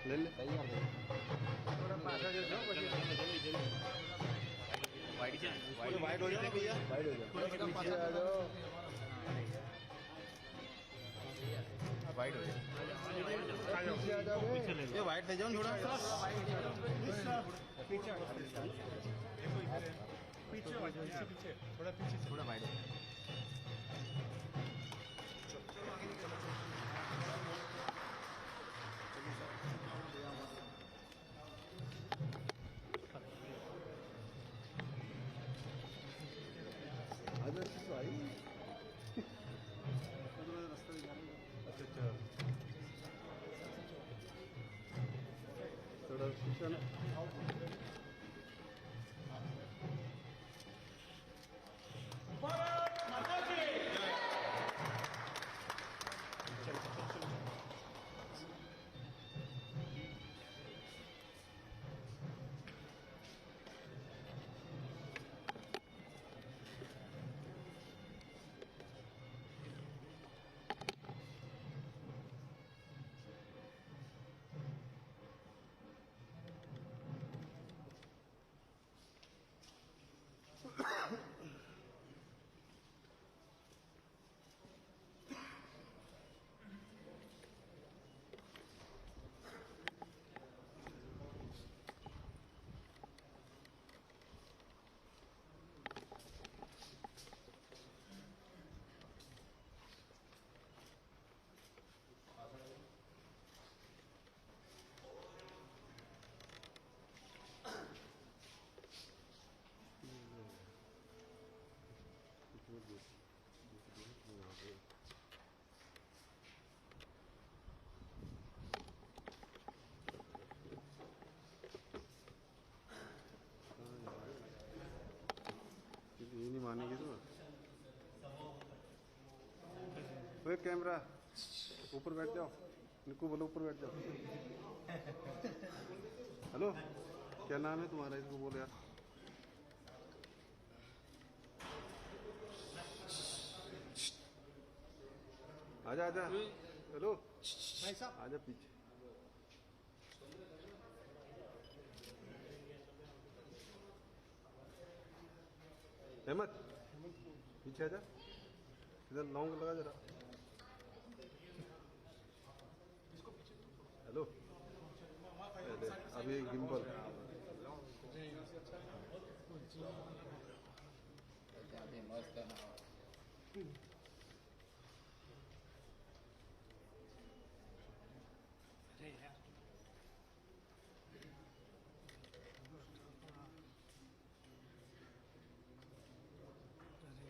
ले ले તૈયાર થઈ थोड़ा पासा जो जो પછી વાઈટ છે वाइट हो जाओ भैया वाइट हो जाओ पीछे आ जाओ વાઈટ હોય पीछे आ जाओ એ વાઈટ થઈ જાવ ને થોડા पीछे पीछे थोड़ा पीछे થોડા વાઈટ आज तो आई अच्छा अच्छा थोड़ा पीछे ना ये नहीं मानेगी तो ओए कैमरा ऊपर बैठ जाओ निकू बोलो ऊपर बैठ जाओ हेलो क्या नाम है तुम्हारा इसको बोलो यार आजा आजा हेलो भाई साहब आजा पीछे हेमंत पीछे आजा इधर लौंग लगा जरा हेलो अभी गिम्बल મસ્ત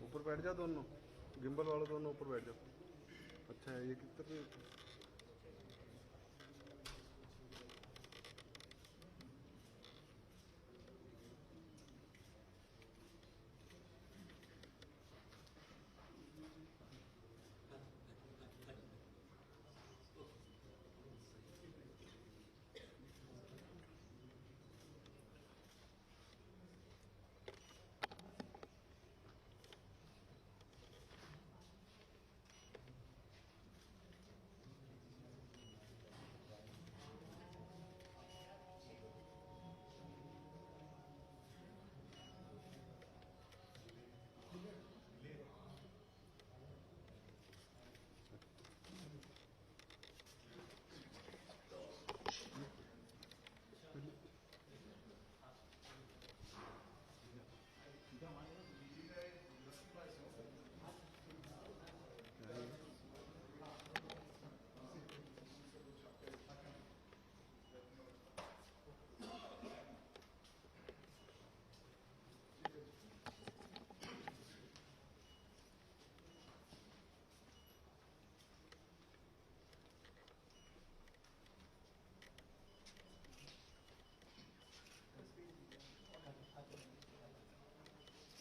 ऊपर बैठ जाओ दोनों गिम्बल वाले दोनों ऊपर बैठ जाओ अच्छा है ये कितने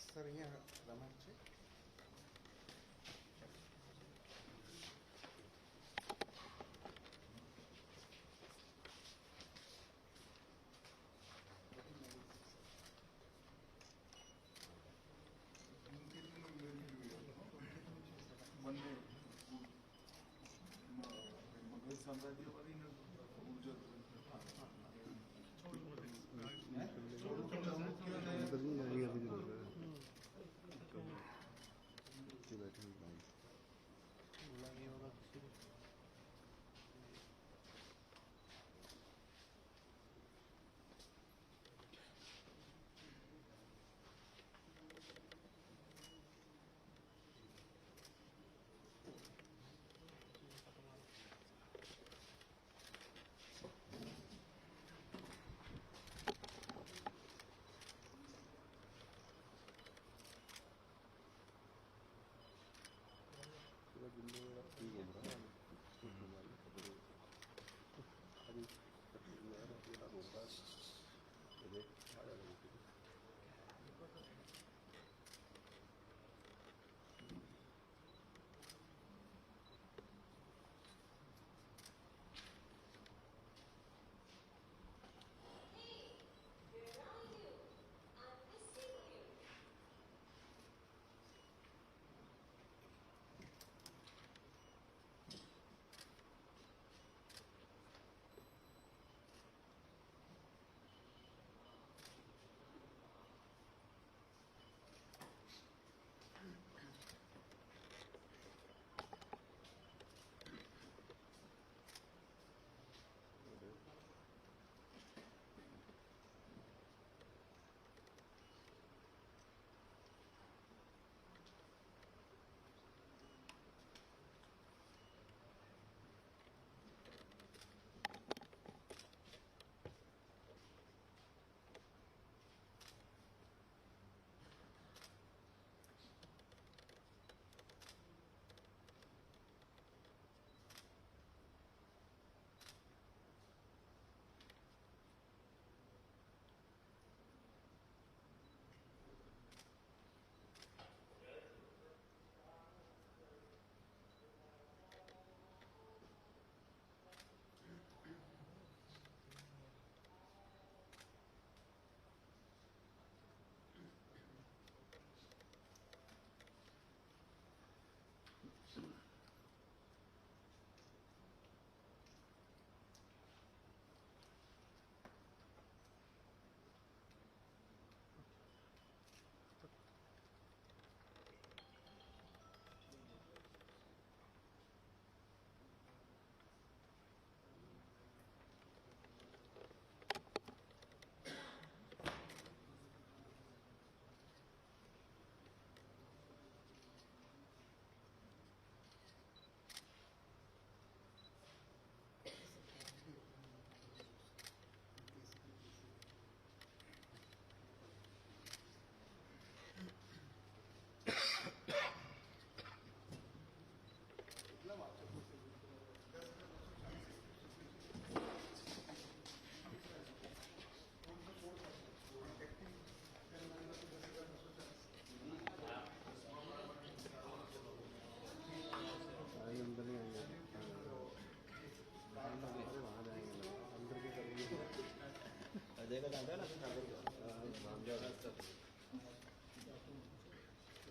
સર અહીંયા રમત છે સામ્રાજ્યવાદી ઉર્જા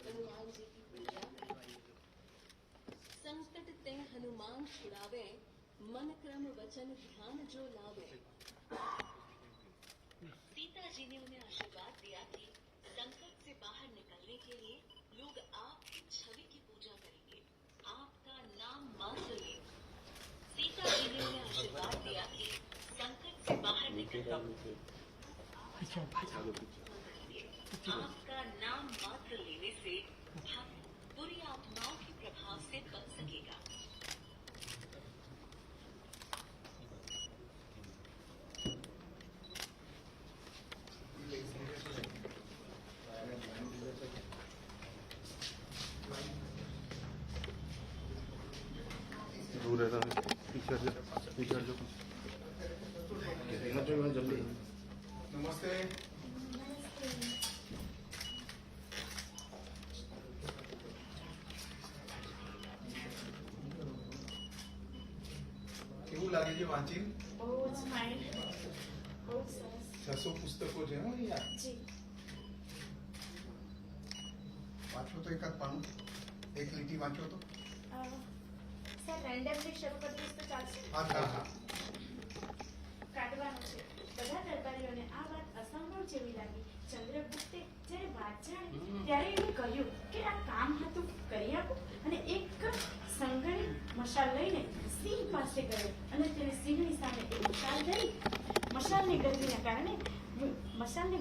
हनुमान जी की पूजा। संकट ते हनुमान छुड़ावे, मन क्रम वचन ध्यान जो लावे। सीता जी ने उन्हें आशीर्वाद दिया कि संकट से बाहर निकलने के लिए लोग आपकी छवि की पूजा करेंगे, आपका नाम मात्र ले। सीता जी ने उन्हें आशीर्वाद दिया कि संकट से बाहर निकलने आपका नाम मात्र लेने से भक्त बुरी आत्माओं के प्रभाव से बच सकेगा। दूर रहता है पीछे हट जा पीछे हट जा जल्दी नमस्ते કેવું લાગે છે વાંચીને બહુ જ ફાઇન બહુ જ સરસ 600 પુસ્તકો છે હો યાર જી વાંચો તો એકાદ પાનું એક લીટી વાંચો તો સર રેન્ડમલી શરૂ કરી દઈશ તો ચાલશે હા હા હા કાઢવાનું છે બધા દરબારીઓને આ વાત અસંભવ જેવી લાગી ચંદ્રગુપ્તે જ્યારે વાત જાણી ત્યારે એણે કહ્યું કે આ કામ હતું કરી આપો અને એક સંગણી મશાલ લઈને સિંહ પાસે ગયો અને તેને સિંહની સામે એક મશાલ ધરી મશાલની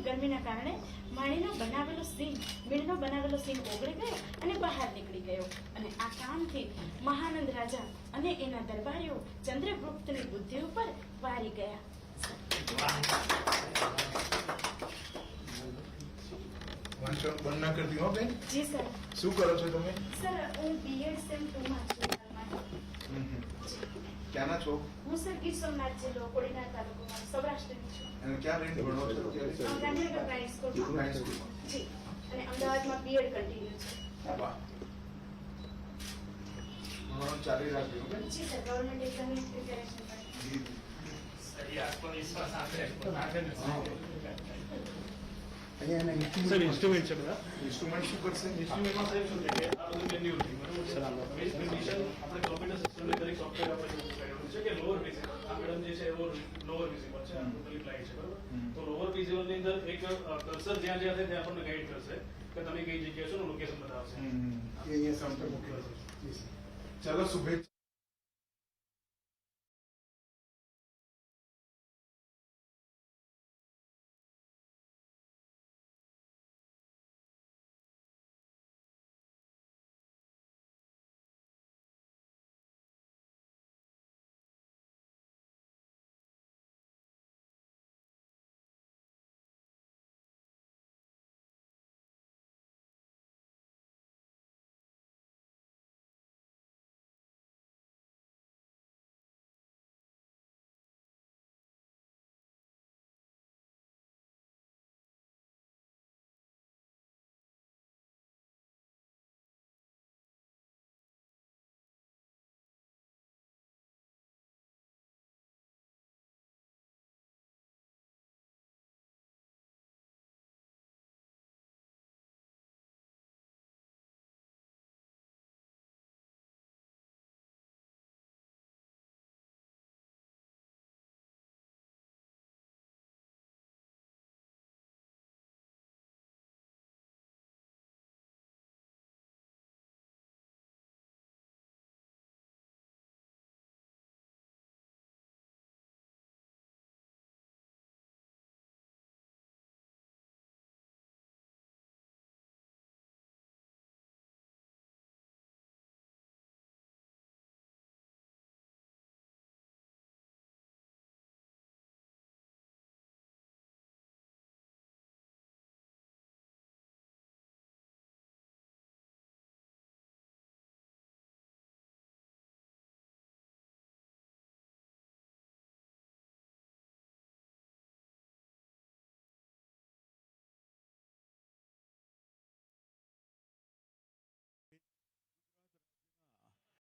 ગરમીના કારણે મીણનો બનાવેલો સિંહ ઓગળી ગયો અને બહાર નીકળી ગયો અને આ કામથી મહાનંદ રાજા અને એના દરબારીઓ ચંદ્રગુપ્તની બુદ્ધિ ઉપર વારી ગયા વાંચન બંધ ના કરતી હો બેન જી સર શું કરો છો તમે સર હું બીએડ સેમ 2 માં છું હાલમાં. ક્યાંના છો હું સર ગીર સોમનાથ જિલ્લો કોડીનાર તાલુકામાં સૌરાષ્ટ્રની છું અને ક્યાં રહીને ભણો છો અત્યારે ગાંધીનગર પ્રાઇવેટ સ્કૂલમાં હાઈ સ્કૂલમાં જી અને અમદાવાદમાં બીએડ કન્ટિન્યુ છે વાહ ભણવાનું ચાલી રાખ્યું બેન જી સર ગવર્મેન્ટ એક્ઝામની પ્રિપેરેશન પર જી અહીંયા સર ઇન્સ્ટ્રુમેન્ટ છે બધા ઇન્સ્ટ્રુમેન્ટ શું કરશે ઇન્સ્ટ્રુમેન્ટમાં સાહેબ શું છે કે આ બધું મેન્યુઅલ છે બરાબર બેઝ કન્ડિશન આપણે કોમ્પ્યુટર સિસ્ટમને દરેક સોફ્ટવેર આપણે યુઝ કરેલું છે કે લોઅર વિઝિબલ આ મેડમ જે છે એવો લોઅર વિઝિબલ છે આ ટોટલી લાઈટ છે બરાબર તો લોઅર વિઝિબલ ની અંદર એક કર્સર જ્યાં જ્યાં છે ત્યાં આપણને ગાઈડ કરશે કે તમે કઈ જગ્યાએ છો લોકેશન બતાવશે એ અહીંયા સાઉન્ટર મૂકેલો છે ચલો શુભેચ્છા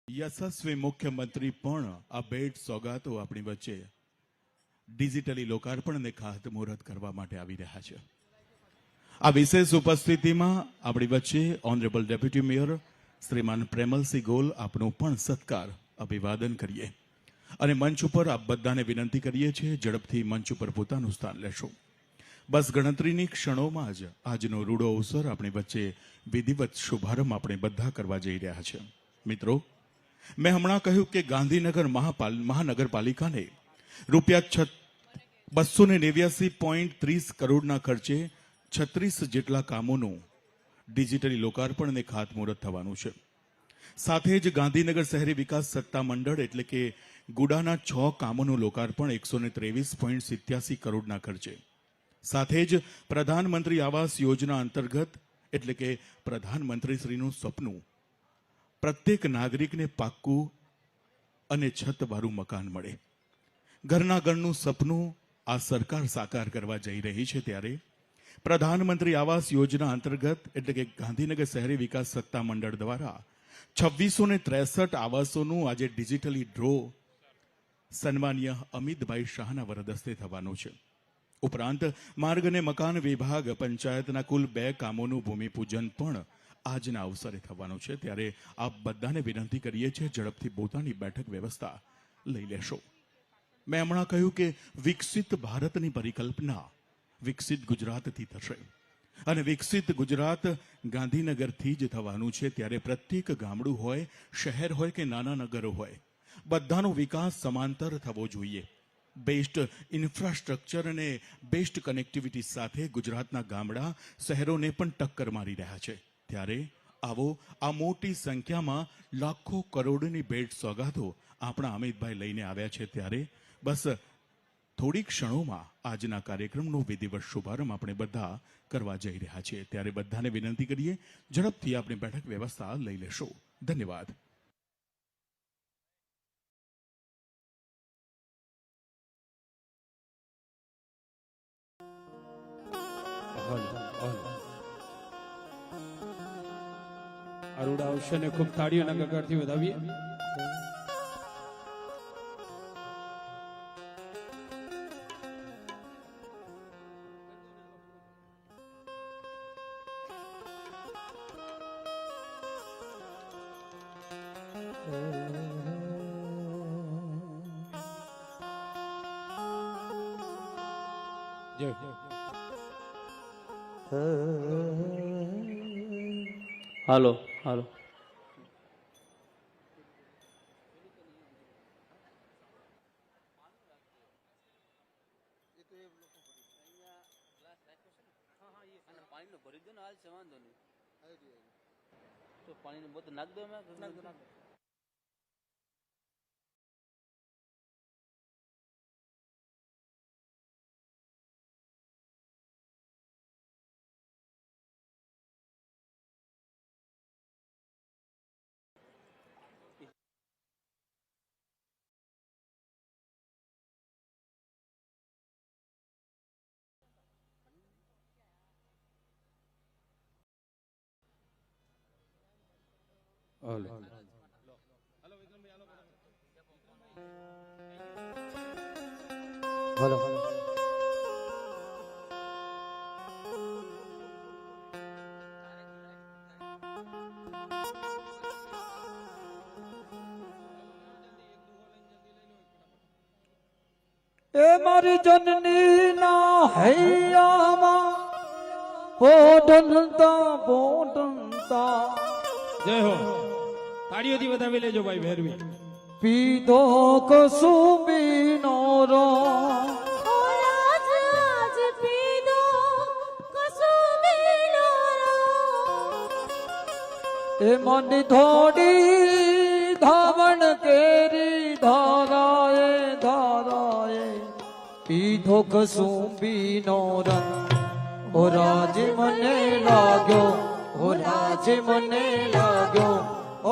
યશસ્વી મુખ્યમંત્રી પણ આ ભેટ સોગાતો આપણી વચ્ચે ડિજિટલી લોકાર્પણ અને ખાતમુહૂર્ત કરવા માટે આવી રહ્યા છે. આ વિશેષ ઉપસ્થિતિમાં આપણી વચ્ચે honourable deputy mayor Shriman Premalsinh Gol આપનો પણ સત્કાર અભિવાદન કરીએ અને મંચ ઉપર આપ બધાને વિનંતી કરીએ છીએ ઝડપથી મંચ ઉપર પોતાનું સ્થાન લેશો. બસ ગણતરીની ક્ષણોમાં જ આજનો રૂડો અવસર આપણી વચ્ચે વિધિવત શુભારંભ આપણે બધા કરવા જઈ રહ્યા છે. મિત્રો, મેં હમણાં કહ્યું કે ગાંધીનગર મહાનગરપાલિકાને રૂપિયા 289.30 કરોડના ખર્ચે 36 જેટલા કામોનું ડિજિટલી લોકાર્પણ અને ખાતમુહૂર્ત થવાનું છે. સાથે જ ગાંધીનગર શહેરી વિકાસ સત્તા મંડળ એટલે કે ગુડાના 6 કામોનું લોકાર્પણ 123.87 કરોડના ખર્ચે. સાથે જ પ્રધાનમંત્રી આવાસ યોજના અંતર્ગત એટલે કે પ્રધાનમંત્રીશ્રીનું સપનું પ્રત્યેક નાગરિકને પાક્કું અને છતવાળું મકાન મળે. ઘરના ઘરનું સપનું આ સરકાર સાકાર કરવા જઈ રહી છે ત્યારે પ્રધાનમંત્રી આવાસ યોજના અંતર્ગત એટલે કે ગાંધીનગર શહેરી વિકાસ સત્તા મંડળ દ્વારા 2663 આવાસોનું આજે ડિજિટલી ડ્રો સન્માનીય અમિતભાઈ શાહના વરદસ્તે થવાનું છે. ઉપરાંત માર્ગ અને મકાન વિભાગ પંચાયતના કુલ 2 કામોનું ભૂમિપૂજન પણ આજના અવસરે થવાનું છે. ત્યારે આપ બધાને વિનંતી કરીએ છીએ ઝડપથી પોતાની બેઠક વ્યવસ્થા લઈ લેશો. મેં હમણાં કહ્યું કે વિકસિત ભારતની પરિકલ્પના વિકસિત ગુજરાતથી થશે અને વિકસિત ગુજરાત ગાંધીનગરથી જ થવાનું છે. ત્યારે પ્રત્યેક ગામડું હોય, શહેર હોય કે નાના નગરો હોય, બધાનો વિકાસ સમાંતર થવો જોઈએ. બેસ્ટ ઇન્ફ્રાસ્ટ્રક્ચર અને બેસ્ટ કનેક્ટિવિટી સાથે ગુજરાતના ગામડા શહેરોને પણ ટક્કર મારી રહ્યા છે. ત્યારે આવો આ મોટી સંખ્યામાં લાખો કરોડની ભેટ સોગાદો આપણા અમિતભાઈ લઈને આવ્યા છે. ત્યારે બસ થોડી ક્ષણોમાં આજના કાર્યક્રમનો વિધિવત શુભારંભ આપણે બધા કરવા જઈ રહ્યા છીએ. ત્યારે બધાને વિનંતી કરીએ ઝડપથી આપણે બેઠક વ્યવસ્થા લઈ લેશો. ધન્યવાદ. અરુડા અવશ્યને ખૂબ તાળીઓના ગગડથી વધાવીએ. હાલો હાલો પાણીનો ભરી દો ને હાલ છે, વાંધો નહીં. તો પાણીની બોતલ નાખ દો. હાલો એ મારી જનની ના હૈયામાં પોઢનતા જય હો. તાળીઓથી વધાવી લેજો ભાઈ ભેરવી. પીધો કસુંબીનો રો એ મની થોડી ધાવણ કેરી ધારાએ પીધો કસુંબીનો રંગ. ઓ રાજ મને લાગ્યો, ઓ રાજ મને લાગ્યો,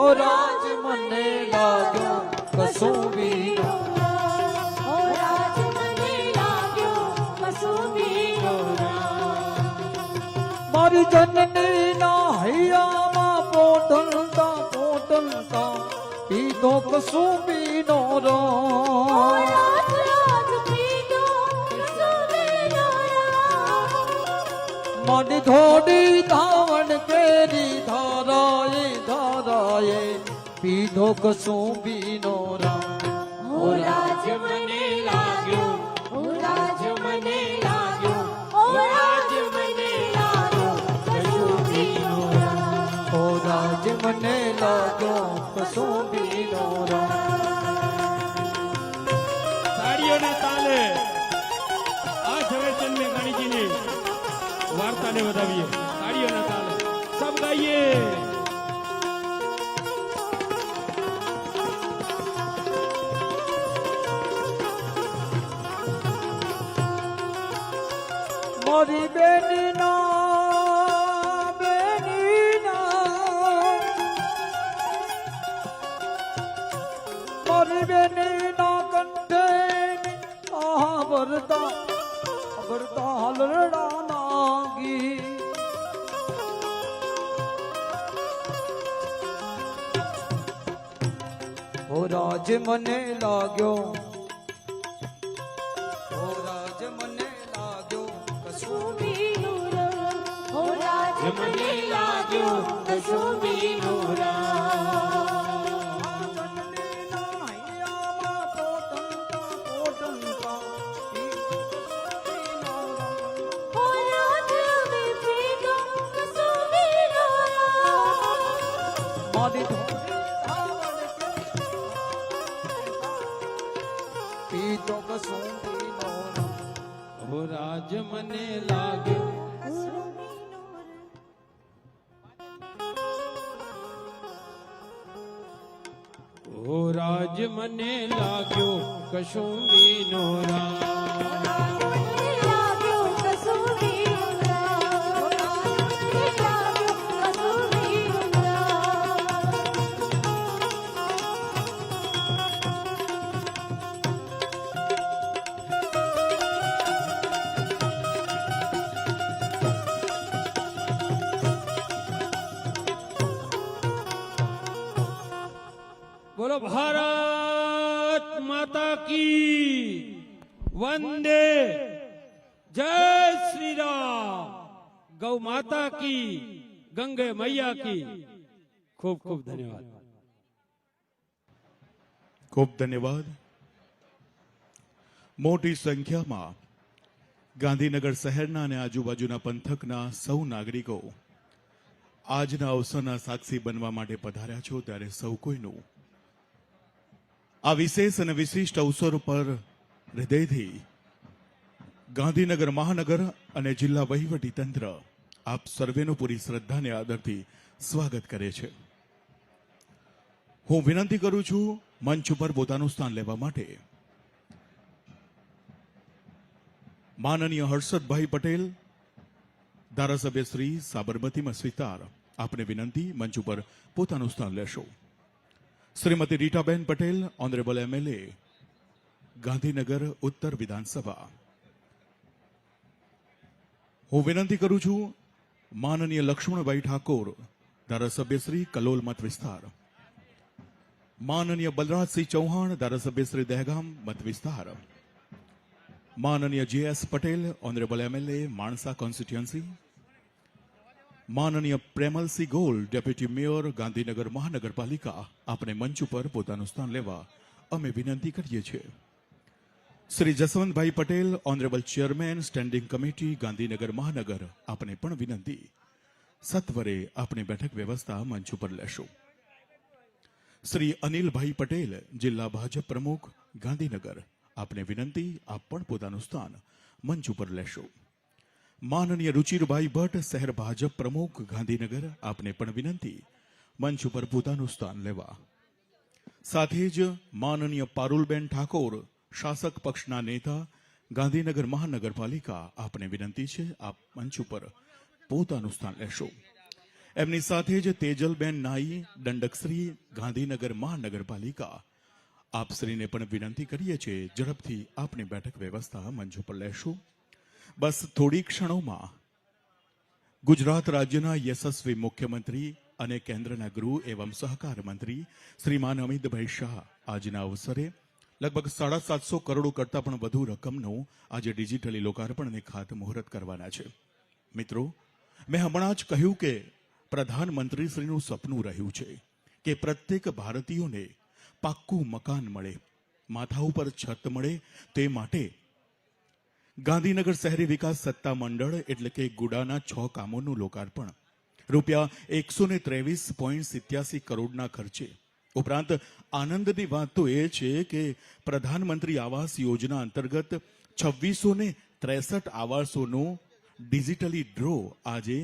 ઓ રાજ મને લાગ્યો કસુંબીનો. મારી જનની ના હૈયામાં પોઢનતા પીધો કસુંબીનો રંગ. મારી થોડી ધાવણ કેરી ધારાએ ધારાએ પીધો કસુંબીનો રામ ઓ રાજ મને લાગ્યો, ઓ રાજ મને લાગ્યો, ઓ રાજ મને લાગ્યો કસુંબીનો રામ. ઓ રાજ મને લાગ્યો કસુંબીનો રામ. તાળીઓના તાલે આ ઝવેરચંદ મેઘાણીજીની વાર્તાને વધાવીએ. તાળીઓના તાલે સબ ગાઈએ. મારી બેનીના મારી બેનીના કંઠે વરતા વરતા હલરડા નાગી. ઓ રાજ મને લાગ્યો, ઓ રાજ મને લાગ્યો કસુંબીનો રામ, ઓ રાજ મને લાગ્યો કસુંબીનો રામ. ઓ રાજ મે પીધો કસુંબીનો રામ. પીતો કસુંબીનો રામ. ઓ રાજ મને લાગ્યો. ઓ રાજ મને લાગ્યો કસુંબીનો રામ. લાગ્યો કસુંબીનો રામ, લાગ્યો કસુંબીનો બોલો ભારત માતા કી વંદે જય શ્રી રામ. ગૌ માતા કી, ગંગે મૈયા કી. ખૂબ ખૂબ ધન્યવાદ. ખૂબ ધન્યવાદ. મોટી સંખ્યામાં ગાંધીનગર શહેરના અને આજુબાજુના પંથકના સૌ નાગરિકો આજના અવસરના સાક્ષી બનવા માટે પધાર્યા છો, ત્યારે સૌ કોઈનું આ વિશેષ અને વિશિષ્ટ અવસર પર હૃદયથી ગાંધીનગર મહાનગર અને જિલ્લા વહીવટી તંત્ર આપ સર્વેનું પૂરી શ્રદ્ધા અને આદરથી સ્વાગત કરે છે. હું વિનંતી કરું છું મંચ ઉપર પોતાનું સ્થાન લેવા માટે. માનનીય હર્ષદભાઈ પટેલ, ધારાસભ્ય શ્રી સાબરમતી મત વિસ્તાર, આપને વિનંતી મંચ ઉપર પોતાનું સ્થાન લેશો. શ્રીમતી રીટાબેન પટેલ, ઓનરેબલ એમએલએ, ગાંધીનગર ઉત્તર વિધાનસભા. હું વિનંતી કરું છું માનનીય લક્ષ્મણભાઈ ઠાકોર, ધારાસભ્ય શ્રી કલોલ મત વિસ્તાર. માનનીય બલરાજસિંહ ચૌહાણ, ધારાસભ્ય શ્રી દહેગામ મત વિસ્તાર. માનનીય J S. Patel, honourable MLA, Mansa constituency. માનનીય પ્રેમલસિંહ ગોલ, ડેપ્યુટી મેયર, ગાંધીનગર મહાનગરપાલિકા, આપણે મંચ ઉપર પોતાનું સ્થાન લેવા અમે વિનંતી કરીએ છીએ. Shri Jaswantbhai Patel, honourable chairman, standing committee, Gandhinagar મહાનગર, આપણે પણ વિનંતી સત્વરે આપણી બેઠક વ્યવસ્થા મંચ ઉપર લેશું. શ્રી અનિલભાઈ પટેલ, જિલ્લા ભાજપ પ્રમુખ, ગાંધીનગર, આપને વિનંતી આપ પણ પોતાનું સ્થાન મંચ ઉપર લેશો. માનનીય રુચિરભાઈ ભટ્ટ, શહેર ભાજપ પ્રમુખ, ગાંધીનગર, આપને પણ વિનંતી મંચ ઉપર પોતાનું સ્થાન લેવા. સાથે જ માનનીય પારુલબેન ઠાકોર, શાસક પક્ષના નેતા, ગાંધીનગર મહાનગરપાલિકા, આપને વિનંતી છે આપ મંચ ઉપર પોતાનું સ્થાન લેશો. એમની સાથે જ તેજલબેન નાઈ, દંડકશ્રી, ગાંધીનગર મહાનગરપાલિકા, આપશ્રીને પણ વિનંતી કરીએ છીએ ઝડપથી આપની બેઠક વ્યવસ્થા મંચ ઉપર લેશો. બસ થોડી ક્ષણોમાં ગુજરાત રાજ્યના યશસ્વી મુખ્યમંત્રી અને કેન્દ્રના ગૃહ એવં સહકાર મંત્રી શ્રીમાન અમિતભાઈ શાહ આજના અવસરે લગભગ 750 કરોડ કરતાં પણ વધુ રકમનું આજે ડિજિટલી લોકાર્પણ અને ખાતમુહૂર્ત કરવાના છે. મિત્રો, મેં હમણાં જ કહ્યું કે પ્રધાનમંત્રીશ્રીનું સપનું રહ્યું છે કે પ્રત્યેક ભારતીયોને પાક્કું મકાન મળે, માથા ઉપર છત મળે. તે માટે ગાંધીનગર શહેરી વિકાસ સત્તા મંડળ એટલે કે ગુડાના 6 કામોનું લોકાર્પણ રૂપિયા 123.87 કરોડના ખર્ચે. ઉપરાંત આનંદની વાત તો એ છે કે પ્રધાનમંત્રી આવાસ યોજના અંતર્ગત 2663 આવાસોનું ડિજિટલી ડ્રો આજે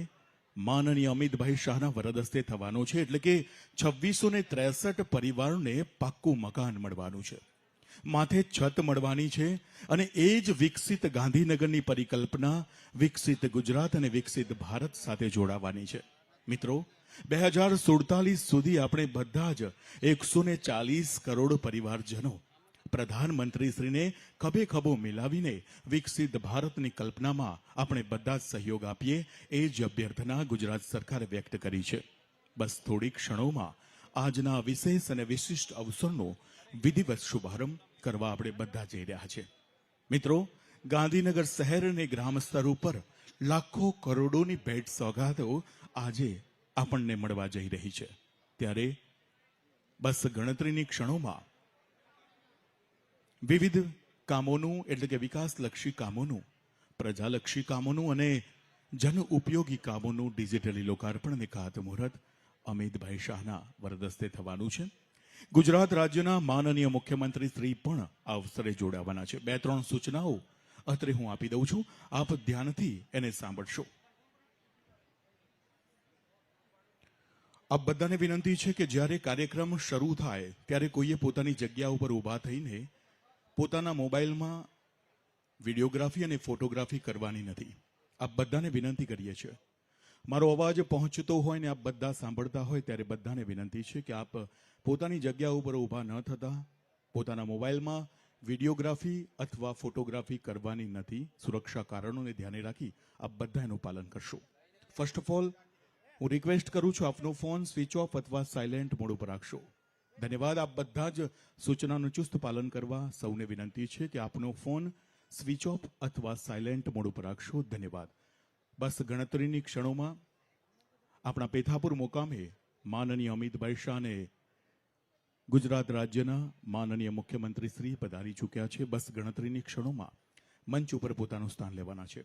માનનીય અમિતભાઈ શાહના વરદ હસ્તે થવાનો છે. એટલે કે 2663 પરિવારને પાક્કું મકાન મળવાનું છે, માથે છત મળવાની છે. અને એ જ વિકસિત ગાંધીનગરની પરિકલ્પના વિકસિત ગુજરાત અને વિકસિત ભારત સાથે જોડાવાની છે. મિત્રો, 2047 સુધી આપણે બધા જ 140 કરોડ પરિવારજનો પ્રધાનમંત્રીશ્રીને ખભે ખભો મિલાવીને વિકસિત ભારતની કલ્પનામાં આપણે બધા જ સહયોગ આપીએ, એ જ અભ્યર્થના ગુજરાત સરકારે વ્યક્ત કરી છે. બસ થોડી ક્ષણોમાં આજના વિશેષ અને વિશિષ્ટ અવસરનો વિધિવત શુભારંભ કરવા આપણે બધા જઈ રહ્યા છે. મિત્રો, ગાંધીનગર શહેર અને ગ્રામ સ્તર ઉપર લાખો કરોડોની ભેટ સોગાદો આજે આપણને મળવા જઈ રહી છે. ત્યારે બસ ગણતરીની ક્ષણોમાં વિવિધ કામોનું એટલે કે વિકાસલક્ષી કામોનું, પ્રજાલક્ષી કામોનું અને જન ઉપયોગી કામોનું ડિજિટલી લોકાર્પણ અને ખાતમુહૂર્ત અમિતભાઈ શાહના વરદસ્તે થવાનું છે. ગુજરાત રાજ્યના માનનીય મુખ્યમંત્રી શ્રી પણ આ અવસરે જોડાવાના છે. 2-3 સૂચનાઓ અત્રે હું આપી દઉં છું, આપ ધ્યાનથી એને સાંભળશો. આપ બધાને વિનંતી છે કે જ્યારે કાર્યક્રમ શરૂ થાય ત્યારે કોઈએ પોતાની જગ્યા ઉપર ઊભા થઈને પોતાના મોબાઈલમાં વિડીયોગ્રાફી અને ફોટોગ્રાફી કરવાની નથી. આપ બધાને વિનંતી કરીએ છીએ. મારો અવાજ પહોંચતો હોય ને આપ બધા સાંભળતા હોય ત્યારે બધાને વિનંતી છે કે આપ પોતાની જગ્યા ઉપર ઊભા ન થતા પોતાના મોબાઈલમાં વિડીયોગ્રાફી અથવા ફોટોગ્રાફી કરવાની નથી. સુરક્ષા કારણોને ધ્યાને રાખી આપ બધા એનું પાલન કરશો. ફર્સ્ટ ઓફ ઓલ હું રિક્વેસ્ટ કરું છું આપનો ફોન સ્વિચ ઓફ અથવા સાયલેન્ટ મોડ ઉપર રાખશો. ધન્યવાદ. આપ બધા જ સૂચનાનું ચુસ્ત પાલન કરવા સૌને વિનંતી છે કે આપનો ફોન સ્વિચ ઓફ અથવા સાયલેન્ટ મોડ ઉપર રાખશો. ધન્યવાદ. બસ ગણતરીની ક્ષણોમાં આપણા પેથાપુર મુકામે માનનીય અમિતભાઈ શાહને ગુજરાત રાજ્યના માનનીય મુખ્યમંત્રી શ્રી પધારી ચૂક્યા છે. બસ ગણતરીની ક્ષણોમાં મંચ ઉપર પોતાનું સ્થાન લેવાના છે.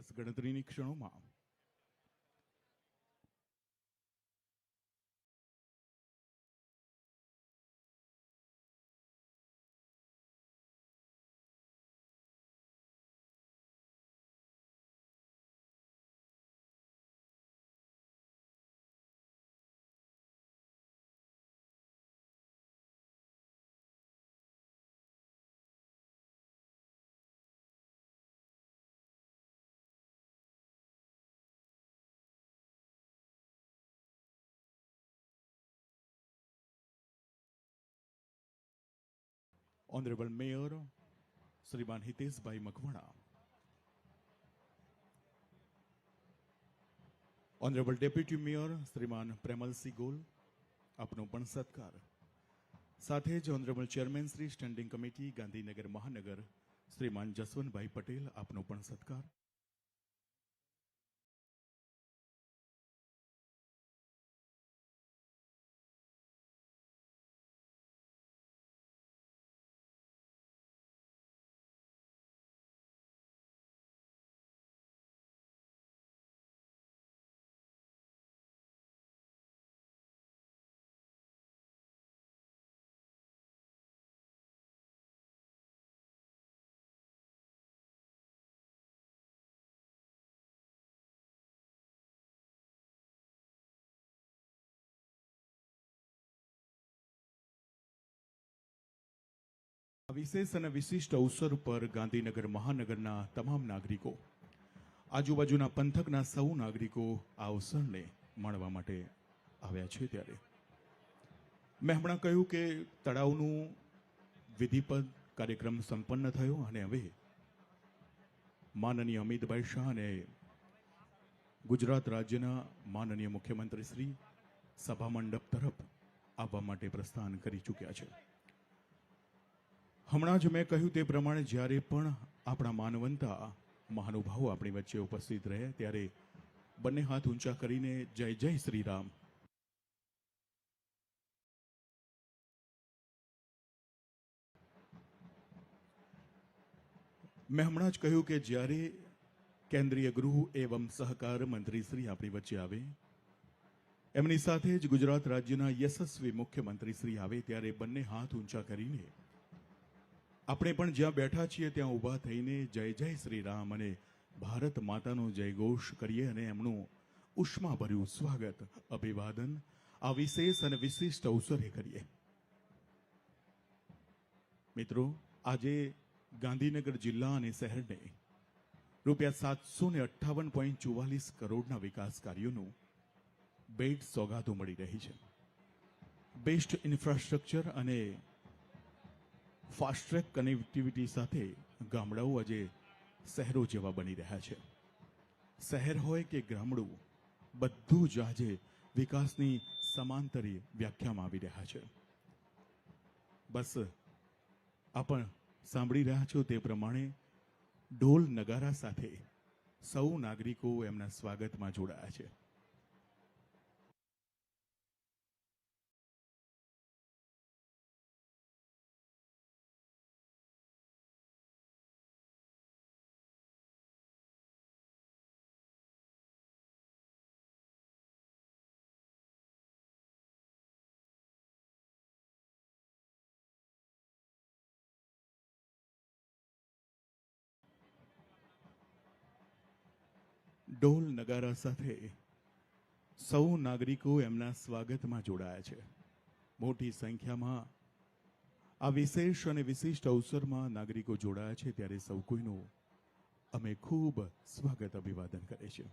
બસ ગણતરીની ક્ષણોમાં. Honourable mayor Shriman Hiteshbhai Makwana, honourable deputy mayor Shriman Premalsinh Gol, આપનો પણ સત્કાર. સાથે જ honourable chairman Shri standing committee Gandhinagar Mahanagar Shriman Jaswantbhai Patel, આપનો પણ સત્કાર. વિશેષ અને વિશિષ્ટ અવસર પર ગાંધીનગર મહાનગરના તમામ નાગરિકો, આજુબાજુના પંથકના સૌ નાગરિકો આ અવસરને માણવા માટે આવ્યા છે. ત્યારે મેં હમણાં કહ્યું કે તળાવનું વિધિપત કાર્યક્રમ સંપન્ન થયો અને હવે માનનીય અમિતભાઈ શાહ અને ગુજરાત રાજ્યના માનનીય મુખ્યમંત્રી શ્રી સભા મંડપ તરફ આવવા માટે પ્રસ્થાન કરી ચૂક્યા છે. હમણાં જ મેં કહ્યું તે પ્રમાણે જ્યારે પણ આપણા માનવંતા મહાનુભાવો આપણી વચ્ચે ઉપસ્થિત રહે ત્યારે બંને હાથ ઊંચા કરીને જય જય શ્રી રામ. મેં હમણાં જ કહ્યું કે જ્યારે કેન્દ્રીય ગૃહ એવં સહકાર મંત્રી શ્રી આપણી વચ્ચે આવે, એમની સાથે જ ગુજરાત રાજ્યના યશસ્વી મુખ્યમંત્રી શ્રી આવે ત્યારે બંને હાથ ઊંચા કરીને આપણે પણ જ્યાં બેઠા છીએ ત્યાં ઊભા થઈને જય જય શ્રી રામ અને ભારત માતાનો જયઘોષ કરીએ અને એમનું ઉષ્માભર્યું સ્વાગત, અભિવાદન આ વિશેષ અને વિશિષ્ટ અવસરે કરીએ. મિત્રો, આજે ગાંધીનગર જિલ્લા અને શહેરને રૂપિયા 758.44 કરોડના વિકાસ કાર્યોનું ભેટ સોગાદો મળી રહી છે. બેસ્ટ ઇન્ફ્રાસ્ટ્રક્ચર અને ફાસ્ટ ટ્રેક કનેક્ટિવિટી સાથે ગામડાઓ આજે શહેરો જેવા બની રહ્યા છે. શહેર હોય કે ગામડું, બધું જ આજે વિકાસની સમાંતરે વ્યાખ્યામાં આવી રહ્યા છે. બસ આપણ સાંભળી રહ્યા છો તે પ્રમાણે ઢોલ નગારા સાથે સૌ નાગરિકો એમના સ્વાગતમાં જોડાયા છે. ઢોલ નગારા સાથે સૌ નાગરિકો એમના સ્વાગતમાં જોડાયા છે. મોટી સંખ્યામાં આ વિશેષ અને વિશિષ્ટ અવસરમાં નાગરિકો જોડાયા છે ત્યારે સૌ કોઈનું અમે ખૂબ સ્વાગત અભિવાદન કરે છે.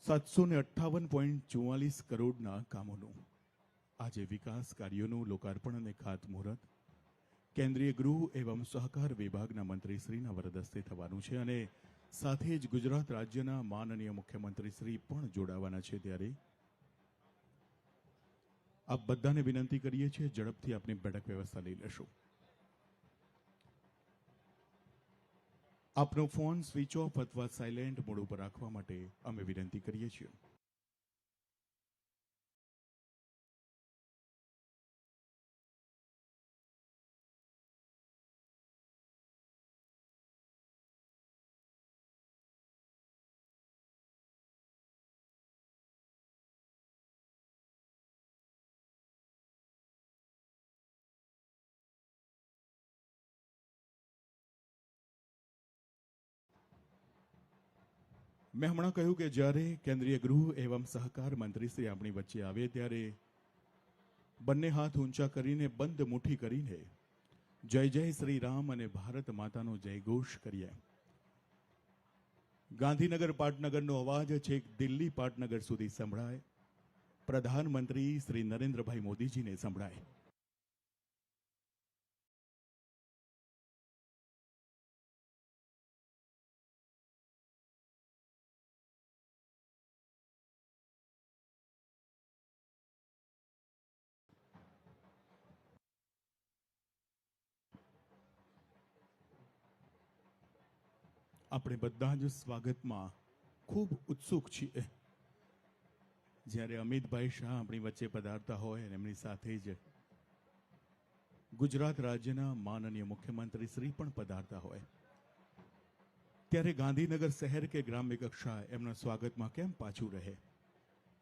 758.44 કરોડના કામોનું આજે વિકાસ કાર્યોનું લોકાર્પણ અને ખાતમુહૂર્ત કેન્દ્રીય ગૃહ એવં સહકાર વિભાગના મંત્રીશ્રીના વરદસ્તે થવાનું છે અને સાથે જ ગુજરાત રાજ્યના માનનીય મુખ્યમંત્રી શ્રી પણ જોડાવાના છે. ત્યારે આપ બધાને વિનંતી કરીએ છીએ ઝડપથી આપની બેઠક વ્યવસ્થા લઈ લેશો. આપનો ફોન સ્વિચ ઓફ અથવા સાયલેન્ટ મોડ ઉપર રાખવા માટે અમે વિનંતી કરીએ છીએ. મેં હમણાં કહ્યું કે જ્યારે કેન્દ્રીય ગૃહ એવં સહકાર મંત્રી શ્રી આપણી વચ્ચે આવે ત્યારે બંને હાથ ઊંચા કરીને બંધ મુઠ્ઠી કરીને જય જય શ્રી રામ અને ભારત માતાનો જયઘોષ કરીએ. ગાંધીનગર પાટનગરનો અવાજ છેક દિલ્હી પાટનગર સુધી સંભળાય, પ્રધાનમંત્રી શ્રી નરેન્દ્રભાઈ મોદીજીને સંભળાય. આપણે બધા જ સ્વાગતમાં ખૂબ ઉત્સુક છીએ. જ્યારે અમિતભાઈ શાહ આપણી વચ્ચે પધારતા હોય અને એમની સાથે જ ગુજરાત રાજ્યના માનનીય મુખ્યમંત્રી શ્રી પણ પધારતા હોય, ત્યારે ગાંધીનગર શહેર કે ગ્રામ્ય કક્ષા એમના સ્વાગતમાં કેમ પાછું રહે?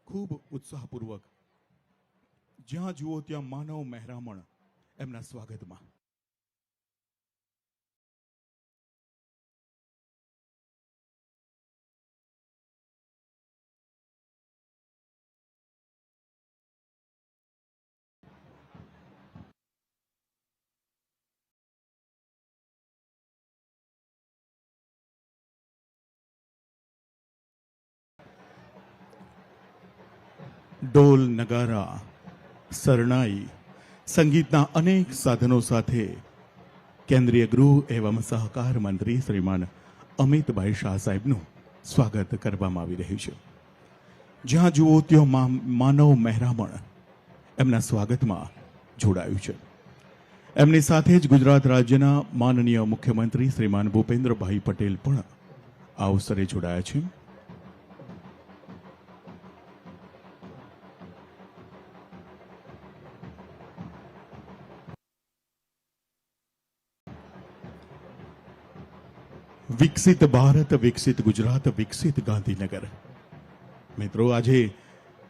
ખૂબ ઉત્સાહપૂર્વક જ્યાં જુઓ ત્યાં માનવ મહેરામણ એમના સ્વાગતમાં. ઢોલ, નગારા, શરણાઈ, સંગીતના અનેક સાધનો સાથે કેન્દ્રીય ગૃહ એવં સહકાર મંત્રી શ્રીમાન અમિતભાઈ શાહ સાહેબનું સ્વાગત કરવામાં આવી રહ્યું છે. જ્યાં જુઓ ત્યાં માનવ મહેરામણ એમના સ્વાગતમાં જોડાયું છે. એમની સાથે જ ગુજરાત રાજ્યના માનનીય મુખ્યમંત્રી શ્રીમાન ભૂપેન્દ્રભાઈ પટેલ પણ આ અવસરે જોડાયા છે. વિકસિત ભારત, વિકસિત ગુજરાત, વિકસિત ગાંધીનગર. મિત્રો, આજે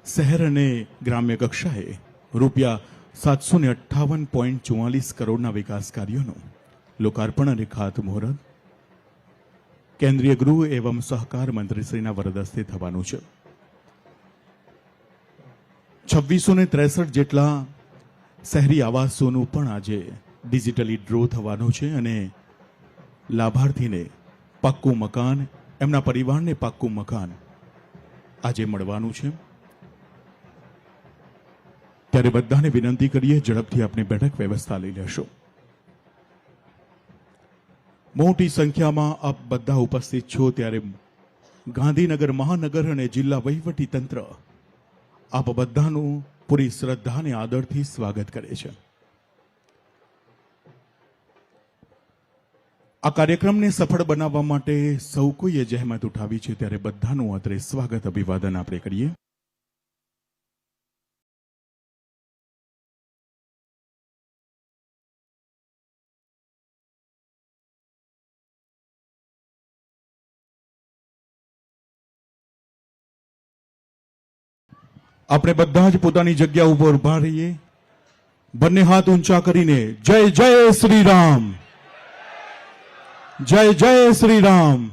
શહેર અને ગ્રામ્ય કક્ષાએ રૂપિયા 758.44 કરોડના વિકાસ કાર્યોનું લોકાર્પણ અને ખાતમુહૂર્ત કેન્દ્રીય ગૃહ એવં સહકાર મંત્રીશ્રીના વરદસ્તે થવાનું છે. 2663 જેટલા શહેરી આવાસોનું પણ આજે ડિજિટલી ડ્રો થવાનો છે અને લાભાર્થીને પાક્કું મકાન, એમના પરિવારને પાક્કું મકાન આજે મળવાનું છે. ત્યારે બધાને વિનંતી કરીએ, ઝડપથી આપની બેઠક વ્યવસ્થા લઈ લેશો. મોટી સંખ્યામાં આપ બધા ઉપસ્થિત છો ત્યારે ગાંધીનગર મહાનગર અને જિલ્લા વહીવટી તંત્ર આપ બધાનું પૂરી શ્રદ્ધા અને આદરથી સ્વાગત કરે છે. આ કાર્યક્રમને સફળ બનાવવા માટે સૌ કોઈએ જહેમત ઉઠાવી છે ત્યારે બધાનું અત્રે સ્વાગત અભિવાદન આપણે કરીએ. આપણે બધા જ પોતાની જગ્યા ઉપર ઉભા રહીએ, બંને હાથ ઊંચા કરીને જય જય શ્રી રામ, જય જય શ્રી રામ,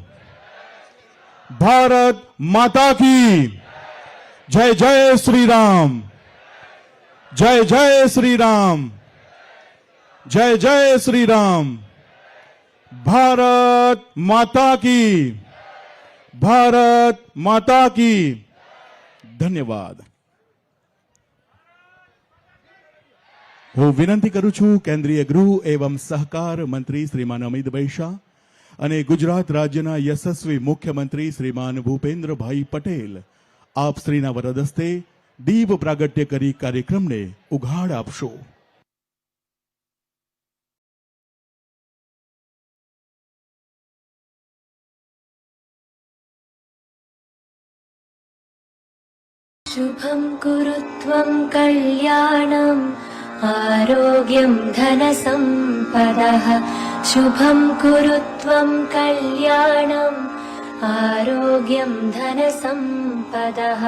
ભારત માતા કી જય જય શ્રી રામ, જય જય શ્રી રામ, જય જય શ્રી રામ, ભારત માતા કી, ભારત માતા કી. ધન્યવાદ. હું વિનંતી કરું છું કેન્દ્રીય ગૃહ એવં સહકાર મંત્રી શ્રીમાન અમિતભાઈ શાહ અને ગુજરાત રાજ્યના યશસ્વી મુખ્યમંત્રી શ્રીમાન ભૂપેન્દ્રભાઈ પટેલ આપ શ્રીના વરદસ્તે દીપ પ્રાગટ્ય કરી કાર્યક્રમને ઉઘાડ આપશો. शुभं कुरु त्वं कल्याणम् आरोग्यं धनसम्पदः. शुभं कुरु त्वं कल्याणम् आरोग्यं धनसम्पदः.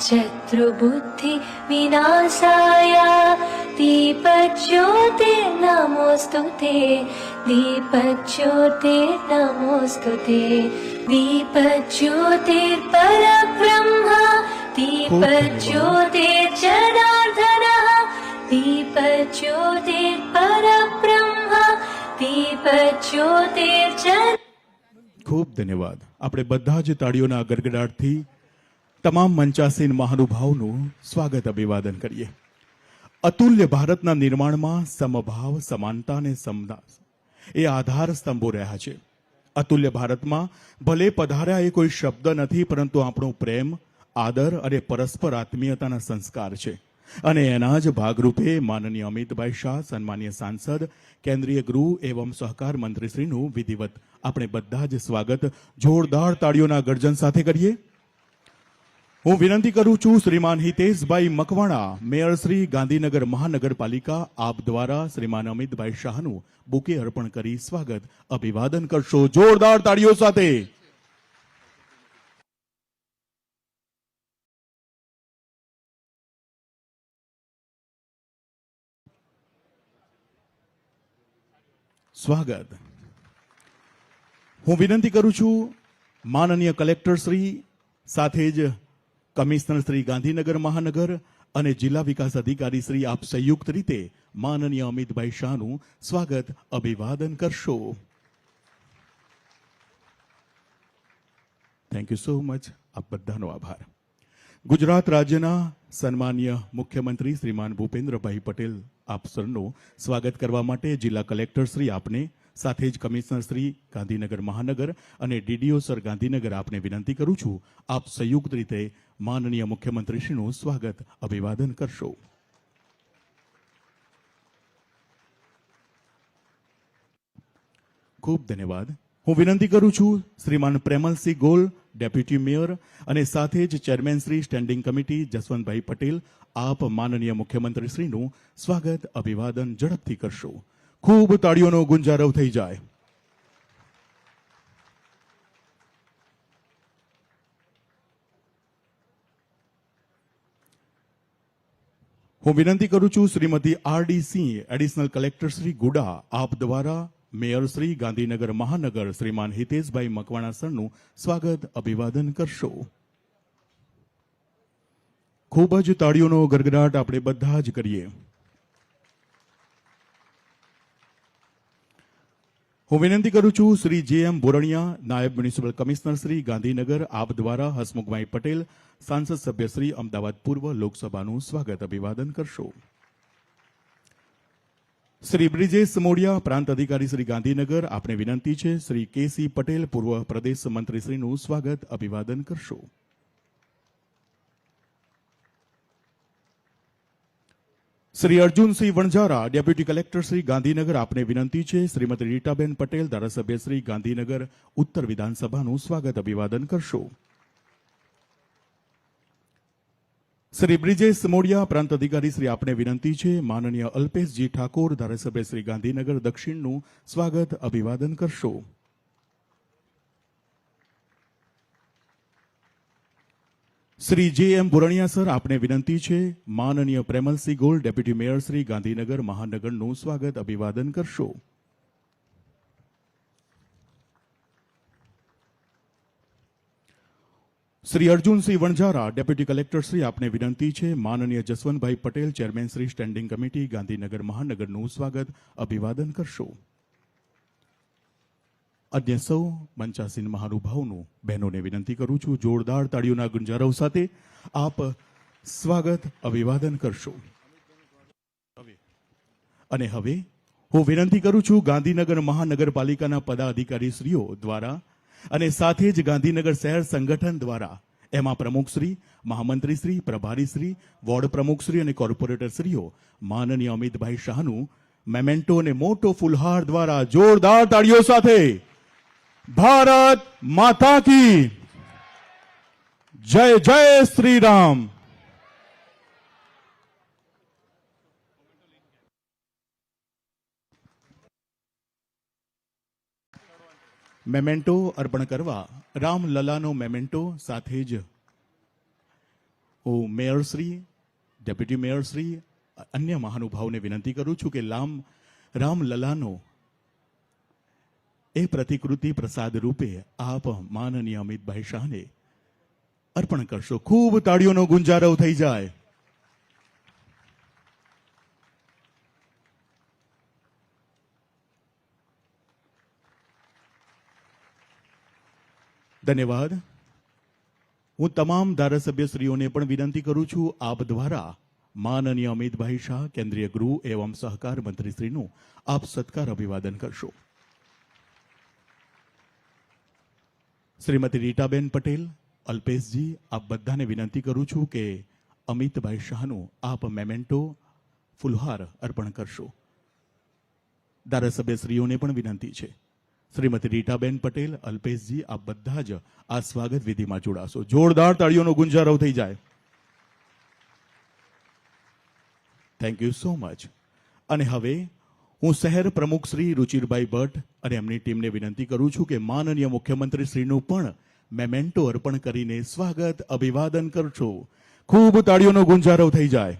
शत्रुबुद्धि विनाशाय दीपज्योतिर्नमोऽस्तु ते. दीपज्योतिर्नमोऽस्तु ते दीपज्योतिर्परब्रह्म दीपज्योतिर्जनार्दनः दीपज्योतिर्परब्रह्म दीपज्योतिर्जन ખૂબ ધન્યવાદ. આપણે બધા જ તાળીઓના ગડગડાટથી તમામ મંચાસીન મહાનુભાવનું સ્વાગત અભિવાદન કરીએ. અતુલ્ય ભારતના નિર્માણમાં સમભાવ, સમાનતા અને સમતા એ આધાર સ્તંભો રહ્યા છે. અતુલ્ય ભારતમાં ભલે પધાર્યા એ કોઈ શબ્દ નથી, પરંતુ આપણો પ્રેમ, આદર અને પરસ્પર આત્મીયતાના સંસ્કાર છે. અને એના જ ભાગરૂપે માનનીય અમિતભાઈ શાહ, સન્માનીય સાંસદ, કેન્દ્રીય ગૃહ એવં સહકાર મંત્રીશ્રીનું વિધિવત આપણે બધા જ સ્વાગત જોરદાર તાળીઓના ગર્જન સાથે કરીએ. હું વિનંતી કરું છું શ્રીમાન હિતેશભાઈ મકવાણા, મેયર શ્રી ગાંધીનગર મહાનગરપાલિકા, આપ દ્વારા શ્રીમાન અમિતભાઈ શાહનું બુકે અર્પણ કરી સ્વાગત અભિવાદન કરશો જોરદાર તાળીઓ સાથે. સ્વાગત. હું વિનંતી કરું છું માનનીય કલેક્ટર શ્રી સાથે જ કમિશનર શ્રી ગાંધીનગર મહાનગર અને જિલ્લા વિકાસ અધિકારી શ્રી આપ સંયુક્ત રીતે માનનીય અમિતભાઈ શાહનું સ્વાગત અભિવાદન કરશો. Thank you so much. આપ બધાનો આભાર. ગુજરાત રાજ્યના સન્માનીય મુખ્યમંત્રી શ્રીમાન ભૂપેન્દ્રભાઈ પટેલ આપ સરનું સ્વાગત કરવા માટે જિલ્લા કલેક્ટર શ્રી આપને, સાથે જ કમિશનર શ્રી ગાંધીનગર મહાનગર અને ડીડીઓ સર ગાંધીનગર આપને વિનંતી કરું છું આપ સંયુક્ત રીતે માનનીય મુખ્યમંત્રીશ્રીનું સ્વાગત અભિવાદન કરશો. ખૂબ ધન્યવાદ. હું વિનંતી કરું છું શ્રીમાન પ્રેમલસિંહ ગોલ, ડેપ્યુટી મેયર અને સાથે જ chairman Shri standing committee Jaswantbhai Patel, આપ માનનીય મુખ્યમંત્રીશ્રીનું સ્વાગત અભિવાદન ઝડપથી કરશો. ખૂબ તાળીઓનો ગુંજારવ થઈ જાય. હું વિનંતી કરું છું શ્રીમતી આર.ડી. સિંહ, એડિશનલ કલેક્ટર શ્રી ગુડા, આપ દ્વારા મેયર શ્રી ગાંધીનગર મહાનગર શ્રીમાન હિતેશભાઈ મકવાણા સરનું સ્વાગત અભિવાદન કરશો. ખૂબ જ તાળીઓનો ગડગડાટ આપણે બધા જ કરીએ. હું વિનંતી કરું છું શ્રી જે.એમ. બોરણિયા, નાયબ મ્યુનિસિપલ કમિશનર શ્રી ગાંધીનગર, આપ દ્વારા હસમુખભાઈ પટેલ, સાંસદ સભ્ય શ્રી અમદાવાદ પૂર્વ લોકસભાનું સ્વાગત અભિવાદન કરશો. શ્રી બ્રિજેશ મોડિયા, પ્રાંત અધિકારી શ્રી ગાંધીનગર, આપને વિનંતી છે શ્રી કે.સી. પટેલ, પૂર્વ પ્રદેશ મંત્રીશ્રીનું સ્વાગત અભિવાદન કરશો. શ્રી અર્જુનસિંહ વણઝારા, ડેપ્યુટી કલેક્ટર શ્રી ગાંધીનગર, આપને વિનંતી છે શ્રીમતી રીટાબેન પટેલ, ધારાસભ્ય શ્રી ગાંધીનગર ઉત્તર વિધાનસભાનું સ્વાગત અભિવાદન કરશો. શ્રી બ્રિજેશ મોડિયા, પ્રાંત અધિકારી શ્રી, આપને વિનંતી છે માનનીય અલ્પેશજી ઠાકોર, ધારાસભ્ય શ્રી ગાંધીનગર દક્ષિણનું સ્વાગત અભિવાદન કરશો. શ્રી જે.એમ. બોરણિયા સર, આપને વિનંતી છે માનનીય પ્રેમલસિંહ ગોલ, ડેપ્યુટી મેયર શ્રી ગાંધીનગર મહાનગરનું સ્વાગત અભિવાદન કરશો. શ્રી અર્જુનસિંહ વણઝારા, ડેપ્યુટી કલેક્ટર શ્રી, આપને વિનંતી છે માનનીય Jaswantbhai Patel, chairman Shri standing committee Gandhinagar મહાનગરનું સ્વાગત અભિવાદન કરશો. અન્ય સૌ મંચાસીન મહાનુભાવોનું બહેનોને વિનંતી કરું છું જોરદાર તાળીઓના ગુંજારવ સાથે આપ સ્વાગત અભિવાદન કરશો. અને હવે હું વિનંતી કરું છું ગાંધીનગર મહાનગરપાલિકાના પદાધિકારીશ્રીઓ દ્વારા અને સાથે જ ગાંધીનગર શહેર સંગઠન દ્વારા, એમાં પ્રમુખશ્રી, મહામંત્રીશ્રી, પ્રભારીશ્રી, વોર્ડ પ્રમુખશ્રી અને કોર્પોરેટરશ્રીઓ માનનીય અમિતભાઈ શાહનું મેમેન્ટો અને મોટો ફુલહાર દ્વારા જોરદાર તાળીઓ સાથે ભારત માતા કી જય જય શ્રી રામ. મેમેન્ટો અર્પણ કરવા રામલલાનો મેમેન્ટો સાથે જ હું મેયરશ્રી, ડેપ્યુટી મેયરશ્રી, અન્ય મહાનુભાવોને વિનંતી કરું છું કે રામલલાનો એ પ્રતિકૃતિ પ્રસાદ રૂપે આપ માનનીય અમિતભાઈ શાહને અર્પણ કરશો. ખૂબ તાળીઓનો ગુંજારવ થઈ જાય. ધન્યવાદ. હું તમામ ધારાસભ્યશ્રીઓને પણ વિનંતી કરું છું, આપ દ્વારા માનનીય અમિતભાઈ શાહ કેન્દ્રીય ગૃહ એવં સહકાર મંત્રીશ્રીનું આપ સત્કાર અભિવાદન કરશો. શ્રીમતી રીટાબેન પટેલ, અલ્પેશજી, આપ બધાને વિનંતી કરું છું કે અમિતભાઈ શાહનું આપ મેમેન્ટો ફુલહાર અર્પણ કરશો. ધારાસભ્યશ્રીઓને પણ વિનંતી છે. શ્રીમતી રીટાબેન પટેલ, અલ્પેશજી, આપ બધા જ આ સ્વાગત વિધિમાં જોડાશો. જોરદાર તાળીઓનો ગુંજારવ થઈ જાય. Thank you so much. અને હવે હું શહેર પ્રમુખ શ્રી રુચિરભાઈ ભટ્ટ અને એમની ટીમને વિનંતી કરું છું કે માનનીય મુખ્યમંત્રી શ્રીનું પણ મેમેન્ટો અર્પણ કરીને સ્વાગત અભિવાદન કરશો. ખૂબ તાળીઓનો ગુંજારવ થઈ જાય.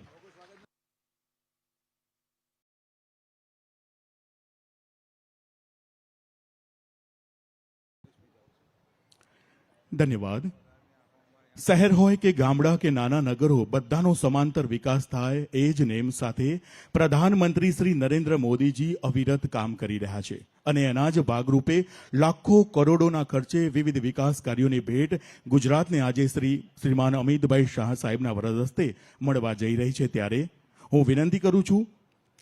ધન્યવાદ. શહેર હોય કે ગામડા કે નાના નગરો, બધાનો સમાંતર વિકાસ થાય એ જ નેમ સાથે પ્રધાનમંત્રી શ્રી નરેન્દ્ર મોદીજી અવિરત કામ કરી રહ્યા છે અને એના જ ભાગરૂપે લાખો કરોડોના ખર્ચે વિવિધ વિકાસ કાર્યોની ભેટ ગુજરાતને આજે શ્રીમાન અમિતભાઈ શાહ સાહેબના વરદ હસ્તે મળવા જઈ રહી છે. ત્યારે હું વિનંતી કરું છું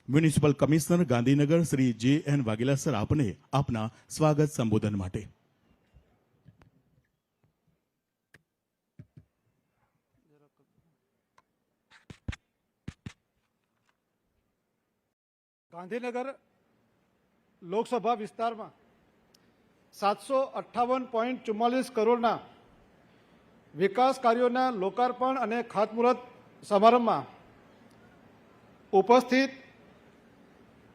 municipal commissioner Gandhinagar Shri J N. Vaghela sir આપને આપના સ્વાગત સંબોધન માટે. ગાંધીનગર લોકસભા વિસ્તારમાં 758.44 કરોડના વિકાસ કાર્યોના લોકાર્પણ અને ખાતમુહૂર્ત સમારંભમાં ઉપસ્થિત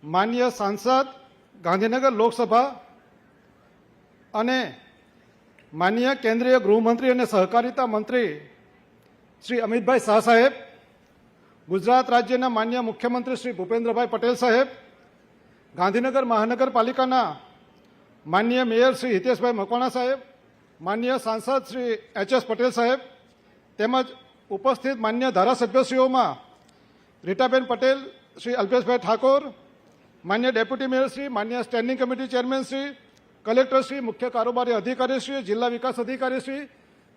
માનનીય સાંસદ, ગાંધીનગર લોકસભા અને માનનીય કેન્દ્રીય ગૃહમંત્રી અને સહકારિતા મંત્રી શ્રી અમિતભાઈ શાહ સાહેબ, ગુજરાત રાજ્યના માન્ય મુખ્યમંત્રી શ્રી ભૂપેન્દ્રભાઈ પટેલ સાહેબ, ગાંધીનગર મહાનગરપાલિકાના માનનીય મેયર શ્રી હિતેશભાઈ મકવાણા સાહેબ, માનનીય સાંસદ શ્રી એચ.એસ. પટેલ સાહેબ, તેમજ ઉપસ્થિત માન્ય ધારાસભ્યશ્રીઓમાં રીટાબેન પટેલ, શ્રી અલ્પેશભાઈ ઠાકોર, માન્ય ડેપ્યુટી મેયર શ્રી, માન્ય standing committee chairman Shri, collector Shri, મુખ્ય કારોબારી અધિકારી શ્રી, જિલ્લા વિકાસ અધિકારી શ્રી,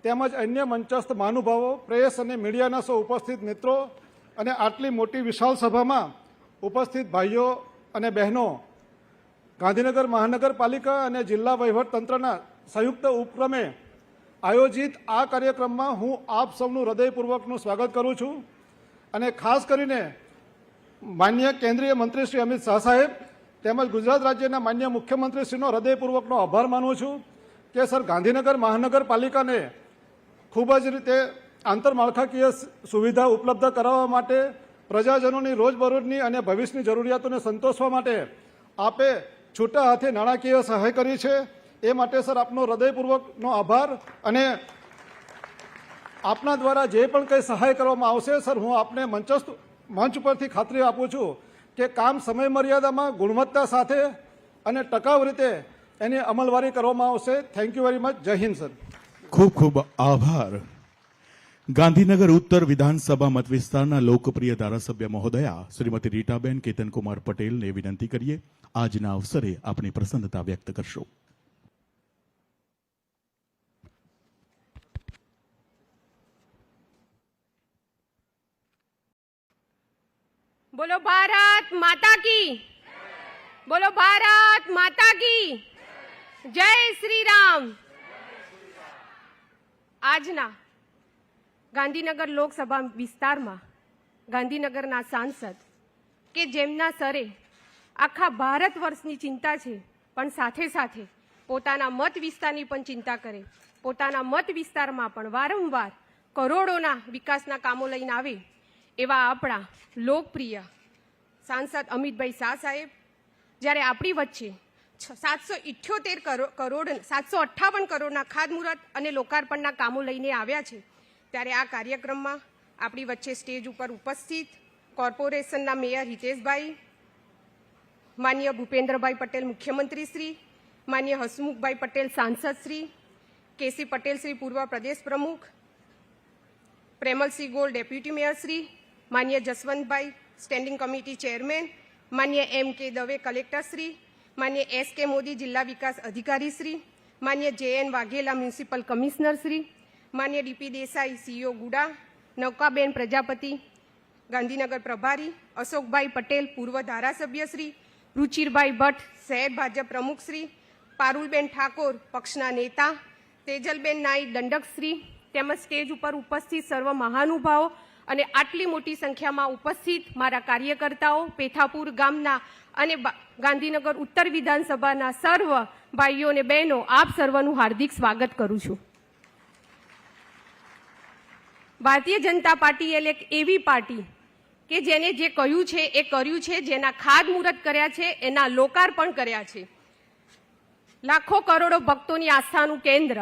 તેમજ અન્ય મંચસ્થ મહાનુભાવો, પ્રેસ અને મીડિયાના સૌ ઉપસ્થિત મિત્રો અને આટલી મોટી વિશાળ સભામાં ઉપસ્થિત ભાઈઓ અને બહેનો, ગાંધીનગર મહાનગરપાલિકા અને જિલ્લા વહીવટતંત્રના સંયુક્ત ઉપક્રમે આયોજિત આ કાર્યક્રમમાં હું આપ સૌનું હૃદયપૂર્વકનું સ્વાગત કરું છું અને ખાસ કરીને માન્ય કેન્દ્રીય મંત્રી શ્રી અમિત શાહ સાહેબ તેમજ ગુજરાત રાજ્યના માન્ય મુખ્યમંત્રીશ્રીનો હૃદયપૂર્વકનો આભાર માનું છું કે સર ગાંધીનગર મહાનગરપાલિકાને ખૂબ જ રીતે આંતરમાળખાકીય સુવિધા ઉપલબ્ધ કરાવવા માટે, પ્રજાજનોની રોજબરોજની અને ભવિષ્યની જરૂરિયાતોને સંતોષવા માટે આપે છૂટા હાથે નાણાકીય સહાય કરી છે. એ માટે સર આપનો હૃદયપૂર્વકનો આભાર અને આપના દ્વારા જે પણ કંઈ સહાય કરવામાં આવશે સર, હું આપને મંચ પરથી ખાતરી આપું છું કે કામ સમય મર્યાદામાં ગુણવત્તા સાથે અને ટકાઉ રીતે એની અમલવારી કરવામાં આવશે. Thank you very much. જય હિન્દ સર. ખૂબ ખૂબ આભાર. ગાંધીનગર ઉત્તર વિધાનસભા મત વિસ્તારના લોકપ્રિય ધારાસભ્ય મહોદયા શ્રીમતી રીટાબેન કેતનકુમાર પટેલને વિનંતી કરીએ આજના અવસરે આપણી પ્રસન્નતા વ્યક્ત કરશો. બોલો ભારત માતા કી, બોલો ભારત માતા કી જય શ્રી રામ. આજના ગાંધીનગર લોકસભા વિસ્તારમાં ગાંધીનગરના સાંસદ કે જેમના સરે આખા ભારત વર્ષની ચિંતા છે, પણ સાથે સાથે પોતાના મત વિસ્તારની પણ ચિંતા કરે, પોતાના મત વિસ્તારમાં પણ વારંવાર કરોડોના વિકાસના કામો લઈને આવે એવા આપણા લોકપ્રિય સાંસદ અમિતભાઈ શાહ સાહેબ જ્યારે આપણી વચ્ચે 758 કરોડના ખાતમુહૂર્ત અને લોકાર્પણના કામો લઈને આવ્યા છે, ત્યારે આ કાર્યક્રમમાં આપણી વચ્ચે સ્ટેજ ઉપર ઉપસ્થિત કોર્પોરેશનના મેયર હિતેશભાઈ, માનનીય ભૂપેન્દ્રભાઈ પટેલ મુખ્યમંત્રી શ્રી, માન્ય હસમુખભાઈ પટેલ સાંસદ શ્રી, કેસી પટેલ શ્રી પૂર્વ પ્રદેશ પ્રમુખ, પ્રેમલસિંહ ગોળ ડેપ્યુટી મેયર શ્રી, માન્ય જસવંતભાઈ સ્ટેન્ડિંગ કમિટી ચેરમેન, માન્ય એમ કે દવે કલેક્ટર શ્રી, માન્ય એસ કે મોદી જિલ્લા વિકાસ અધિકારી શ્રી, માન્ય JN Vaghela municipal commissioner Shri, માન્ય DP દેસાઈ CEO ગુડા, નૌકાબેન પ્રજાપતિ ગાંધીનગર પ્રભારી, અશોકભાઈ પટેલ પૂર્વ ધારાસભ્ય શ્રી, રુચિરભાઈ ભટ્ટ શહેર ભાજપ પ્રમુખ શ્રી, પારુલબેન ઠાકોર પક્ષના નેતા, તેજલબેન નાઈ દંડક શ્રી, તેમજ સ્ટેજ ઉપર ઉપસ્થિત સર્વ મહાનુભાવો અને આટલી મોટી સંખ્યામાં ઉપસ્થિત મારા કાર્યકર્તાઓ, પેથાપુર ગામના અને ગાંધીનગર ઉત્તર વિધાનસભાના સર્વ ભાઈઓ અને બહેનો, આપ સર્વનું હાર્દિક સ્વાગત કરું છું. ભારતીય જનતા પાર્ટી એટલે એક એવી પાર્ટી કે જેને જે કહ્યું છે એ કર્યું છે, જેના ખાતમુહૂર્ત કર્યા છે એના લોકાર્પણ કર્યા છે. લાખો કરોડો ભક્તોની આસ્થાનું કેન્દ્ર,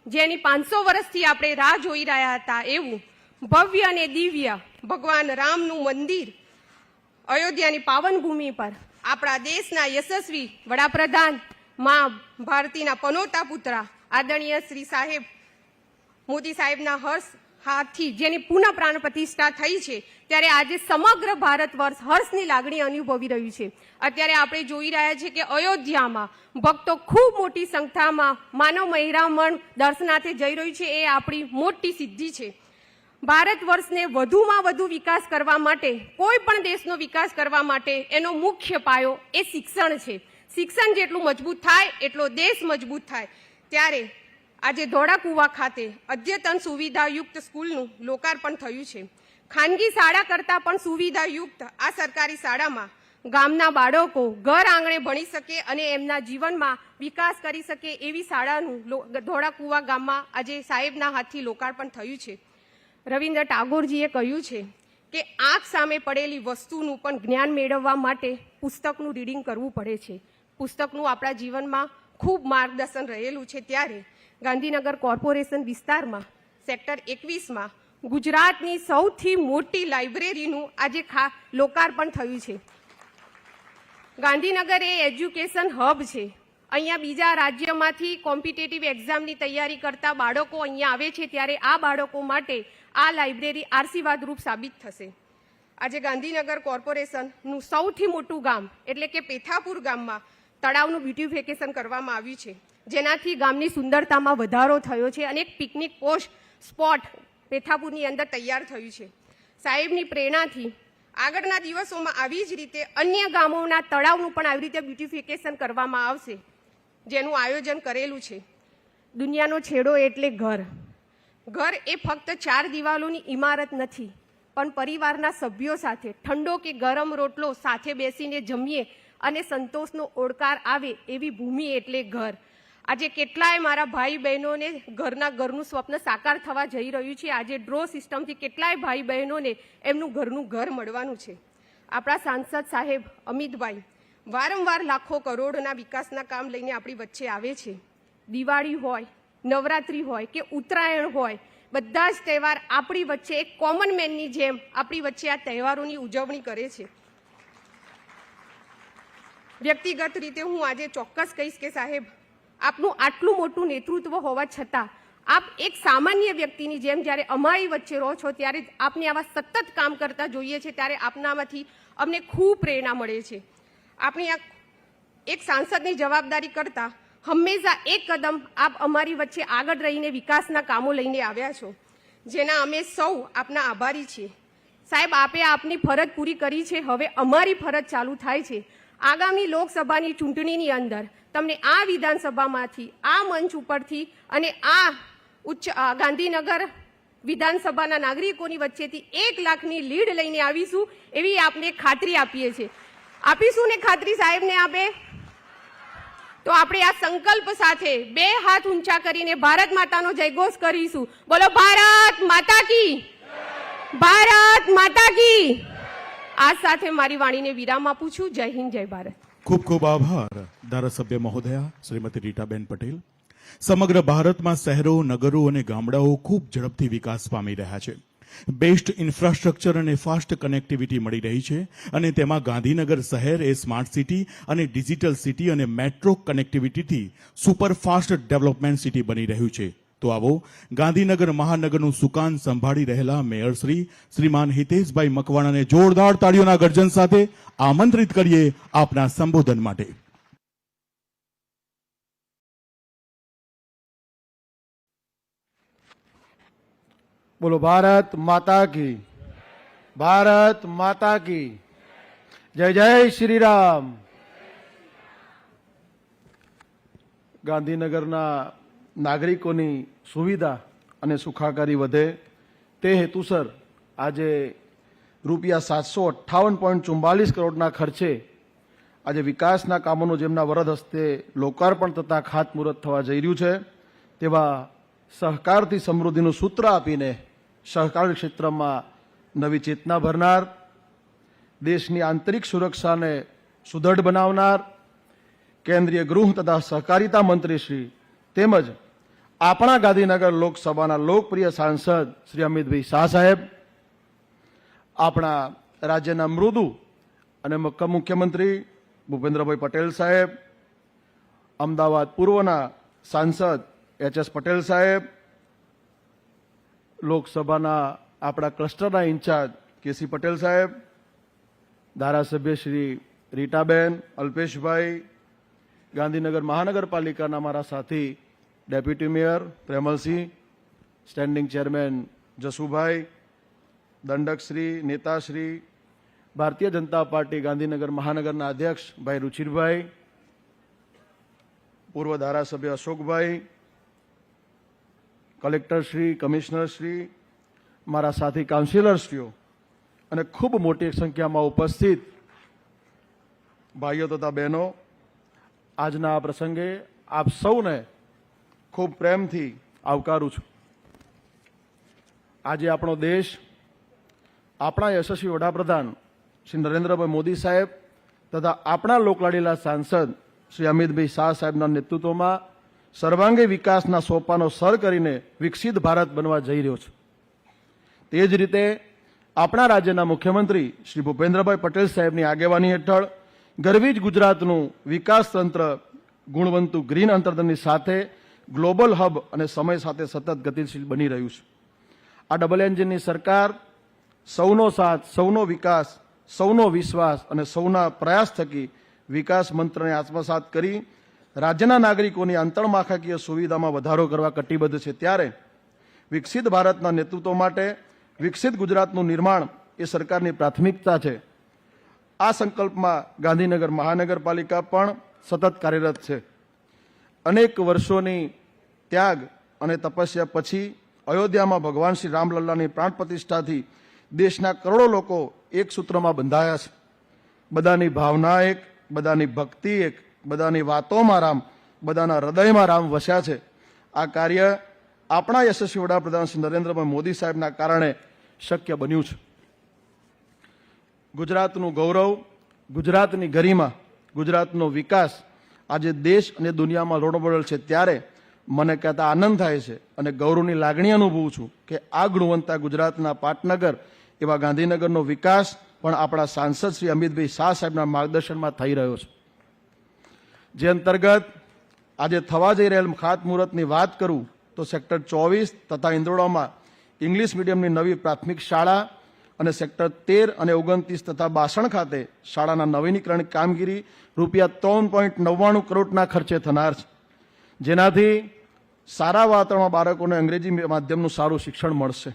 જેની 500 વર્ષથી આપણે રાહ જોઈ રહ્યા હતા, એવું ભવ્ય અને દિવ્ય ભગવાન રામનું મંદિર અયોધ્યાની પાવન ભૂમિ પર આપણા દેશના યશસ્વી વડાપ્રધાન મા ભારતીના પનોતા પુત્ર આદરણીય શ્રી સાહેબ મોદી સાહેબના હર્ષ હાથથી જેની પુનઃ પ્રાણ પ્રતિષ્ઠા થઈ છે, ત્યારે આજે સમગ્ર ભારત વર્ષ હર્ષની લાગણી અનુભવી રહ્યું છે. અત્યારે આપણે જોઈ રહ્યા છીએ કે અયોધ્યામાં ભક્તો ખૂબ મોટી સંખ્યામાં માનવ મહિરામણ દર્શનાર્થે જઈ રહ્યું છે. એ આપણી મોટી સિદ્ધિ છે. ભારત વર્ષને વધુમાં વધુ વિકાસ કરવા માટે, કોઈ પણ દેશનો વિકાસ કરવા માટે એનો મુખ્ય પાયો એ શિક્ષણ છે. શિક્ષણ જેટલું મજબૂત થાય એટલો દેશ મજબૂત થાય. ત્યારે આજે ધોળાકુવા ખાતે અદ્યતન સુવિધાયુક્ત સ્કૂલનું લોકાર્પણ થયું છે. ખાનગી શાળા કરતાં પણ સુવિધાયુક્ત આ સરકારી શાળામાં ગામના બાળકો ઘર આંગણે ભણી શકે અને એમના જીવનમાં વિકાસ કરી શકે એવી શાળાનું ધોળાકુવા ગામમાં આજે સાહેબના હાથથી લોકાર્પણ થયું છે. રવિન્દ્ર ટાગોરજીએ કહ્યું છે કે આંખ સામે પડેલી વસ્તુનું પણ જ્ઞાન મેળવવા માટે પુસ્તકનું રીડિંગ કરવું પડે છે. પુસ્તકનું આપણા જીવનમાં ખૂબ માર્ગદર્શન રહેલું છે. ત્યારે ગાંધીનગર કોર્પોરેશન વિસ્તારમાં સેક્ટર 21માં ગુજરાતની સૌથી મોટી લાઇબ્રેરીનું આજે લોકાર્પણ થયું છે. ગાંધીનગર એ એજ્યુકેશન હબ છે. અહીંયા બીજા રાજ્યમાંથી કોમ્પિટેટિવ એક્ઝામની તૈયારી કરતા બાળકો અહીંયા આવે છે, ત્યારે આ બાળકો માટે આ લાઇબ્રેરી આશીર્વાદરૂપ સાબિત થશે. આજે ગાંધીનગર કોર્પોરેશનનું સૌથી મોટું ગામ એટલે કે પેથાપુર ગામમાં તળાવનું બ્યુટિફિકેશન કરવામાં આવ્યું છે, જેનાથી ગામની સુંદરતામાં વધારો થયો છે અને એક પિકનિક સ્પોટ પેથાપુરની અંદર તૈયાર થયું છે. સાહેબની પ્રેરણાથી આગળના દિવસોમાં આવી જ રીતે અન્ય ગામોના તળાવનું પણ આવી રીતે બ્યુટિફિકેશન કરવામાં આવશે, જેનું આયોજન કરેલું છે. દુનિયાનો છેડો એટલે ઘર. ઘર એ ફક્ત 4 દિવાલોની ઇમારત નથી, પણ પરિવારના સભ્યો સાથે ઠંડો કે ગરમ રોટલો સાથે બેસીને જમીએ અને સંતોષનો ઓળકાર આવે એવી ભૂમિ એટલે ઘર. આજે કેટલાય મારા ભાઈ બહેનોને ઘરનું સ્વપ્ન સાકાર થવા જઈ રહ્યું છે. આજે ડ્રો સિસ્ટમથી કેટલાય ભાઈ બહેનોને એમનું ઘરનું ઘર મળવાનું છે. આપણા સાંસદ સાહેબ અમિતભાઈ વારંવાર લાખો કરોડના વિકાસના કામ લઈને આપણી વચ્ચે આવે છે. દિવાળી હોય, નવરાત્રી હોય કે ઉત્તરાયણ હોય, બધા જ તહેવાર આપણી વચ્ચે એક કોમન મેનની જેમ આપણી વચ્ચે આ તહેવારોની ઉજવણી કરે છે. વ્યક્તિગત રીતે હું આજે ચોક્કસ કહીશ કે સાહેબ, આપનું આટલું મોટું નેતૃત્વ હોવા છતાં આપ એક સામાન્ય વ્યક્તિની જેમ જ્યારે અમારી વચ્ચે રહો છો, ત્યારે આપને આવા સતત કામ કરતા જોઈએ છે, ત્યારે આપનામાંથી અમને ખૂબ પ્રેરણા મળે છે. આપણી આ એક સાંસદની જવાબદારી કરતા હંમેશા એક કદમ આપ અમારી વચ્ચે આગળ રહીને વિકાસના કામો લઈને આવ્યા છો, જેના અમે સૌ આપના આભારી છીએ. સાહેબ, આપે આપની ફરજ પૂરી કરી છે. હવે અમારી ફરજ ચાલુ થાય છે. આગામી લોકસભાની ચૂંટણીની અંદર તમને આ વિધાનસભામાંથી, આ મંચ ઉપરથી અને આ ગાંધીનગર વિધાનસભાના નાગરિકોની વચ્ચેથી 1 લાખની લીડ લઈને આવીશું એવી આપને ખાતરી આપીએ છીએ. આપીશું ને ખાતરી સાહેબને આપે? તો આપણે આ સંકલ્પ સાથે 2 હાથ ઊંચા કરીને ભારત માતાનો જયઘોષ કરીશું. બોલો ભારત માતા કી! ભારત માતા કી! આ સાથે મારી વાણીને વિરામ આપું છું. જય હિન્દ, જય ભારત. ખૂબ ખૂબ આભાર ધારાસભ્ય મહોદયા શ્રીમતી રીટાબેન પટેલ. સમગ્ર ભારતમાં શહેરો, નગરો અને ગામડાઓ ખૂબ ઝડપથી વિકાસ પામી રહ્યા છે. બેસ્ટ ઇન્ફ્રાસ્ટ્રક્ચર અને ફાસ્ટ કનેક્ટિવિટી મળી રહી છે અને તેમાં ગાંધીનગર શહેર એ સ્માર્ટ સિટી અને ડિજિટલ સિટી અને મેટ્રો કનેક્ટિવિટીથી સુપરફાસ્ટ ડેવલપમેન્ટ સિટી બની રહ્યું છે. તો આવો ગાંધીનગર મહાનગરનું સુકાન સંભાળી રહેલા મેયર શ્રીમાન હિતેશભાઈ મકવાણાને જોરદાર તાળીઓના ગર્જન સાથે આમંત્રિત કરીએ આપના સંબોધન માટે. બોલો ભારત માતા કી, ભારત માતા કી જય. જય શ્રી રામ. ગાંધીનગરના નાગરિકોની સુવિધા અને સુખાકારી વધે તે હેતુસર આજે રૂપિયા 758.44 કરોડના ખર્ચે આજે વિકાસના કામોનું જેમના વરદ હસ્તે લોકાર્પણ તથા ખાતમુહૂર્ત થવા જઈ રહ્યું છે તેવા સહકારથી સમૃદ્ધિનું સૂત્ર આપીને સહકાર ક્ષેત્રમાં નવી ચેતના ભરનાર, દેશની આંતરિક સુરક્ષાને સુદૃઢ બનાવનાર કેન્દ્રીય ગૃહ તથા સહકારિતા મંત્રી શ્રી તેમજ આપણા ગાંધીનગર લોકસભાના લોકપ્રિય સાંસદ શ્રી અમિતભાઈ શાહ સાહેબ, આપણા રાજ્યના મૃદુ અને મુખ્યમંત્રી ભૂપેન્દ્રભાઈ પટેલ સાહેબ, અમદાવાદ પૂર્વના સાંસદ એચ.એસ. પટેલ સાહેબ, લોકસભાના આપણા ક્લસ્ટરના ઇન્ચાર્જ કે.સી. પટેલ સાહેબ, ધારાસભ્ય શ્રી રીટાબેન, અલ્પેશભાઈ, ગાંધીનગર મહાનગરપાલિકાના મારા સાથી deputy mayor Premalsinh, standing chairman Jasubhai, દંડકશ્રી, નેતાશ્રી, ભારતીય જનતા પાર્ટી ગાંધીનગર મહાનગરના અધ્યક્ષ ભાઈ રુચિરભાઈ, પૂર્વ ધારાસભ્ય અશોકભાઈ, કલેક્ટરશ્રી, કમિશનરશ્રી, મારા સાથી કાઉન્સિલરશ્રીઓ અને ખૂબ મોટી સંખ્યામાં ઉપસ્થિત ભાઈઓ તથા બહેનો, આજના આ પ્રસંગે આપ સૌને ખૂબ પ્રેમથી આવકારું છું. આજે આપણો દેશ આપણા યશસ્વી વડાપ્રધાન શ્રી નરેન્દ્રભાઈ મોદી સાહેબ તથા આપણા લોકલાડીલા સાંસદ શ્રી અમિતભાઈ શાહ સાહેબના નેતૃત્વમાં સર્વાંગી વિકાસના સોપાનો સર કરીને વિકસિત ભારત બનવા જઈ રહ્યો છે. તે જ રીતે આપણા રાજ્યના મુખ્યમંત્રી શ્રી ભૂપેન્દ્રભાઈ પટેલ સાહેબની આગેવાની હેઠળ ગર્વિત ગુજરાતનું વિકાસ તંત્ર ગુણવંતું ગ્રીન અંતર્ગતની સાથે ગ્લોબલ હબ અને સમય સાથે સતત ગતિશીલ બની રહ્યું છે. આ ડબલ એન્જિનની સરકાર સૌનો સાથ, સૌનો વિકાસ, સૌનો વિશ્વાસ અને સૌના પ્રયાસ થકી વિકાસ મંત્રને આત્મસાત કરી રાજ્યના નાગરિકોની આંતરમાળખાકીય સુવિધામાં વધારો કરવા કટિબદ્ધ છે. ત્યારે વિકસિત ભારતના નેતૃત્વ માટે વિકસિત ગુજરાતનું નિર્માણ એ સરકારની પ્રાથમિકતા છે. આ સંકલ્પમાં ગાંધીનગર મહાનગરપાલિકા પણ સતત કાર્યરત છે. અનેક વર્ષોની ત્યાગ અને તપસ્યા પછી અયોધ્યામાં ભગવાન શ્રી રામલલ્લાની પ્રાણ પ્રતિષ્ઠાથી દેશના કરોડો લોકો એક સૂત્રમાં બંધાયા છે. બધાની ભાવના એક, બધાની ભક્તિ એક, બધાની વાતોમાં રામ, બધાના હૃદયમાં રામ વસ્યા છે. આ કાર્ય આપણા યશસ્વી વડાપ્રધાન શ્રી નરેન્દ્રભાઈ મોદી સાહેબના કારણે શક્ય બન્યું છે. ગુજરાતનું ગૌરવ, ગુજરાતની ગરિમા, ગુજરાતનો વિકાસ આજે દેશ અને દુનિયામાં રોડમોડલ છે. ત્યારે મને કહેતા આનંદ થાય છે અને ગૌરવની લાગણી અનુભવું છું કે આ ગુણવંતા ગુજરાતના પાટનગર એવા ગાંધીનગરનો વિકાસ પણ આપણા સાંસદ શ્રી અમિતભાઈ શાહ સાહેબના માર્ગદર્શનમાં થઈ રહ્યો છે. જે અંતર્ગત આજે થવા જઈ રહેલ ખાતમુહૂર્તની વાત કરું તો સેક્ટર 24 તથા ઇન્દ્રોડામાં ઇંગ્લિશ મીડિયમની નવી પ્રાથમિક શાળા અને સેક્ટર 13 અને 29 તથા બાસણ ખાતે શાળાના નવીનીકરણ કામગીરી રૂપિયા 3.99 કરોડના ખર્ચે થનાર છે. જેનાથી સારા વાતાવરણમાં બાળકોને અંગ્રેજી માધ્યમનું સારું શિક્ષણ મળશે.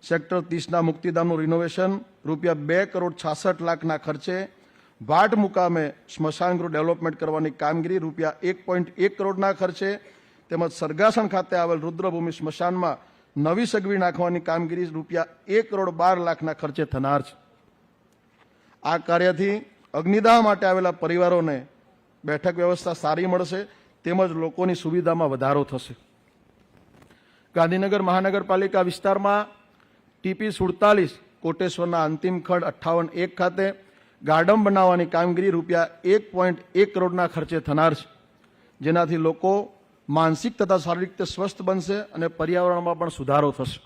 સેક્ટર 30ના મુક્તિધામનું રિનોવેશન રૂપિયા 2,66,00,000ના ખર્ચે ભાટ મુકામે સ્મશાન ગૃહ ડેવલપમેન્ટ કરવાની કામગીરી રૂપિયા 1.1 કરોડના ખર્ચે તેમજ સરગાસણ ખાતે આવેલ રુદ્રભૂમિ સ્મશાનમાં નવી સગવી નાખવાની કામગીરી રૂપિયા 1,12,00,000ના ખર્ચે થનાર છે. આ કાર્યથી અગ્નિદાહ માટે આવેલા પરિવારોને બેઠક વ્યવસ્થા સારી મળશે તેમજ લોકોની સુવિધામાં વધારો થશે. ગાંધીનગર મહાનગરપાલિકા વિસ્તારમાં ટીપી 47 કોટેશ્વરના અંતિમ ખંડ 58-1 ખાતે ગાર્ડન બનાવવાની કામગીરી રૂપિયા 1.1 કરોડના ખર્ચે થનાર છે. જેનાથી લોકો માનસિક તથા શારીરિક રીતે સ્વસ્થ બનશે અને પર્યાવરણમાં પણ સુધારો થશે.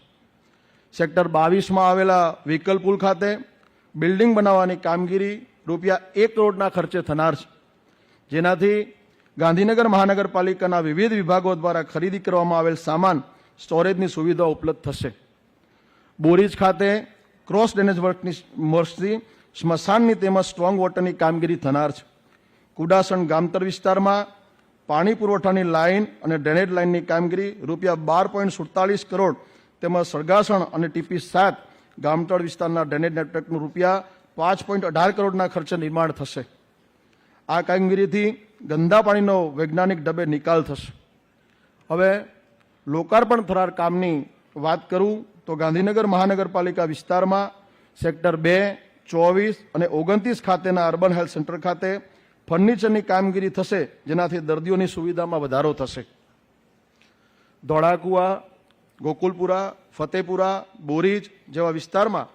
સેક્ટર 22માં આવેલા વ્હીકલ પુલ ખાતે બિલ્ડિંગ બનાવવાની કામગીરી રૂપિયા 1 કરોડના ખર્ચે થનાર છે, જેનાથી ગાંધીનગર મહાનગરપાલિકાના વિવિધ વિભાગો દ્વારા ખરીદી કરવામાં આવેલ સામાન સ્ટોરેજની સુવિધા ઉપલબ્ધ થશે. બોરીજ ખાતે ક્રોસ ડ્રેનેજ વર્કની સ્મશાનની તેમજ સ્ટ્રોંગ વોટરની કામગીરી થનાર છે. કુડાસણ ગામતળ વિસ્તારમાં પાણી પુરવઠાની લાઇન અને ડ્રેનેજ લાઇનની કામગીરી રૂપિયા 12.47 કરોડ તેમજ સળગાસણ અને ટીપી 7 ગામતળ વિસ્તારના ડ્રેનેજ નેટવર્કનું રૂપિયા 5.18 કરોડના ખર્ચે નિર્માણ થશે. આ કામગીરીથી ગંદા પાણીનો વૈજ્ઞાનિક ઢબે નિકાલ થશે. હવે લોકાર્પણ થનાર કામની વાત કરું તો ગાંધીનગર મહાનગરપાલિકા વિસ્તારમાં સેક્ટર 2, 24 અને 29 ખાતેના અર્બન હેલ્થ સેન્ટર ખાતે ફર્નિચરની કામગીરી થશે, જેનાથી દર્દીઓની સુવિધામાં વધારો થશે. ધોળાકુવા, ગોકુલપુરા, ફતેપુરા, બોરીજ જેવા વિસ્તારમાં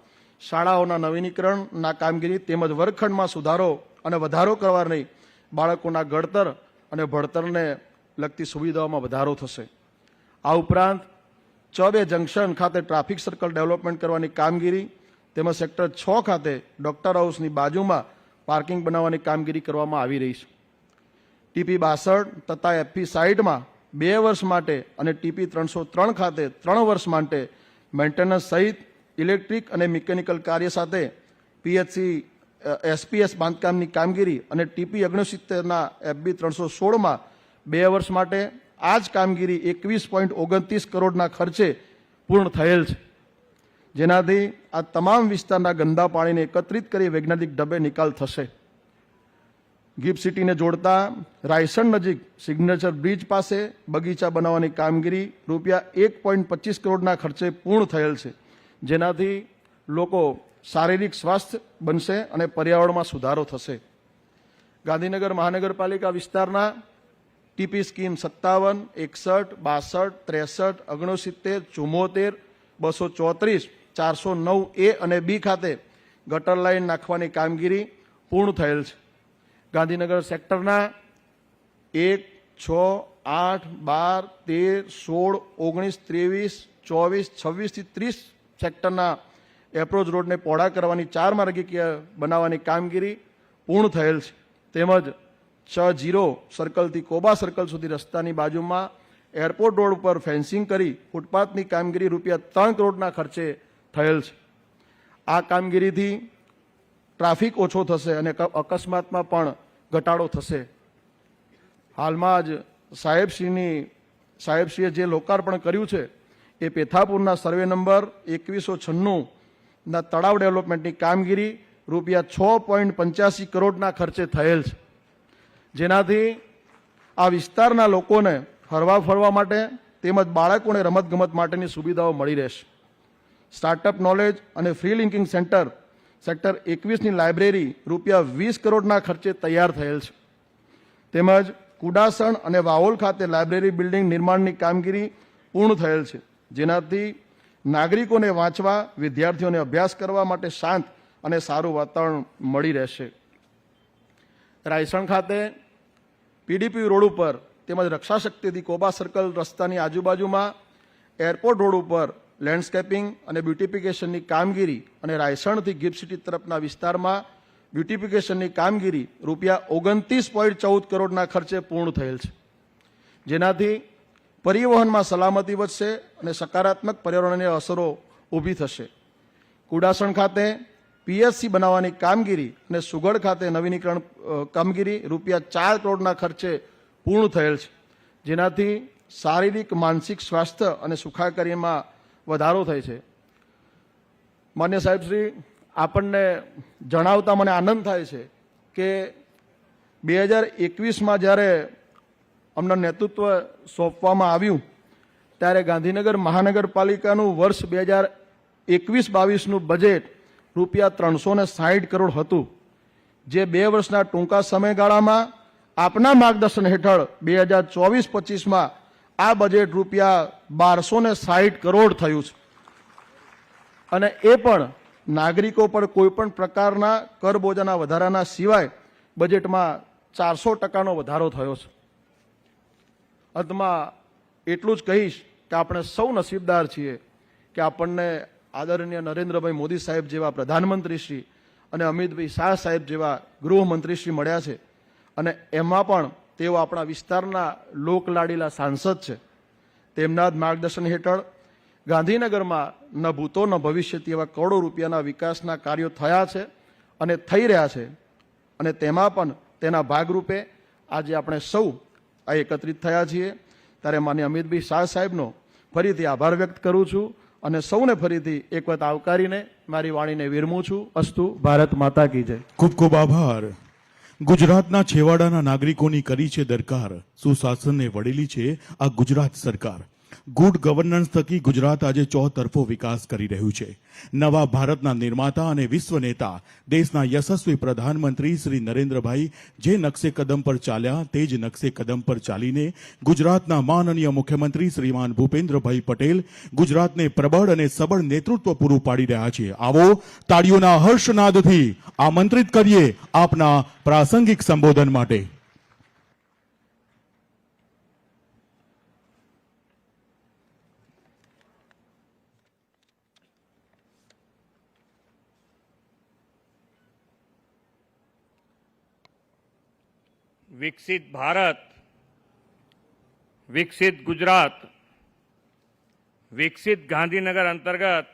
શાળાઓના નવીનીકરણના કામગીરી તેમજ વર્ગખંડમાં સુધારો અને વધારો કરવાની બાળકોના ઘડતર અને ભણતરને લગતી સુવિધાઓમાં વધારો થશે. આ ઉપરાંત 2 જંકશન ખાતે ટ્રાફિક સર્કલ ડેવલપમેન્ટ કરવાની કામગીરી તેમજ સેક્ટર 6 ખાતે ડોક્ટર હાઉસની બાજુમાં પાર્કિંગ બનાવવાની કામગીરી કરવામાં આવી રહી છે. ટીપી 62 તથા એફપી 60માં 2 વર્ષ માટે અને ટીપી 303 ખાતે 3 વર્ષ માટે મેન્ટેનન્સ સહિત ઇલેક્ટ્રિક અને મિકેનિકલ કાર્ય સાથે પીએચસી એસપીએસ બાંધકામની કામગીરી અને ટીપી 69ના એફબી 316માં 2 વર્ષ માટે આ જ કામગીરી 21.29 કરોડના ખર્ચે પૂર્ણ થયેલ છે, જેનાથી આ તમામ વિસ્તારના ગંદા પાણીને એકત્રિત કરી વૈજ્ઞાનિક ઢબે નિકાલ થશે. ગિફ્ટ સિટીને જોડતા રાયસણ નજીક સિગ્નેચર બ્રિજ પાસે બગીચા બનાવવાની કામગીરી રૂપિયા 1.25 કરોડના ખર્ચે પૂર્ણ થયેલ છે, જેનાથી લોકો શારીરિક સ્વાસ્થ્ય બનશે અને પર્યાવરણમાં સુધારો થશે. ગાંધીનગર મહાનગરપાલિકા વિસ્તારના ટીપી સ્કીમ 57, 61, 62, 63, 69, 74, 234, 409A અને B ખાતે ગટર લાઇન નાખવાની કામગીરી પૂર્ણ થયેલ છે. ગાંધીનગર સેક્ટરના 1, 6, 8, 12, 13, 16, 19, 23, 24, 26 થી 30 સેક્ટરના એપ્રોચ રોડને પહોળા કરવાની 4 માર્ગીય બનાવવાની કામગીરી પૂર્ણ થયેલ છે. તેમજ 60 સર્કલથી કોબા સર્કલ સુધી રસ્તાની બાજુમાં એરપોર્ટ રોડ ઉપર ફેન્સિંગ કરી ફૂટપાથની કામગીરી રૂપિયા 3 કરોડના ખર્ચે થયેલ છે. આ કામગીરીથી ટ્રાફિક ઓછો થશે અને અકસ્માતમાં પણ ઘટાડો થશે. હાલમાં જ સાહેબશ્રીએ જે લોકાર્પણ કર્યું છે એ પેથાપુરના સર્વે નંબર 2196ના તળાવ ડેવલપમેન્ટની કામગીરી રૂપિયા 6.85 કરોડના ખર્ચે થયેલ છે, જેનાથી આ વિસ્તારના લોકોને હરવા ફરવા માટે તેમજ બાળકોને રમતગમત માટેની સુવિધાઓ મળી રહેશે. સ્ટાર્ટઅપ નોલેજ અને ફ્રી લિંકિંગ સેન્ટર સેક્ટર 21ની લાઇબ્રેરી રૂપિયા 20 કરોડના ખર્ચે તૈયાર થયેલ છે. તેમજ કુડાસણ અને વાવોલ ખાતે લાઇબ્રેરી બિલ્ડિંગ નિર્માણની કામગીરી પૂર્ણ થયેલ છે, જેનાથી નાગરિકોને વાંચવા, વિદ્યાર્થીઓને અભ્યાસ કરવા માટે શાંત અને સારું વાતાવરણ મળી રહેશે. રાયસણ ખાતે પીડીપી રોડ ઉપર તેમજ રક્ષાશક્તિથી કોબા સર્કલ રસ્તાની આજુબાજુમાં એરપોર્ટ રોડ ઉપર લેન્ડસ્કેપિંગ અને બ્યુટિફિકેશનની કામગીરી અને રાયસણથી ગિફ્ટ સિટી તરફના વિસ્તારમાં બ્યુટિફિકેશનની કામગીરી રૂપિયા 29.14 કરોડના ખર્ચે પૂર્ણ થયેલ છે, જેનાથી પરિવહનમાં સલામતી વધશે અને સકારાત્મક પર્યાવરણીય અસરો ઊભી થશે. કુડાસણ ખાતે પીએચસી બનાવવાની કામગીરી અને સુગડ ખાતે નવીનીકરણ કામગીરી રૂપિયા 4 કરોડના ખર્ચે પૂર્ણ થયેલ છે, જેનાથી શારીરિક, માનસિક સ્વાસ્થ્ય અને સુખાકારીમાં વધારો થાય છે. માન્ય સાહેબશ્રી, આપણને જણાવતા મને આનંદ થાય છે કે 2021માં જ્યારે અમને નેતૃત્વ સોંપવામાં આવ્યું ત્યારે ગાંધીનગર મહાનગરપાલિકાનું વર્ષ 2021-22નું બજેટ રૂપિયા 360 કરોડ હતું, જે 2 વર્ષના ટૂંકા સમયગાળામાં આપના માર્ગદર્શન હેઠળ 2024-25માં આ બજેટ રૂપિયા 1260 કરોડ થયું છે. અને એ પણ નાગરિકો પર કોઈ પણ પ્રકારના કરબોજાના વધારાના સિવાય બજેટમાં 400% વધારો થયો છે. અંતમાં એટલું જ કહીશ કે આપણે સૌ નસીબદાર છીએ કે આપણને આદરણીય નરેન્દ્રભાઈ મોદી સાહેબ જેવા પ્રધાનમંત્રી શ્રી અને અમિતભાઈ શાહ સાહેબ જેવા ગૃહમંત્રી શ્રી મળ્યા છે અને એમાં પણ તેઓ આપણા વિસ્તારના લોકલાડીલા સાંસદ છે. તેમના જ માર્ગદર્શન હેઠળ ગાંધીનગરમાં ન ભૂતો ન ભવિષ્ય તેવા કરોડો રૂપિયાના વિકાસના કાર્યો થયા છે અને થઈ રહ્યા છે. અને તેમાં પણ તેના ભાગરૂપે આજે આપણે સૌ આ એકત્રિત થયા છીએ. ત્યારે માન્ય અમિતભાઈ શાહ સાહેબનો ફરીથી આભાર વ્યક્ત કરું છું અને સૌને ફરીથી એક વખત આવકારીને મારી વાણીને વિરમું છું. અસ્તુ. ભારત માતા કી જય. ખૂબ ખૂબ આભાર. ગુજરાતના છેવાડાના નાગરિકોની કરી છે દરકાર, સુશાસનને વળેલી છે આ ગુજરાત સરકાર. ગુડ ગવર્નન્સ થકી ગુજરાત આજે ચોતરફો વિકાસ કરી રહ્યું છે. નવા ભારતના નિર્માતા અને વિશ્વ નેતા દેશના યશસ્વી પ્રધાનમંત્રી શ્રી નરેન્દ્રભાઈ જે નકશે કદમ પર ચાલ્યા તે જ નકશે કદમ પર ચાલીને ગુજરાતના માનનીય મુખ્યમંત્રી શ્રીમાન ભૂપેન્દ્રભાઈ પટેલ ગુજરાતને પ્રબળ અને સબળ નેતૃત્વ પૂરું પાડી રહ્યા છે. આવો તાળીઓના હર્ષનાદથી આમંત્રિત કરીએ આપના પ્રાસંગિક સંબોધન માટે. વિકસિત ભારત, વિકસિત ગુજરાત, વિકસિત ગાંધીનગર અંતર્ગત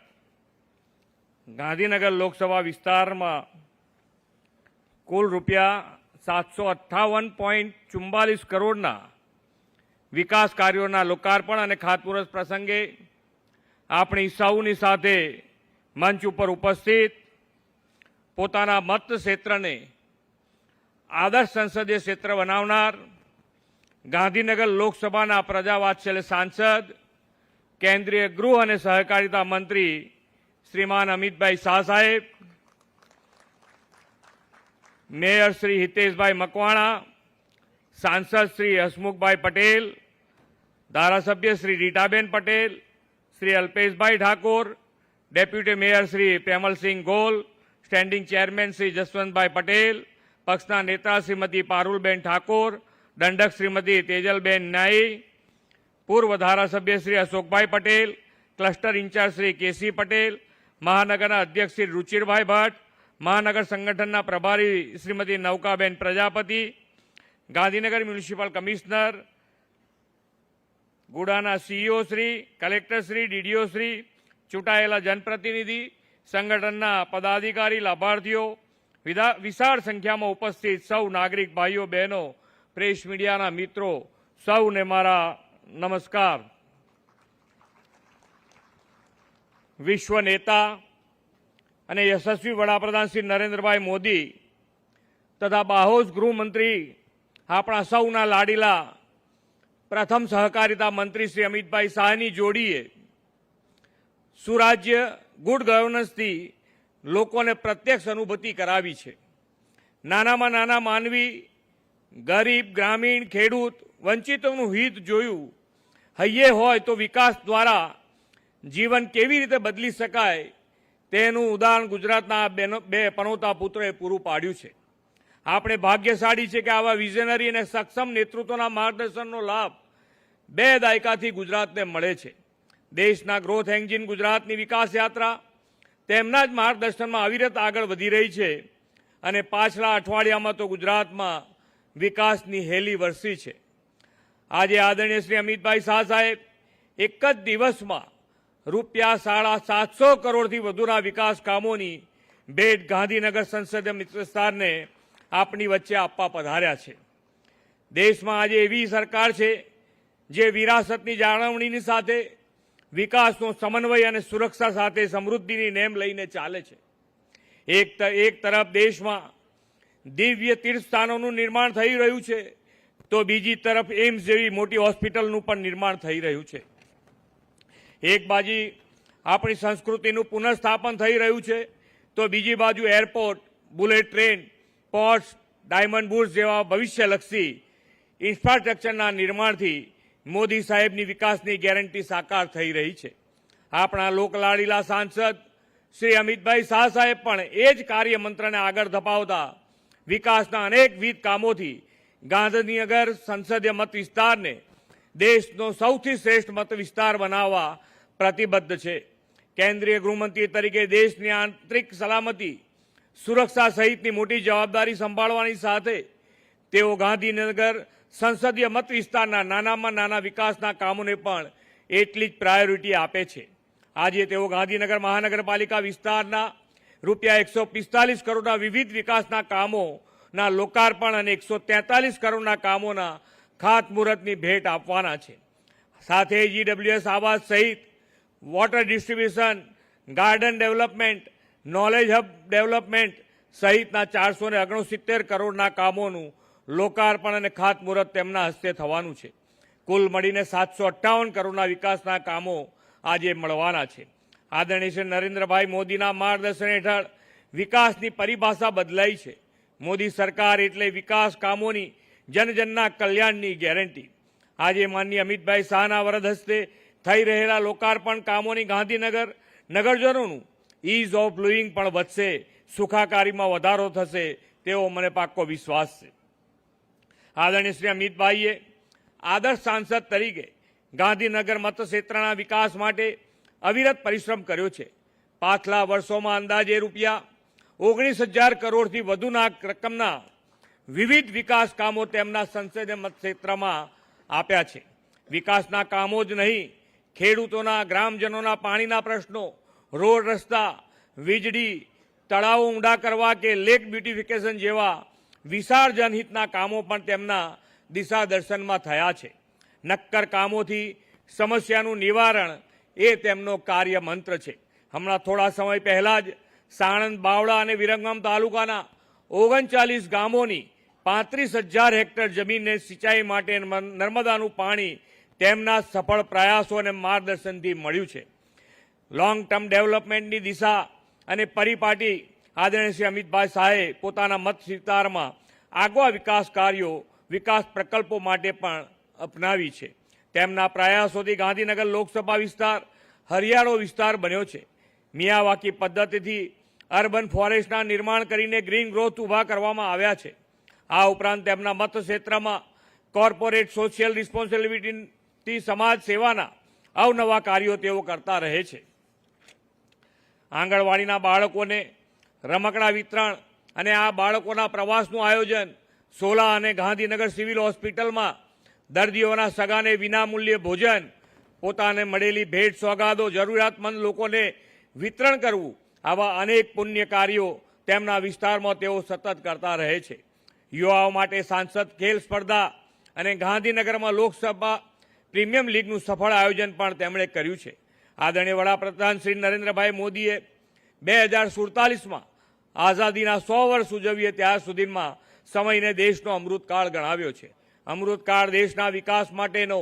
ગાંધીનગર લોકસભા વિસ્તારમાં કુલ રૂપિયા 758.44 કરોડના વિકાસ કાર્યોના લોકાર્પણ અને ખાતમુહૂર્ત પ્રસંગે આપણી સૌની સાથે મંચ ઉપર ઉપસ્થિત પોતાના મત ક્ષેત્રને આદર્શ સંસદીય ક્ષેત્ર બનાવનાર ગાંધીનગર લોકસભાના પ્રજાવાત્સલ્ય સાંસદ કેન્દ્રીય ગૃહ અને સહકારિતા મંત્રી શ્રીમાન અમિતભાઈ શાહ સાહેબ, મેયર શ્રી હિતેશભાઈ મકવાણા, સાંસદ શ્રી હસમુખભાઈ પટેલ, ધારાસભ્ય Shri Ritaben Patel, Shri Alpeshbhai Thakor, deputy mayor Shri Premalsinh Gol, standing chairman Shri Jaswantbhai Patel, પક્ષના નેતા શ્રીમતી પારુલબેન ઠાકોર, દંડક શ્રીમતી તેજલબેન નાઈ, પૂર્વ ધારાસભ્ય Shri Ashokbhai Patel, cluster incharge Shri K C Patel, મહાનગરના અધ્યક્ષ શ્રી રુચિરભાઈ ભટ્ટ, મહાનગર સંગઠનના પ્રભારી શ્રીમતી નૌકાબેન પ્રજાપતિ, ગાંધીનગર મ્યુનિસિપલ કમિશનર, ગુડાના CEO Shri, collector Shri, DDO Shri, ચૂંટાયેલા જનપ્રતિનિધિ, સંગઠનના પદાધિકારી, લાભાર્થીઓ, વિશાળ સંખ્યામાં ઉપસ્થિત સૌ નાગરિક ભાઈઓ બહેનો, પ્રેસ મીડિયાના મિત્રો, સૌને મારા નમસ્કાર. વિશ્વ નેતા અને યશસ્વી વડાપ્રધાન શ્રી નરેન્દ્રભાઈ મોદી તથા બાહોશ ગૃહમંત્રી આપણા સૌના લાડીલા પ્રથમ સહકારિતા મંત્રી શ્રી અમિતભાઈ શાહની જોડીએ સુરાજ્ય ગુડ ગવર્નન્સથી લોકોને પ્રત્યક્ષ અનુભૂતિ કરાવી છે. નાનામાં નાના માનવી, ગરીબ, ગ્રામીણ, ખેડૂત, વંચિતોનું હિત જોયું. હૈયે હોય તો વિકાસ દ્વારા જીવન કેવી રીતે બદલી શકાય તેનું ઉદાહરણ ગુજરાતના બે પનોતા પુત્રોએ પૂરું પાડ્યું છે. આપણે ભાગ્યશાળી છે કે આવા વિઝનરી અને સક્ષમ નેતૃત્વના માર્ગદર્શનનો લાભ 2 દાયકાથી ગુજરાતને મળે છે. દેશના ગ્રોથ એન્જિન ગુજરાતની વિકાસ યાત્રા તેમના જ માર્ગદર્શનમાં અવિરત આગળ વધી રહી છે અને પાછલા અઠવાડિયામાં તો ગુજરાતમાં વિકાસની હેલી વરસી છે. આજે આદરણીય શ્રી અમિતભાઈ શાહ સાહેબ એક જ દિવસમાં રૂપિયા 750 કરોડથી વધુના વિકાસ કામોની ભેટ ગાંધીનગર સંસદીય વિસ્તારને આપની વચ્ચે આપવા પધાર્યા છે. દેશમાં આજે એવી સરકાર છે જે વિરાસતની જાળવણીની સાથે વિકાસનો સમન્વય અને સુરક્ષા સાથે સમૃદ્ધિની નેમ લઈને ચાલે છે. એક તરફ દેશમાં દિવ્ય તીર્થસ્થાનોનું નિર્માણ થઈ રહ્યું છે તો બીજી તરફ એમ્સ જેવી મોટી હોસ્પિટલનું પણ નિર્માણ થઈ રહ્યું છે. એક બાજુ આપણી સંસ્કૃતિનું પુનઃસ્થાપન થઈ રહ્યું છે તો બીજી બાજુ airport, bullet train, ports, diamond bourse જેવા ભવિષ્યલક્ષી ઇન્ફ્રાસ્ટ્રક્ચરના નિર્માણથી મોદી સાહેબની વિકાસની ગેરંટી સાકાર થઈ રહી છે. આપણા લોકલાડીલા સાંસદ શ્રી અમિતભાઈ શાહ સાહેબ પણ એ જ કાર્યમંત્રને આગળ ધપાવતા વિકાસના અનેકવિધ કામોથી ગાંધીનગર સંસદીય મત વિસ્તારને દેશનો સૌથી શ્રેષ્ઠ મત વિસ્તાર બનાવવા પ્રતિબદ્ધ છે. કેન્દ્રીય ગૃહમંત્રી તરીકે દેશની આંતરિક સલામતી સુરક્ષા સહિતની મોટી જવાબદારી સંભાળવાની સાથે તેઓ ગાંધીનગર સંસદીય મત વિસ્તારના નાનામાં નાના વિકાસના કામોને પણ એટલી જ પ્રાયોરિટી આપે છે. આજે તેઓ ગાંધીનગર મહાનગરપાલિકા વિસ્તારના રૂપિયા 145 કરોડના વિવિધ વિકાસના કામોના લોકાર્પણ અને 143 કરોડના કામોના ખાતમુહૂર્તની ભેટ આપવાના છે. સાથે GWS આવાસ સહિત water distribution, garden development, knowledge hub development સહિતના 469 કરોડના કામોનું લોકાર્પણ અને ખાતમુહૂર્ત તેમના હસ્તે થવાનું છે. કુલ મળીને 758 કરોડના વિકાસના કામો આજે મળવાના છે. આદરણીય શ્રી નરેન્દ્રભાઈ મોદીના માર્ગદર્શન હેઠળ વિકાસની પરિભાષા બદલાઈ છે. મોદી સરકાર એટલે વિકાસ કામોની જનજનના કલ્યાણની ગેરંટી. આજે માનનીય અમિતભાઈ શાહના વરદ હસ્તે થઈ રહેલા લોકાર્પણ કામોની ગાંધીનગર નગરજનોનું ઇઝ ઓફ લિવિંગ પણ વધશે, સુખાકારીમાં વધારો થશે તેવો મને પાક્કો વિશ્વાસ છે. આદરણીય શ્રી અમિતભાઈએ આદર્શ સાંસદ તરીકે ગાંધીનગર મતક્ષેત્રના વિકાસ માટે અવિરત પરિશ્રમ કર્યો છે. પાછલા વર્ષોમાં અંદાજે રૂપિયા 19,000 કરોડથી વધુના રકમના વિવિધ વિકાસ કામો તેમના સંસદીય મતક્ષેત્રમાં આપ્યા છે. વિકાસના કામો જ નહીં, ખેડૂતોના, ગ્રામજનોના પાણીના પ્રશ્નો, રોડ રસ્તા, વીજળી, તળાવો ઊંડા કરવા કે લેક બ્યુટિફિકેશન જેવા વિશાળ જનહિતના કામો પણ તેમના દિશા દર્શનમાં થયા છે. નક્કર કામોથી સમસ્યાનું નિવારણ એ તેમનો કાર્ય મંત્ર છે. હમણાં થોડા સમય પહેલા જ સાણંદ, બાવળા અને વિરમગામ તાલુકાના 39 ગામોની 35,000 હેક્ટર જમીનને સિંચાઈ માટે નર્મદાનું પાણી તેમના સફળ પ્રયાસો અને માર્ગદર્શનથી મળ્યું છે. લોંગ ટર્મ ડેવલપમેન્ટની દિશા અને પરિપાટી આદરણીય શ્રી અમિતભાઈ શાહે પોતાના મત વિસ્તારમાં આગવા વિકાસ કાર્યો, વિકાસ પ્રકલ્પો માટે પણ અપનાવી છે. તેમના પ્રયાસોથી ગાંધીનગર લોકસભા વિસ્તાર હરિયાળો વિસ્તાર બન્યો છે. મિયાવાકી પદ્ધતિથી અર્બન ફોરેસ્ટના નિર્માણ કરીને ગ્રીન ગ્રોથ ઊભા કરવામાં આવ્યા છે. આ ઉપરાંત તેમના મતક્ષેત્રમાં કોર્પોરેટ સોશિયલ રિસ્પોન્સિબિલિટી સમાજ સેવાના અવનવા કાર્યો તેઓ કરતા રહે છે. આંગણવાડીના બાળકોને રમકડા વિતરણ અને આ બાળકોના પ્રવાસનું આયોજન, સોલા અને ગાંધીનગર સિવિલ હોસ્પિટલમાં દર્દીઓના સગાને વિનામૂલ્યે ભોજન, પોતાને મળેલી ભેટ સોગાદો જરૂરિયાતમંદ લોકોને વિતરણ કરવું, આવા અનેક પુણ્ય કાર્યો તેમના વિસ્તારમાં તેઓ સતત કરતા રહે છે. યુવાઓ માટે સાંસદ ખેલ સ્પર્ધા અને ગાંધીનગરમાં લોકસભા પ્રીમિયમ લીગનું સફળ આયોજન પણ તેમણે કર્યું છે. આદરણીય વડાપ્રધાન શ્રી નરેન્દ્રભાઈ મોદીએ 2047માં આઝાદીના 100 વર્ષ ઉજવીએ ત્યાર સુધીમાં સમયને દેશનો અમૃતકાળ ગણાવ્યો છે. અમૃતકાળ દેશના વિકાસ માટેનો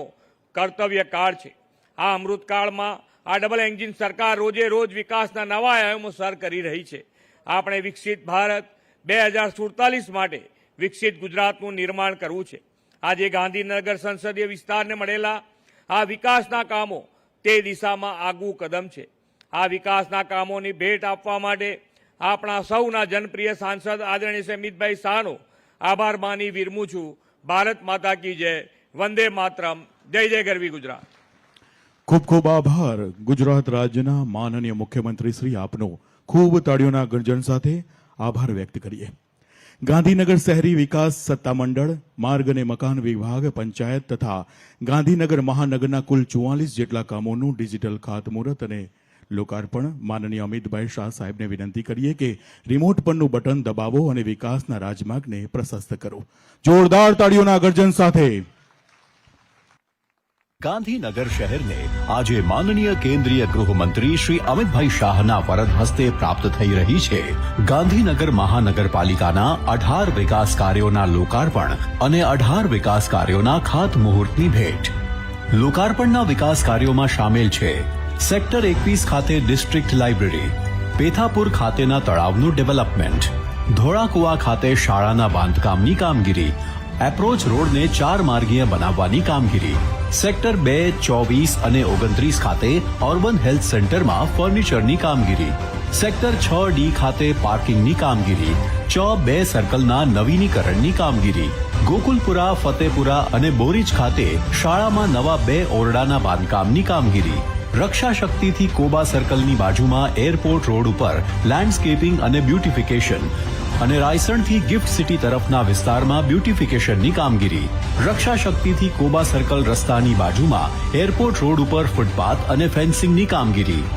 કર્તવ્ય કાળ છે. આ અમૃતકાળમાં આ ડબલ એન્જિન સરકાર રોજે રોજ વિકાસના નવા આયામો સર કરી રહી છે. આપણે વિકસિત ભારત 2047 માટે વિકસિત ગુજરાતનું નિર્માણ કરવું છે. આજે ગાંધીનગર સંસદીય વિસ્તારને મળેલા આ વિકાસના કામો તે દિશામાં આગવું કદમ છે. આ વિકાસના કામોની ભેટ આપવા માટે આપણા સૌના જનપ્રિય સાંસદ આદરણીય શ્રી અમિતભાઈ શાહનો આભાર માની વિરમું છું. ભારત માતા કી જય, વંદે માતરમ, જય જય ગરવી ગુજરાત. ખૂબ ખૂબ આભાર ગુજરાત રાજ્યના માનનીય મુખ્યમંત્રી શ્રી આપનો. ખૂબ તાળીઓના ગર્જન સાથે આભાર વ્યક્ત કરીએ. ગાંધીનગર શહેરી વિકાસ સત્તામંડળ, માર્ગ અને મકાન વિભાગ, પંચાયત તથા ગાંધીનગર મહાનગરના કુલ 44 જેટલા કામોનું ડિજિટલ ખાતમુહૂર્ત અને લોકાર્પણ. માનનીય અમિતભાઈ શાહ સાહેબને વિનંતી કરીએ કે રિમોટ પરનું બટન દબાવો અને વિકાસના રાજમાર્ગને પ્રશસ્ત કરો. જોરદાર તાળીઓના ગર્જન સાથે. ગાંધીનગર શહેરને આજે માનનીય કેન્દ્રીય ગૃહમંત્રી શ્રી અમિતભાઈ શાહના વરદ હસ્તે પ્રાપ્ત થઈ રહી છે ગાંધીનગર મહાનગરપાલિકાના 18 વિકાસ કાર્યોના લોકાર્પણ અને 18 વિકાસ કાર્યોના ખાતમુહૂર્તની ભેટ. લોકાર્પણના વિકાસ કાર્યોમાં સામેલ છે સેક્ટર 21 ખાતે ડિસ્ટ્રિક્ટ લાઇબ્રેરી, પેથાપુર ખાતેના તળાવનું ડેવલપમેન્ટ, ધોળાકુવા ખાતે શાળાના બાંધકામની કામગીરી, એપ્રોચ રોડને 4 માર્ગીય બનાવવાની કામગીરી, સેક્ટર 2, 24 અને 29 ખાતે અર્બન હેલ્થ સેન્ટરમાં ફર્નિચરની કામગીરી, સેક્ટર 6D ખાતે પાર્કિંગની કામગીરી, 2 સર્કલના નવીનીકરણની કામગીરી, ગોકુલપુરા, ફતેપુરા અને બોરીજ ખાતે શાળામાં નવા 2 ઓરડાના બાંધકામની કામગીરી, રક્ષા શક્તિથી કોબા સર્કલની બાજુમાં એરપોર્ટ રોડ ઉપર લેન્ડસ્કેપિંગ અને બ્યુટિફિકેશન અને રાયસણથી ગિફ્ટ સિટી તરફના વિસ્તારમાં બ્યુટિફિકેશનની કામગીરી. રક્ષા શક્તિથી કોબા સર્કલ રસ્તાની બાજુમાં એરપોર્ટ રોડ ઉપર ફૂટપાથ અને ફેન્સિંગની કામગીરી.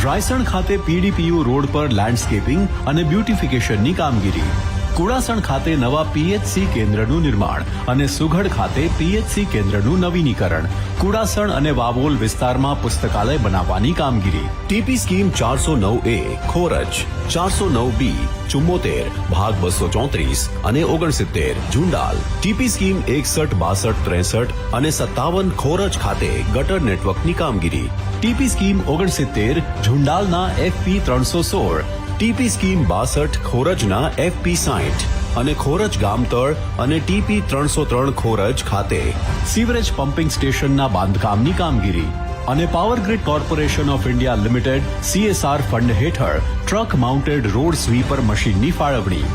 રાયસણ ખાતે પીડીપીયુ રોડ પર લેન્ડસ્કેપિંગ અને બ્યુટિફિકેશનની કામગીરી. કુડાસણ ખાતે નવા પીએચસી કેન્દ્રનું નિર્માણ અને સુઘડ ખાતે પીએચસી કેન્દ્રનું નવીનીકરણ. કુડાસણ અને વાવોલ વિસ્તારમાં પુસ્તકાલય બનાવવાની કામગીરી. TP scheme 409A Khoraj, 409B 74 ભાગ 234 અને 69 ઝુંડાલ. ટીપી સ્કીમ 61 62 63 અને 57 ખોરજ ખાતે ગટર નેટવર્કની કામગીરી. ટીપી સ્કીમ 69 ઝુંડાલના FP 316, ટીપી સ્કીમ 62 ખોરજના FP 60 અને ખોરજ ગામતળ અને ટીપી 303 ખોરજ ખાતે સીવરેજ પમ્પિંગ સ્ટેશનના બાંધકામની કામગીરી. અને power grid corporation of India limited CSR fund હેઠળ ટ્રક માઉન્ટેડ રોડ સ્વીપર મશીનની ફાળવણી.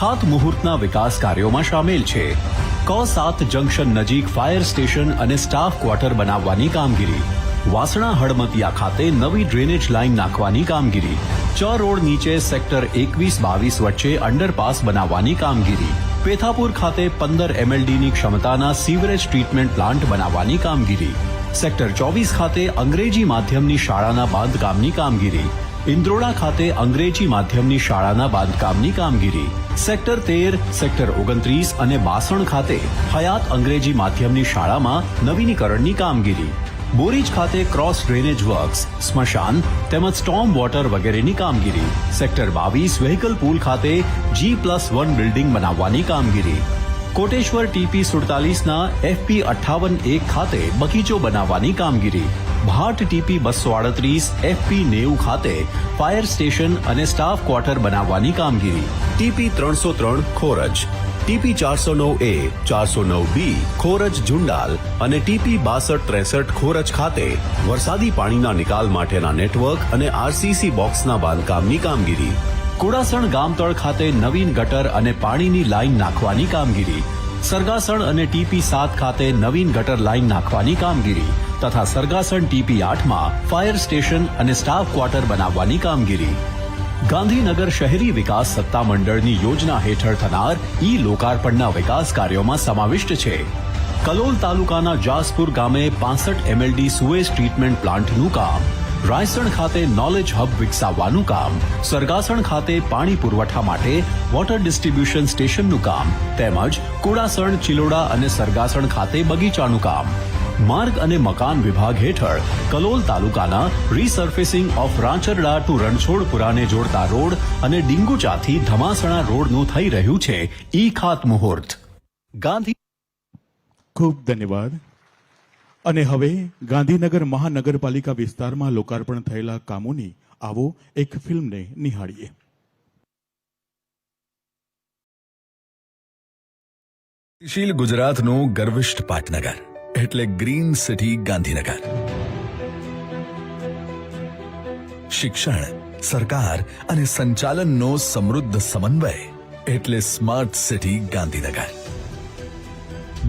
ખાતમુહૂર્તના વિકાસ કાર્યોમાં સામેલ છે ક7 જંકશન નજીક ફાયર સ્ટેશન અને સ્ટાફ ક્વાર્ટર બનાવવાની કામગીરી. વાસણા હળમતિયા ખાતે નવી ડ્રેનેજ લાઇન નાખવાની કામગીરી. ચ રોડ નીચે સેક્ટર 21-22 વચ્ચે અંડરપાસ બનાવવાની કામગીરી. પેથાપુર ખાતે 15 MLDની ક્ષમતાના સીવરેજ ટ્રીટમેન્ટ પ્લાન્ટ બનાવવાની કામગીરી. સેક્ટર 24 ખાતે અંગ્રેજી માધ્યમની શાળાના બાંધકામની કામગીરી. ઇન્દ્રોડા ખાતે અંગ્રેજી માધ્યમની શાળાના બાંધકામની કામગીરી. સેક્ટર 13, સેક્ટર 29 અને બાસણ ખાતે હયાત અંગ્રેજી માધ્યમની શાળામાં નવીનીકરણની કામગીરી. બોરીજ ખાતે ક્રોસ ડ્રેનેજ વર્ક્સ, સ્મશાન તેમજ સ્ટોર્મ વોટર વગેરેની કામગીરી. સેક્ટર 22 વ્હીકલ પુલ ખાતે G+1 બિલ્ડિંગ બનાવવાની કામગીરી. કોટેશ્વર TP 47ના FP 58-1 ખાતે બગીચો બનાવવાની કામગીરી. ભાટ TP 238 FP 90 ખાતે ફાયર સ્ટેશન અને સ્ટાફ ક્વાર્ટર બનાવવાની કામગીરી. TP 303 Khoraj, TP 409A 409B Khoraj Zundal અને TP 6263 ખોરજ ખાતે વરસાદી પાણીના નિકાલ માટેના નેટવર્ક અને RCC બોક્સના બાંધકામની કામગીરી. કુડાસણ ગામતળ ખાતે નવીન ગટર અને પાણીની લાઇન નાખવાની કામગીરી. સરગાસણ અને TP 7 ખાતે નવીન ગટર લાઇન નાખવાની કામગીરી તથા સરગાસણ TP 8માં ફાયર સ્ટેશન અને સ્ટાફ ક્વાર્ટર બનાવવાની કામગીરી. ગાંધીનગર શહેરી વિકાસ સત્તામંડળની યોજના હેઠળ થનાર લોકાર્પણના વિકાસ કાર્યોમાં સમાવિષ્ટ છે કલોલ તાલુકાના જાસપુર ગામે 65 MLD સુએજ ટ્રીટમેન્ટ પ્લાન્ટનું કામ. રાયસણ ખાતે નોલેજ હબ વિકસાવવાનું કામ. સરગાસણ ખાતે પાણી પુરવઠા માટે વોટર ડિસ્ટ્રીબ્યુશન સ્ટેશનનું કામ તેમજ કુડાસણ, ચિલોડા અને સરગાસણ ખાતે બગીચાનું કામ. માર્ગ અને મકાન વિભાગ હેઠળ કલોલ તાલુકાના રીસર્ફેસિંગ ઓફ રાંચરડા ટુ રણછોડપુરાને જોડતા રોડ અને ડીંગુચાથી ધમાસણા રોડનું થઈ રહ્યું છે ખાતમુહૂર્ત. ગાંધી ખૂબ ધન્યવાદ. અને હવે ગાંધીનગર મહાનગરપાલિકા વિસ્તારમાં લોકાર્પણ થયેલા કામોની આવો એક ફિલ્મને નિહાળીએ. શીલ ગુજરાતનું ગર્વિષ્ઠ પાટનગર એટલે ગ્રીન સિટી ગાંધીનગર. શિક્ષણ, સરકાર અને સંચાલનનો સમૃદ્ધ સમન્વય એટલે સ્માર્ટ સિટી ગાંધીનગર.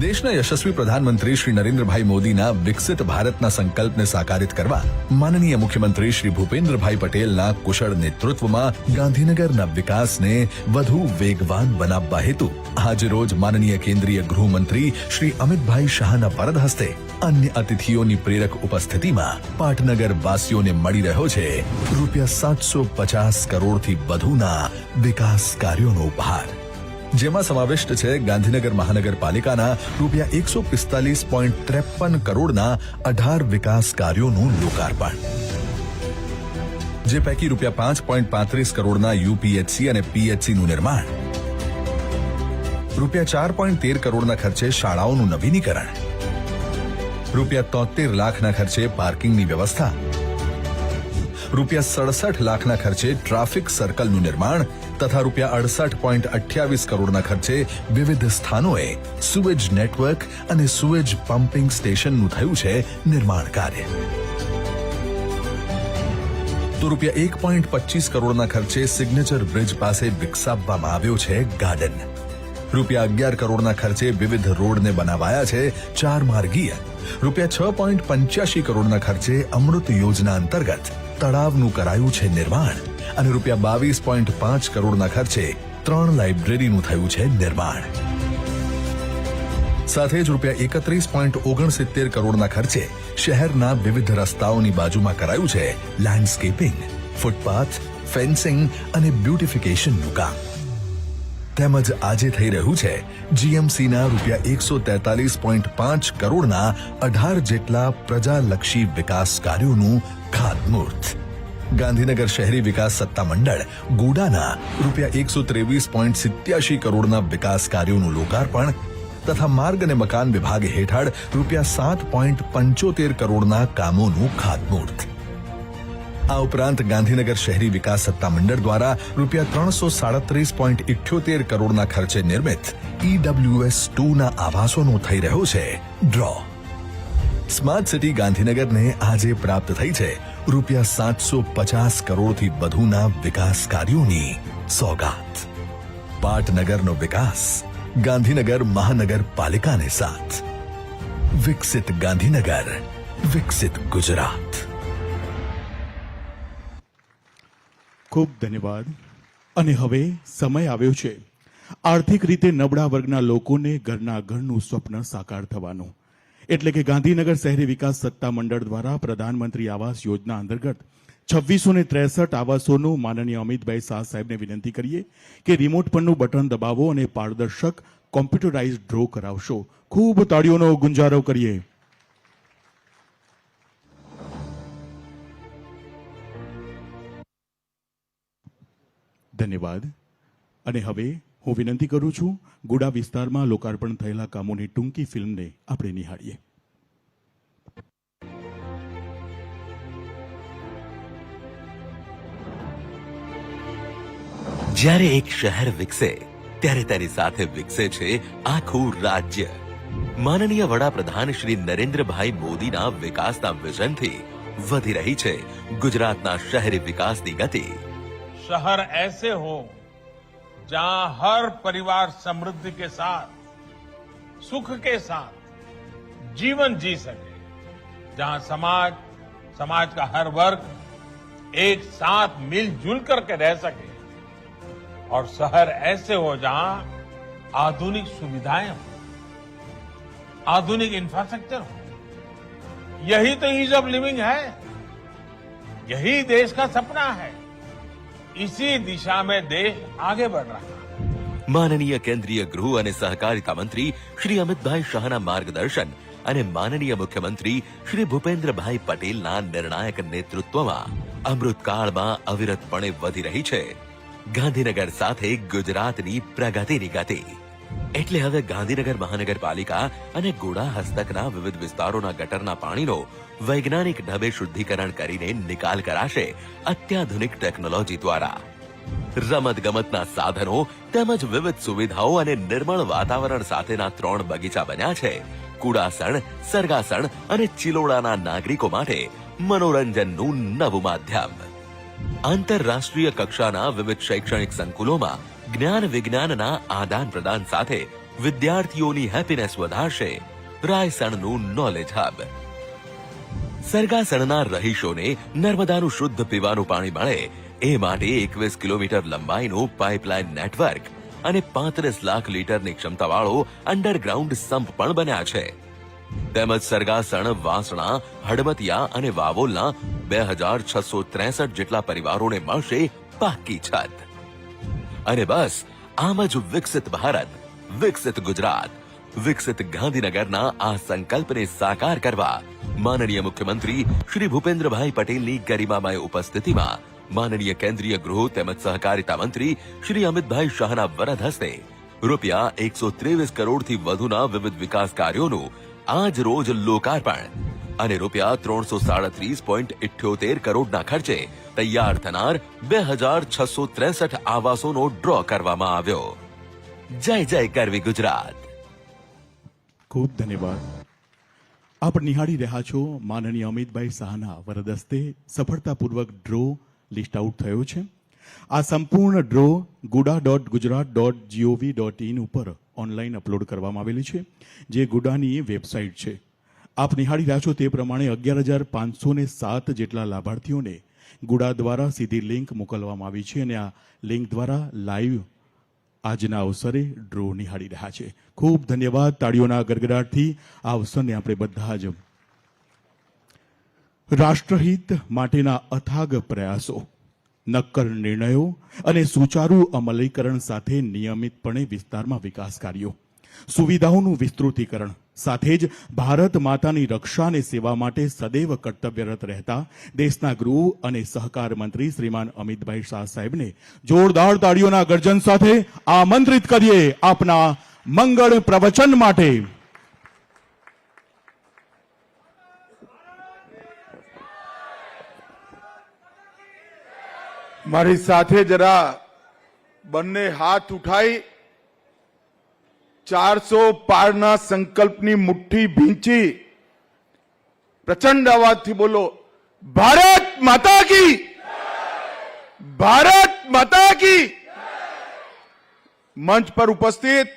દેશના યશસ્વી પ્રધાનમંત્રી શ્રી નરેન્દ્રભાઈ મોદીના વિકસિત ભારતના સંકલ્પને સાકારિત કરવા માનનીય મુખ્યમંત્રી શ્રી ભૂપેન્દ્રભાઈ પટેલના કુશળ નેતૃત્વમાં ગાંધીનગરના વિકાસને વધુ વેગવાન બનાવવા હેતુ આજે રોજ માનનીય કેન્દ્રીય ગૃહમંત્રી શ્રી અમિતભાઈ શાહના વરદ હસ્તે અન્ય અતિથિઓની પ્રેરક ઉપસ્થિતિમાં પાટનગર વાસીઓને મળી રહ્યો છે ₹750 કરોડથી વધુના વિકાસ કાર્યોનો ઉપહાર, જેમાં સમાવિષ્ટ છે ગાંધીનગર મહાનગરપાલિકાના ₹145.53 કરોડના 18 વિકાસ કાર્યોનું લોકાર્પણ, જે પૈકી ₹5.35 કરોડના UPHC અને PHC નું નિર્માણ, ₹4.13 કરોડના ખર્ચે શાળાઓનું નવીનીકરણ, ₹73 લાખના ખર્ચે પાર્કિંગની વ્યવસ્થા, ₹67 લાખના ખર્ચે ટ્રાફિક સર્કલનું નિર્માણ તથા ₹68.28 કરોડના ખર્ચે વિવિધ સ્થાનોએ સુએજ નેટવર્ક અને સુએજ પમ્પિંગ સ્ટેશનનું થયું છે નિર્માણ કાર્ય. તો ₹1.25 કરોડના ખર્ચે સિગ્નેચર બ્રિજ પાસે વિકસાવવામાં આવ્યો છે ગાર્ડન. રૂપિયા 11 કરોડના ખર્ચે વિવિધ રોડને બનાવાયા છે 4 માર્ગીય. રૂપિયા 6.85 કરોડના ખર્ચે અમૃત યોજના અંતર્ગત તળાવનું કરાયું છે નિર્માણ અને રૂપિયા 22.5 કરોડના ખર્ચે 3 લાઇબ્રેરીનું થયું છે નિર્માણ. સાથે જ રૂપિયા 31.69 કરોડના ખર્ચે શહેરના વિવિધ રસ્તાઓની બાજુમાં કરાયું છે લેન્ડસ્કેપિંગ, ફૂટપાથ, ફેન્સિંગ અને બ્યુટિફિકેશનનું કામ. તેમજ આજે થઈ રહ્યું છે જીએમસીના રૂપિયા 143.5 કરોડના 18 જેટલા પ્રજાલક્ષી વિકાસ કાર્યોનું ખાતમુહૂર્ત. ગાંધીનગર શહેરી વિકાસ સત્તામંડળ ગુડાના રૂપિયા 123.87 કરોડના વિકાસ કાર્યોનું લોકાર્પણ તથા માર્ગ અને મકાન વિભાગ હેઠળ રૂપિયા 7.75 કરોડના કામોનું ખાતમુહૂર્ત. આ ઉપરાંત ગાંધીનગર શહેરી વિકાસ સત્તામંડળ દ્વારા રૂપિયા 337.78 કરોડના ખર્ચે નિર્મિત EWS2 ના આવાસોનો થઈ રહ્યો છે ડ્રો. સ્માર્ટ સિટી ગાંધીનગરને આજે પ્રાપ્ત થઈ છે રૂપિયા 750 કરોડથી વધુના વિકાસ કાર્યોની સોગાત. પાટનગરનો વિકાસ ગાંધીનગર મહાનગરપાલિકાને સાથ. વિકસિત ગાંધીનગર, વિકસિત ગુજરાત. ખૂબ ધન્યવાદ. અને હવે સમય આવ્યો છે આર્થિક રીતે નબળા વર્ગના લોકોને ઘરના ઘરનું સ્વપ્ન સાકાર થવાનું. એટલે કે ગાંધીનગર શહેરી વિકાસ સત્તામંડળ દ્વારા પ્રધાનમંત્રી આવાસ યોજના અંતર્ગત 2663 આવાસોનું માનનીય અમિતભાઈ શાહ સાહેબને વિનંતી કરીએ કે રિમોટ પરનું બટન દબાવો અને પારદર્શક કોમ્પ્યુટરાઇઝ ડ્રો કરાવશો. ખૂબ તાળીઓનો ગુંજારો કરીએ. ધન્યવાદ. અને હવે હું વિનંતી કરું છું ગુડા વિસ્તારમાં લોકાર્પણ થયેલા કામોની ટૂંકી ફિલ્મને આપણે નિહાળીએ. જ્યારે એક શહેર વિકસે ત્યારે તેની સાથે વિકસે છે આખું રાજ્ય. માનનીય વડાપ્રધાન શ્રી નરેન્દ્રભાઈ મોદીના વિકાસના વિઝનથી વધી રહી છે ગુજરાતના શહેરી વિકાસની ગતિ. शहर ऐसे हो जहां हर परिवार समृद्धि के साथ, सुख के साथ जीवन जी सके, जहां समाज का हर वर्ग एक साथ मिलजुल करके रह सके, और शहर ऐसे हो जहां आधुनिक सुविधाएं हो, आधुनिक इंफ्रास्ट्रक्चर हो. यही तो ईज ऑफ लिविंग है, यही देश का सपना है. इसी दिशा में देश आगे बढ़ रहा है. माननीय केंद्रीय गृह અને સહકારિતા મંત્રી શ્રી અમિતભાઈ શાહના માર્ગદર્શન અને માનનીય મુખ્યમંત્રી શ્રી ભૂપેન્દ્રભાઈ પટેલના નિર્ણાયક નેતૃત્વમાં અમૃતકાળમાં અવિરતપણે વધી રહી છે ગાંધીનગર સાથે ગુજરાતની પ્રગતિની ગતિ. એટલે હવે ગાંધીનગર મહાનગરપાલિકા અને ગુડા હસ્તકના વિવિધ વિસ્તારોના ગટરના પાણીનો વૈજ્ઞાનિક ઢબે શુદ્ધિકરણ કરીને નિકાલ કરાશે અત્યાધુનિક ટેકનોલોજી દ્વારા. રમતગમતના સાધનો તેમજ વિવિધ સુવિધાઓ અને નિર્મળ વાતાવરણ સાથેના 3 બગીચા બન્યા છે કુડાસણ, સરગાસણ અને ચિલોડાના નાગરિકો માટે મનોરંજનનું નવું માધ્યમ. આંતરરાષ્ટ્રીય કક્ષાના વિવિધ શૈક્ષણિક સંકુલોમાં જ્ઞાન વિજ્ઞાનના આદાન પ્રદાન સાથે વિદ્યાર્થીઓની હેપીનેસ વધારશે રાયસણનું નોલેજ હબ. સરગાસણના રહીશોને નર્મદાનું શુદ્ધ પીવાનું પાણી મળે એ માટે 21 કિલોમીટર લંબાઈનું પાઇપલાઇન નેટવર્ક અને 35 લાખ લીટરની ક્ષમતાવાળો અંડરગ્રાઉન્ડ સંપ પણ બન્યા છે. તેમજ સરગાસણ, વાસણા, હડમતિયા અને વાવોલના 2663 જેટલા પરિવારોને મળશે પાક્કી છત. અને બસ આમ જ વિકસિત ભારત, વિકસિત ગુજરાત, વિકસિત ગાંધીનગરના આ સંકલ્પને સાકાર કરવા માનનીય મુખ્યમંત્રી શ્રી ભૂપેન્દ્રભાઈ પટેલની ગરિમામય ઉપસ્થિતિમાં માનનીય કેન્દ્રીય ગૃહ તેમજ સહકારિતા મંત્રી શ્રી અમિતભાઈ શાહના વરદ હસ્તે રૂપિયા 123 કરોડથી વધુના વિવિધ વિકાસ કાર્યોનું આજ રોજ લોકાર્પણ અને રૂપિયા 337.78 કરોડના ખર્ચે તૈયાર થનાર 2663 આવાસોનો ડ્રો કરવામાં આવ્યો. જય જય કરવી ગુજરાત. ખૂબ ધન્યવાદ. આપ નિહાળી રહ્યા છો માનનીય અમિતભાઈ શાહના વરદ હસ્તે સફળતાપૂર્વક ડ્રો લિસ્ટ આઉટ થયો છે. આ સંપૂર્ણ ડ્રો guda.gujarat.gov.in ઉપર ઓનલાઈન અપલોડ કરવામાં આવેલી છે, જે ગુડાની વેબસાઇટ છે. આપ નિહાળી રહ્યા છો તે પ્રમાણે 11,507 જેટલા લાભાર્થીઓને ગુડા દ્વારા સીધી લિંક મોકલવામાં આવી છે અને આ લિંક દ્વારા લાઈવ આજના અવસરે ડ્રો નિહાળી રહ્યા છે. ખૂબ ધન્યવાદ. તાળીઓના ગડગડાટથી આ અવસરને આપણે બધા જ રાષ્ટ્રહિત માટેના અથાગ પ્રયાસો, નક્કર નિર્ણયો અને સુચારુ અમલીકરણ સાથે નિયમિતપણે વિસ્તારમાં વિકાસ કાર્યો, સુવિધાઓનું વિસ્તૃતીકરણ સાથે જ ભારત માતાની રક્ષા અને સેવા માટે સદૈવ કર્તવ્યરત રહેતા દેશના ગૃહ અને સહકાર મંત્રી શ્રીમાન અમિતભાઈ શાહ સાહેબને જોરદાર તાળીઓના ગર્જન સાથે આમંત્રિત કરીએ આપના મંગળ પ્રવચન માટે. મારી સાથે જરા બંને હાથ ઉઠાઈ 400 પારના સંકલ્પની મુઠ્ઠી ભીંચી પ્રચંડ અવાજથી બોલો, ભારત માતા કી, ભારત માતા કી. મંચ પર ઉપસ્થિત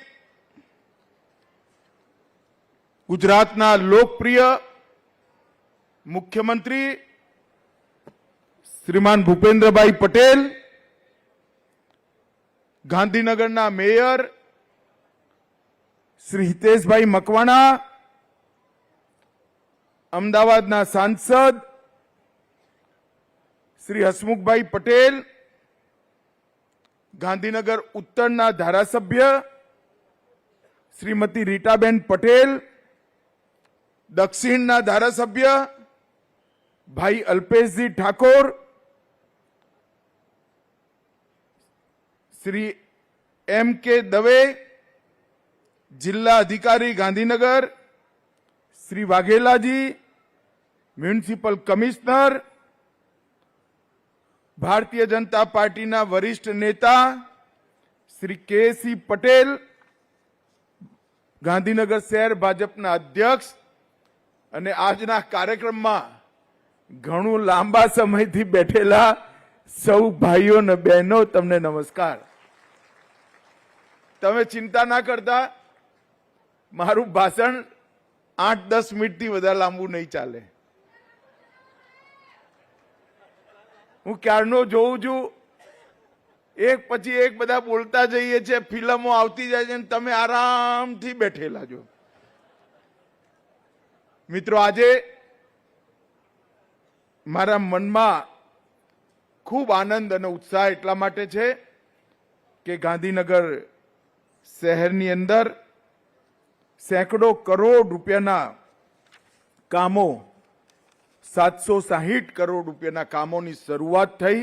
ગુજરાતના લોકપ્રિય મુખ્યમંત્રી શ્રીમાન ભૂપેન્દ્રભાઈ પટેલ, ગાંધીનગરના મેયર શ્રી હિતેશભાઈ મકવાણા, અમદાવાદના સાંસદ શ્રી હસમુખભાઈ પટેલ, ગાંધીનગર ઉત્તરના ધારાસભ્ય શ્રીમતી રીટાબેન પટેલ, દક્ષિણના ધારાસભ્ય ભાઈ અલ્પેશજી ઠાકોર, શ્રી એમ કે દવે, જિલ્લા અધિકારી ગાંધીનગર શ્રી વાઘેલાજી, મ્યુનિસિપલ કમિશનર, ભારતીય જનતા પાર્ટીના વરિષ્ઠ નેતા શ્રી કે.સી. પટેલ, ગાંધીનગર શહેર ભાજપના અધ્યક્ષ અને આજના કાર્યક્રમમાં ઘણું લાંબા સમયથી બેઠેલા સૌ ભાઈઓ અને બહેનો, તમને નમસ્કાર. તમે ચિંતા ના કરતા, મારું ભાષણ 8-10 મિનિટથી વધારે લાંબુ નહીં ચાલે. હું ક્યારનો જોઉં છું, એક પછી એક બધા બોલતા જઈએ છે, ફિલ્મો આવતી જાય છે, તમે આરામથી બેઠેલા છો. મિત્રો, આજે મારા મનમાં ખૂબ આનંદ અને ઉત્સાહ એટલા માટે છે કે ગાંધીનગર શહેરની અંદર સેંકડો કરોડ રૂપિયાના કામો, 760 કરોડ રૂપિયાના કામોની શરૂઆત થઈ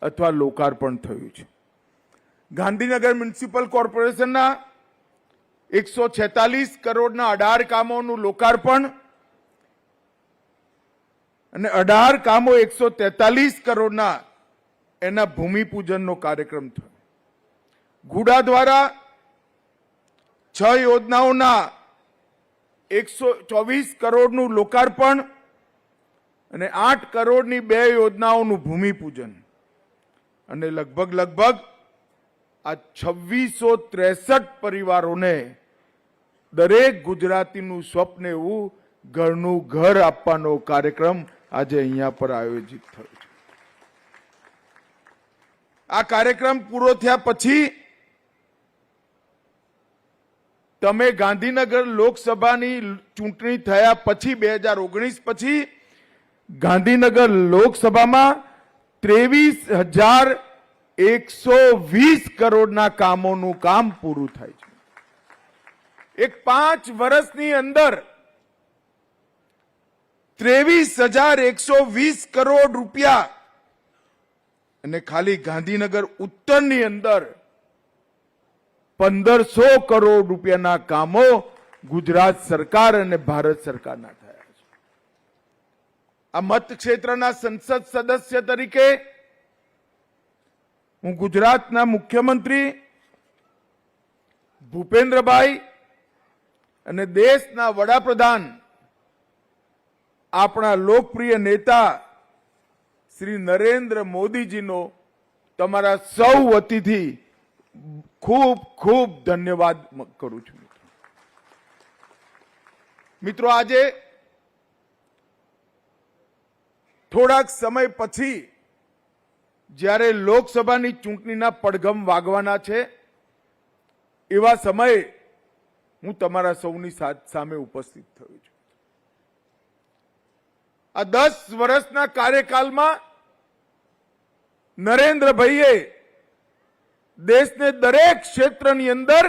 અથવા લોકાર્પણ થયું છે. ગાંધીનગર મ્યુનિસિપલ કોર્પોરેશનના 146 કરોડના 18 કામોનું લોકાર્પણ અને 18 કામો 143 કરોડના એના ભૂમિપૂજનનો કાર્યક્રમ થયો. ગુડા દ્વારા 6 યોજનાઓના 124 કરોડનું લોકાર્પણ અને 8 કરોડની 2 યોજનાઓનું ભૂમિપૂજન અને લગભગ આ 2663 પરિવારોને દરેક ગુજરાતીનું સ્વપ્ન એવું ઘરનું ઘર આપવાનો કાર્યક્રમ આજે અહીંયા પર આયોજિત થયો છે. આ કાર્યક્રમ પૂરો થયા પછી તમે ગાંધીનગર લોકસભાની ચૂંટણી થયા પછી 2019 પછી ગાંધીનગર લોકસભામાં 23,120 કરોડના કામોનું કામ પૂરું થાય છે. એક 5 વર્ષની અંદર 23,120 કરોડ રૂપિયા અને ખાલી ગાંધીનગર ઉત્તરની અંદર 1,500 કરોડ રૂપિયાના કામો ગુજરાત સરકાર અને ભારત સરકારના થયા છે. આ મતક્ષેત્રના સંસદ સદસ્ય તરીકે હું ગુજરાતના મુખ્યમંત્રી ભૂપેન્દ્રભાઈ અને દેશના વડાપ્રધાન આપણા લોકપ્રિય નેતા શ્રી નરેન્દ્ર મોદીજીનો તમારા સૌ વતીથી ખૂબ ખૂબ ધન્યવાદ કરું છું. મિત્રો, આજે થોડાક સમય પછી જ્યારે લોકસભાની ચૂંટણીના પડઘમ વાગવાના છે, એવા સમયે હું તમારા સૌની સામે ઉપસ્થિત થયો છું. આ 10 વર્ષના કાર્યકાળમાં નરેન્દ્રભાઈએ દેશને દરેક ક્ષેત્રની અંદર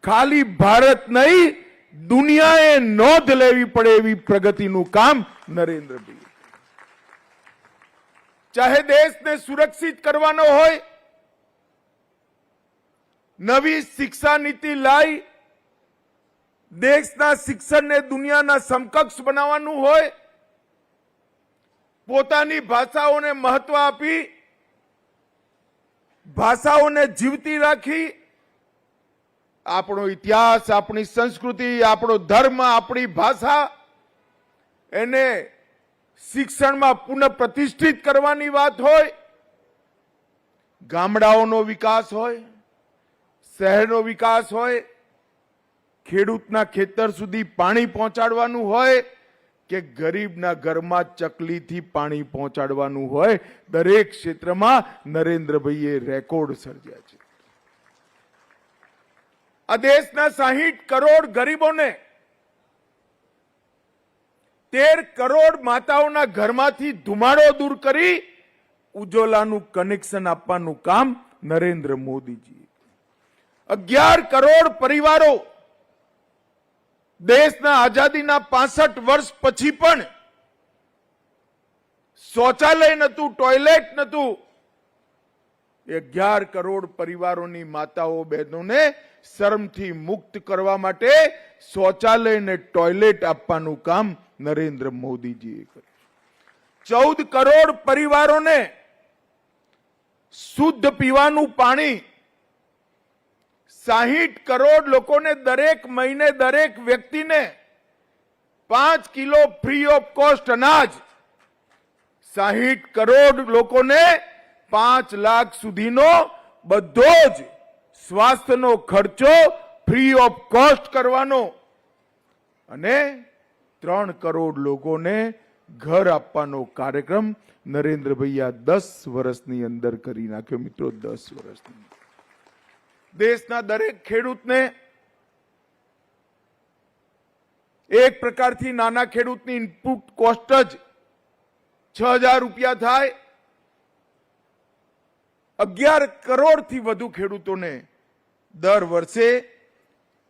ખાલી ભારત નહીં, દુનિયાએ નોંધ લેવી પડે એવી પ્રગતિનું કામ નરેન્દ્રભાઈ, ચાહે દેશને સુરક્ષિત કરવાનો હોય, નવી શિક્ષા નીતિ લાવી દેશના શિક્ષણને દુનિયાના સમકક્ષ બનાવવાનું હોય, પોતાની ભાષાઓને મહત્વ આપી ભાષાઓને જીવતી રાખી આપણો ઇતિહાસ, આપણી સંસ્કૃતિ, આપણો ધર્મ, આપણી ભાષા એને શિક્ષણમાં પુનઃ પ્રતિષ્ઠિત કરવાની વાત હોય, ગામડાઓનો વિકાસ હોય, શહેરનો વિકાસ હોય, ખેડૂતના ખેતર સુધી પાણી પહોંચાડવાનું હોય કે ગરીબના ઘરમાં ચકલીથી પાણી પહોંચાડવાનું હોય, દરેક ક્ષેત્રમાં નરેન્દ્રભાઈએ રેકોર્ડ સર્જ્યા છે. આ દેશના 60 કરોડ ગરીબોને 13 કરોડ માતાઓના ઘરમાંથી ધુમાડો દૂર કરી ઉજ્જવલાનું કનેક્શન આપવાનું કામ નરેન્દ્ર મોદીજી. 11 કરોડ પરિવારો દેશના આઝાદીના 65 વર્ષ પછી પણ શૌચાલય નતું, ટોયલેટ નતું. 11 કરોડ પરિવારોની માતાઓ બહેનોને શરમથી મુક્ત કરવા માટે શૌચાલય ને ટોયલેટ આપવાનું કામ નરેન્દ્ર મોદીજીએ કર્યું. 14 કરોડ પરિવારોને શુદ્ધ પીવાનું પાણી, 60 કરોડ લોકોને દરેક મહિને દરેક વ્યક્તિને 5 કિલો ફ્રી ઓફ કોસ્ટ અનાજ, 60 કરોડ લોકોને 5 લાખ સુધીનો બધો જ સ્વાસ્થ્યનો ખર્ચો ફ્રી ઓફ કોસ્ટ કરવાનો અને 3 કરોડ લોકોને ઘર આપવાનો કાર્યક્રમ નરેન્દ્રભાઈ આ 10 વર્ષની અંદર કરી નાખ્યો. મિત્રો, 10 વર્ષની દેશના દરેક ખેડૂતને એક પ્રકારથી નાના ખેડૂતની ઇનપુટ કોસ્ટ જ 6000 રૂપિયા થાય. 11 કરોડથી વધુ ખેડૂતોને દર વર્ષે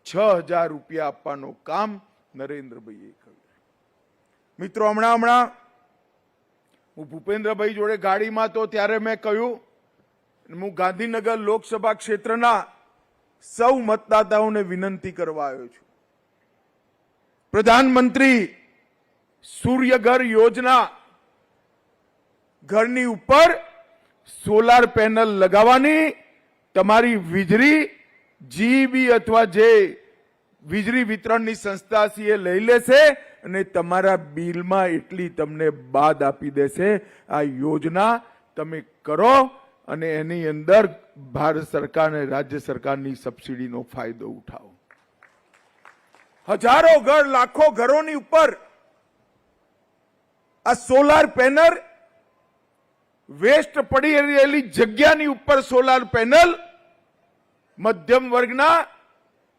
6000 રૂપિયા આપવાનું કામ નરેન્દ્રભાઈએ કર્યું. મિત્રો, હમણાં હું ભૂપેન્દ્રભાઈ જોડે ગાડીમાં તો ત્યારે મેં કહ્યું, હું ગાંધીનગર લોકસભા ક્ષેત્રના સૌ મતદાતાઓને વિનંતી કરવા આવ્યો છું. પ્રધાનમંત્રી સૂર્યઘર યોજના, ઘરની ઉપર સોલાર પેનલ લગાવવાની, તમારી વીજળી જીબી અથવા જે વીજળી વિતરણની સંસ્થા છે એ લઈ લેશે અને તમારા બિલમાં એટલી તમને બાદ આપી દેશે. આ યોજના તમે કરો અને એની અંદર ભારત સરકાર અને રાજ્ય સરકારની સબસિડીનો ફાયદો ઉઠાવો. હજારો ઘર, લાખો ઘરોની ઉપર આ સોલાર પેનલ, વેસ્ટ પડી રહેલી જગ્યાની ઉપર સોલાર પેનલ મધ્યમ વર્ગના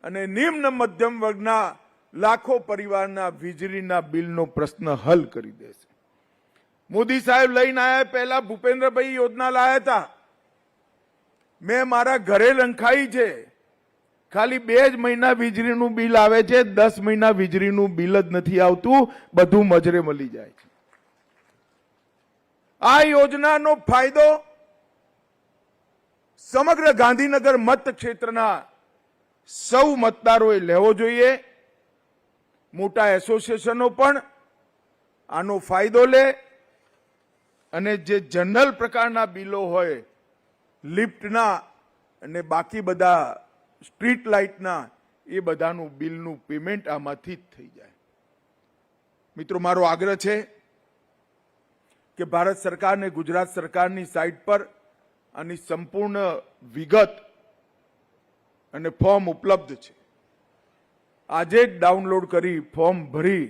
અને નિમ્ન મધ્યમ વર્ગના લાખો પરિવારના વીજળીના બિલનો પ્રશ્ન હલ કરી દેશે. મોદી સાહેબ લઈને આવ્યા પહેલા ભૂપેન્દ્રભાઈ યોજના લાયા હતા. મેં મારા ઘરે લંખાઈ છે. ખાલી 2 જ મહિના વીજળીનું બિલ આવે છે, 10 મહિના વીજળીનું બિલ જ નથી આવતું, બધું મજરે મળી જાય છે. આ યોજનાનો ફાયદો સમગ્ર ગાંધીનગર મત ક્ષેત્રના સૌ મતદારોએ લેવો જોઈએ. મોટા એસોસિએશનો પણ આનો ફાયદો લે અને જે જનરલ પ્રકારના બિલો હોય, લિફ્ટના અને બાકી બધા સ્ટ્રીટ લાઇટના, એ બધાનું બિલનું પેમેન્ટ આમાંથી જ થઈ જાય. મિત્રો, મારો આગ્રહ છે કે ભારત સરકાર અને ગુજરાત સરકારની સાઇટ પર આની સંપૂર્ણ વિગત અને ફોર્મ ઉપલબ્ધ છે. આજે જ ડાઉનલોડ કરી ફોર્મ ભરી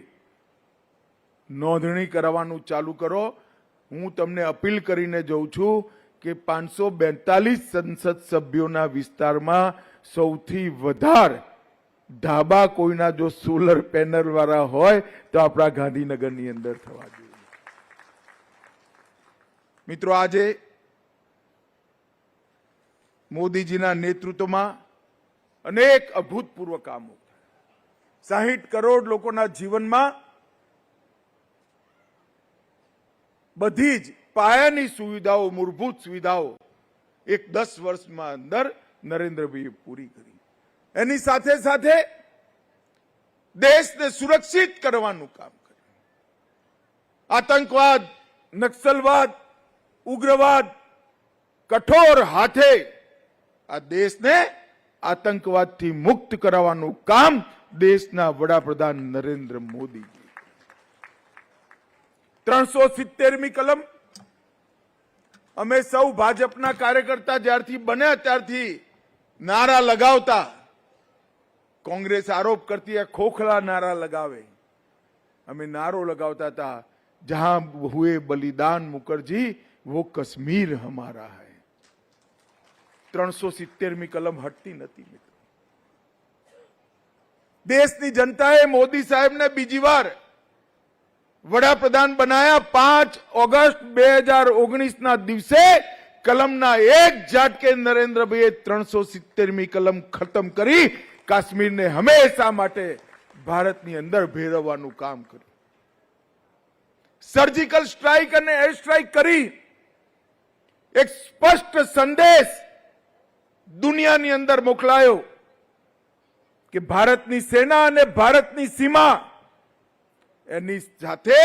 નોંધણી કરાવવાનું ચાલુ કરો. હું તમને અપીલ કરીને જઉં છું કે 542 સંસદ સભ્યોના વિસ્તારમાં સૌથી વધારે ધાબા કોઈના જો સોલર પેનલ વાળા હોય તો આપણા ગાંધીનગરની અંદર થવા જોઈએ. મિત્રો, આજે મોદીજીના નેતૃત્વમાં અનેક અભૂતપૂર્વ કામો, 60 કરોડ લોકોના જીવનમાં બધી જ પાયાની સુવિધાઓ, મૂળભૂત સુવિધાઓ એક 10 વર્ષમાં અંદર નરેન્દ્રભાઈએ પૂરી કરી. એની સાથે સાથે દેશને સુરક્ષિત કરવાનું કામ કર્યું. આતંકવાદ, નક્સલવાદ, ઉગ્રવાદ કઠોર હાથે આ દેશને આતંકવાદથી મુક્ત કરાવવાનું કામ દેશના વડાપ્રધાન નરેન્દ્ર મોદીજી. 370મી કલમ અમે સૌ ભાજપના કાર્યકર્તા જ્યારથી બન્યા ત્યારથી નારા લગાવતા. કોંગ્રેસ આરોપ કરતી है खोखला नारा लगावे. हमें नारो लगावता था, जहां हुए बलिदान मुखर्जी वो कश्मीर हमारा है. 370મી કલમ હટતી નથી. મિત્રો, દેશની જનતાએ મોદી સાહેબને બીજી વાર વડાપ્રધાન બનાયા. 5 ઓગસ્ટ 2019ના દિવસે કલમના એક ઝાટકે નરેન્દ્રભાઈએ 370મી કલમ ખતમ કરી કાશ્મીરને હંમેશા માટે ભારતની અંદર ભેરવવાનું કામ કર્યું. સર્જિકલ સ્ટ્રાઇક અને એર સ્ટ્રાઇક કરી એક સ્પષ્ટ સંદેશ દુનિયાની અંદર મોકલાયો કે ભારતની સેના અને ભારતની સીમા એની સાથે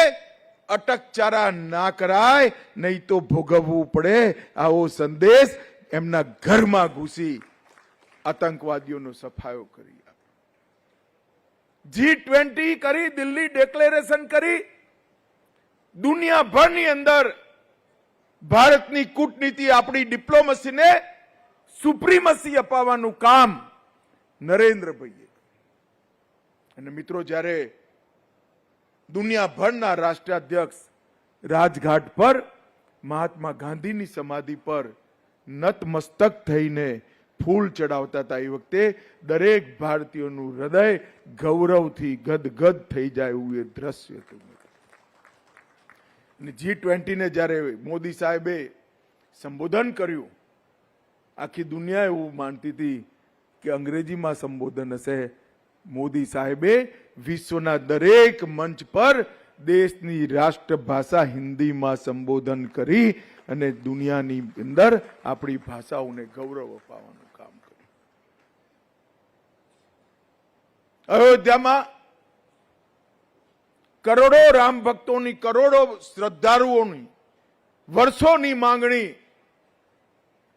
અટકચારા ના કરાય, નહીં તો ભોગવવું પડે. આવો સંદેશ એમના ઘરમાં ઘૂસી આતંકવાદીઓનો સફાયો કરી. G20 કરી, દિલ્હી ડિક્લેરેશન કરી, દુનિયાભરની અંદર ભારતની કૂટનીતિ, આપણી ડિપ્લોમસીને સુપ્રીમસી અપાવવાનું કામ નરેન્દ્રભાઈએ. અને મિત્રો, જ્યારે દુનિયાભરના રાષ્ટ્રાધ્યક્ષ રાજઘાટ પર મહાત્મા ગાંધીની સમાધિ પર નતમસ્તક થઈને ફૂલ ચડાવતા હતા, એ વખતે દરેક ભારતીયોનું હૃદય ગૌરવથી ગદગદ થઈ જાય એવું એ દ્રશ્ય હતું. અને G20 ને જ્યારે મોદી સાહેબે સંબોધન કર્યું, આખી દુનિયા એવું માનતી હતી કે અંગ્રેજીમાં સંબોધન હશે. મોદી સાહેબે વિશ્વના દરેક મંચ પર દેશની રાષ્ટ્રભાષા હિન્દીમાં સંબોધન કરી અને દુનિયાની અંદર આપણી ભાષાઓને ગૌરવ અપાવવાનું કામ કર્યું. અયોધ્યામાં કરોડો રામ ભક્તોની, કરોડો શ્રદ્ધાળુઓની વર્ષોની માંગણી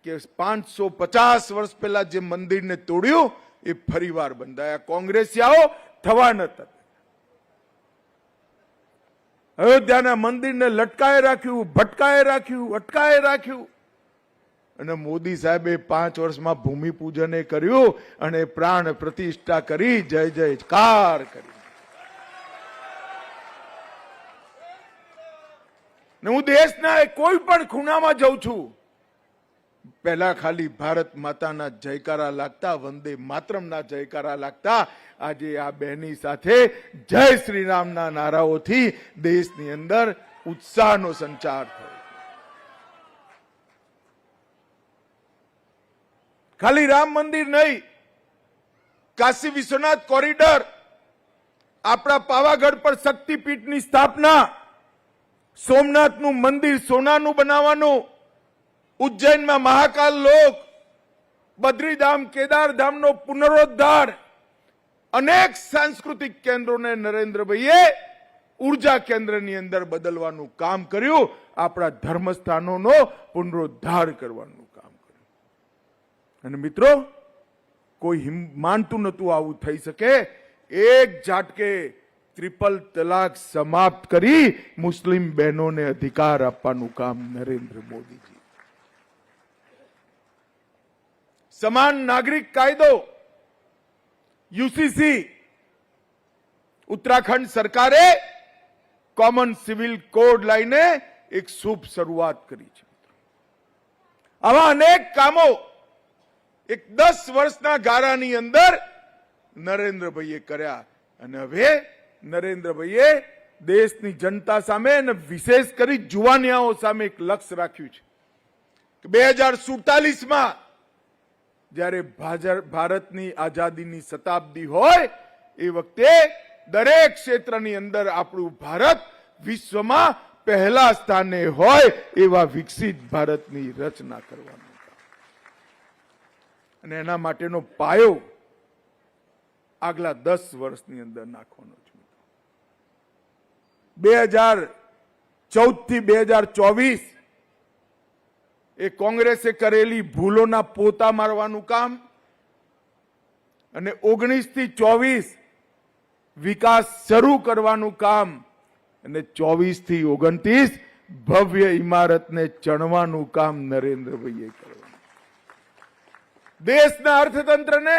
કે 550 વર્ષ પહેલા જે મંદિરને તોડ્યું એ ફરીવાર બંધાયા. કોંગ્રેસિયાઓ થવા નતા. અયોધ્યાના મંદિરને લટકાએ રાખ્યું, ભટકાએ રાખ્યું, અટકાએ રાખ્યું. અને મોદી સાહેબે 5 વર્ષમાં ભૂમિપૂજન કર્યું અને પ્રાણ પ્રતિષ્ઠા કરી, જય જયકાર કરી. હું દેશના કોઈ પણ ખૂણામાં જઉં છું, પહેલા ખાલી ભારત માતાના જયકારા લાગતા, વંદે માતરમના જયકારા લાગતા. આજે આ બહેની સાથે જય શ્રી રામના નારાઓથી દેશની અંદર ઉત્સાહનો સંચાર થયો. ખાલી રામ મંદિર નહીં, કાશી વિશ્વનાથ કોરિડોર, આપણા પાવાગઢ પર શક્તિપીઠની સ્થાપના, સોમનાથનું મંદિર સોનાનું બનાવવાનું, ઉજ્જૈનમાં મહાકાલ લોક, બદ્રીધામ, કેદારધામનો પુનરોદ્ધાર, અનેક સાંસ્કૃતિક કેન્દ્રોને નરેન્દ્રભાઈએ ઉર્જા કેન્દ્રની અંદર બદલવાનું કામ કર્યું. આપણા ધર્મસ્થાનોનો પુનરોદ્ધાર કરવાનું કામ કર્યું. અને મિત્રો, કોઈ માનતું નતું આવું થઈ શકે. એક ઝાટકે ટ્રિપલ તલાક સમાપ્ત કરી મુસ્લિમ બહેનોને અધિકાર આપવાનું કામ નરેન્દ્ર મોદીજી. સમાન નાગરિક કાયદો યુસીસી ઉત્તરાખંડ સરકારે કોમન સિવિલ કોડ લાઈને એક શુભ શરૂઆત કરી છે. આવા અનેક કામો એક 10 વર્ષના ગાળાની અંદર નરેન્દ્રભાઈએ કર્યા અને હવે નરેન્દ્રભાઈએ દેશની જનતા સામે અને વિશેષ કરી જુવાનિયાઓ સામે એક લક્ષ્ય રાખ્યું છે કે 2047માં જ્યારે ભારતની આઝાદીની શતાબ્દી હોય એ વખતે દરેક ક્ષેત્રની અંદર આપણું ભારત વિશ્વમાં પહેલા સ્થાને હોય એવા વિકસિત ભારતની રચના કરવાનું અને એના માટેનો પાયો આગલા 10 વર્ષની અંદર નાખવાનો છે. 2014 થી 2024 એ કોંગ્રેસે કરેલી ભૂલોના પોતા મારવાનું કામ અને 19 થી 24 વિકાસ શરૂ કરવાનું કામ અને 24 થી 29 ભવ્ય ઇમારતને ચણવાનું કામ નરેન્દ્રભાઈએ કરવાનું. દેશના અર્થતંત્રને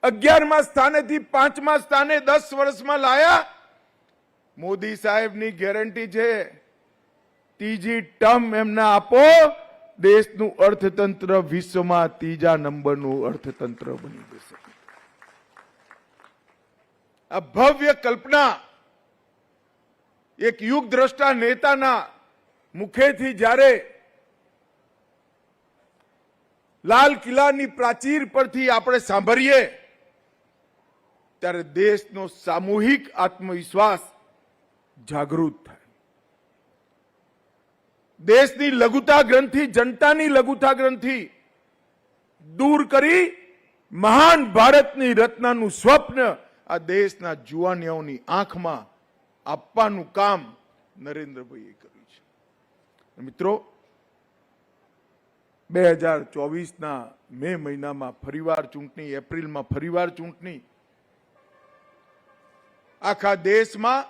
11મા સ્થાનેથી 5મા સ્થાને 10 વર્ષમાં લાયા. મોદી સાહેબની ગેરંટી છે ત્રીજી ટર્મ એમને આપો, દેશનું અર્થતંત્ર વિશ્વમાં 3જા નંબરનું અર્થતંત્ર બની જશે. આ ભવ્ય કલ્પના એક યુગ દ્રષ્ટા નેતાના મુખેથી જ્યારે લાલ કિલ્લાની પ્રાચીર પરથી આપણે સાંભળીએ ત્યારે દેશનો સામૂહિક આત્મવિશ્વાસ જાગૃત થાય. દેશની લઘુતા ગ્રંથિ, જનતાની લઘુતા ગ્રંથિ દૂર કરી મહાન ભારતની રચનાનું સ્વપ્ન આ દેશના જુવાનિયાઓની આંખમાં આપવાનું કામ નરેન્દ્રભાઈએ કર્યું છે. મિત્રો, 2024ના મે મહિનામાં ફરીવાર ચૂંટણી, એપ્રિલમાં ફરીવાર ચૂંટણી. આખા દેશમાં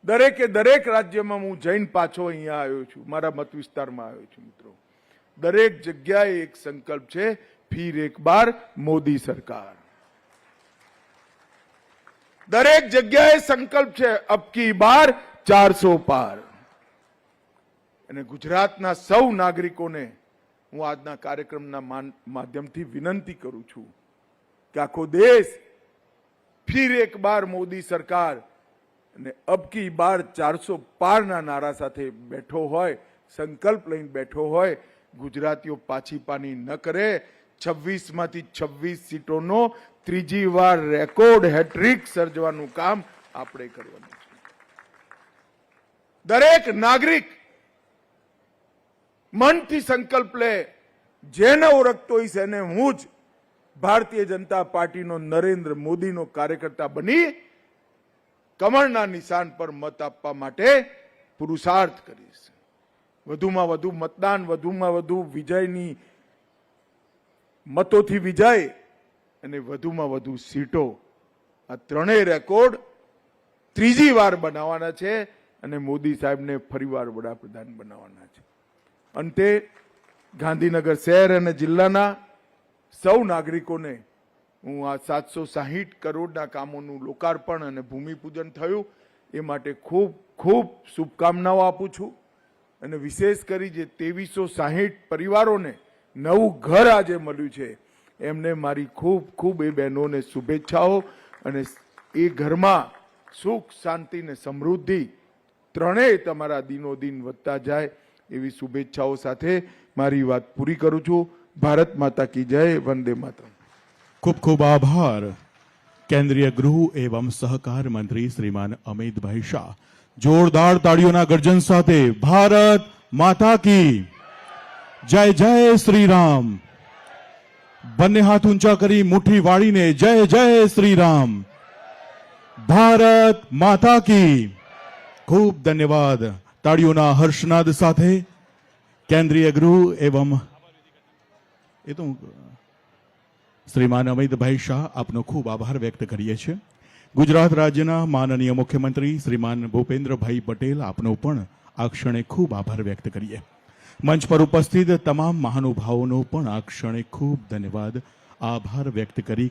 દરેકે દરેક રાજ્યમાં હું જઈને પાછો અહીંયા આવ્યો છું, મારા મત વિસ્તારમાં આવ્યો છું. મિત્રો, દરેક જગ્યાએ એક સંકલ્પ છે, ફિર એક બાર મોદી સરકાર. દરેક જગ્યાએ સંકલ્પ છે, અબ કી બાર 400 પાર. અને ગુજરાતના સૌ નાગરિકોને હું આજના કાર્યક્રમના માધ્યમથી વિનંતી કરું છું કે આખો દેશ ફિર એક બાર મોદી સરકાર અને અબ કી બાર 400 પારના નારા સાથે બેઠો હોય, સંકલ્પ લઈને બેઠો હોય. ગુજરાતીઓ પાછી પાની ન કરે. 26માંથી 26 સીટોનો ત્રીજી વાર રેકોર્ડ હેટ્રિક સર્જવાનું કામ આપણે કરવાનું છે. દરેક નાગરિક મનથી સંકલ્પ લે, જેને ઓળખતો હોય છે એને હું જ ભારતીય જનતા પાર્ટીનો નરેન્દ્ર મોદીનો કાર્યકર્તા બની કમળના નિશાન પર મત આપવા માટે પુરુષાર્થ કરીશ. વધુમાં વધુ મતદાન, વધુમાં વધુ વિજયની મતોથી વિજય અને વધુમાં વધુ સીટો, આ ત્રણેય રેકોર્ડ ત્રીજી વાર બનાવવાના છે અને મોદી સાહેબને ફરીવાર વડાપ્રધાન બનાવવાના છે. અંતે ગાંધીનગર શહેર અને જિલ્લાના સૌ નાગરિકોને હું આ 760 કરોડના કામોનું લોકાર્પણ અને ભૂમિપૂજન થયું એ માટે ખૂબ ખૂબ શુભકામનાઓ આપું છું. અને વિશેષ કરી જે 2360 પરિવારોને નવું ઘર આજે મળ્યું છે એમને મારી ખૂબ ખૂબ એ બહેનોને શુભેચ્છાઓ અને એ ઘરમાં સુખ, શાંતિ ને સમૃદ્ધિ ત્રણેય તમારા દિનોદિન વધતા જાય એવી શુભેચ્છાઓ સાથે મારી વાત પૂરી કરું છું. ભારત માતા કી જય. વંદે માતરમ. ખૂબ ખૂબ આભાર કેન્દ્રીય ગૃહ એવં સહકાર મંત્રી શ્રીમાન અમિતભાઈ શાહ. જોરદાર તાળીઓના ગર્જન સાથે ભારત માતા કી જય. જય શ્રી રામ. બંને હાથ ઊંચા કરી મુઠ્ઠી વાળીને જય જય શ્રી રામ. ભારત માતા કી. ખૂબ ધન્યવાદ. તાળીઓના હર્ષનાદ સાથે કેન્દ્રીય ગૃહ એવં શ્રીમાન અમિતભાઈ શાહ આપનો ખૂબ આભાર વ્યક્ત કરીએ છીએ. ગુજરાત રાજ્યના માનનીય મુખ્યમંત્રી શ્રીમાન ભૂપેન્દ્રભાઈ પટેલ આપનો પણ આ ક્ષણે ખૂબ આભાર વ્યક્ત કરીએ. મંચ પર ઉપસ્થિત તમામ મહાનુભાવોનો પણ આ ક્ષણે ખૂબ ધન્યવાદ, આભાર વ્યક્ત કરી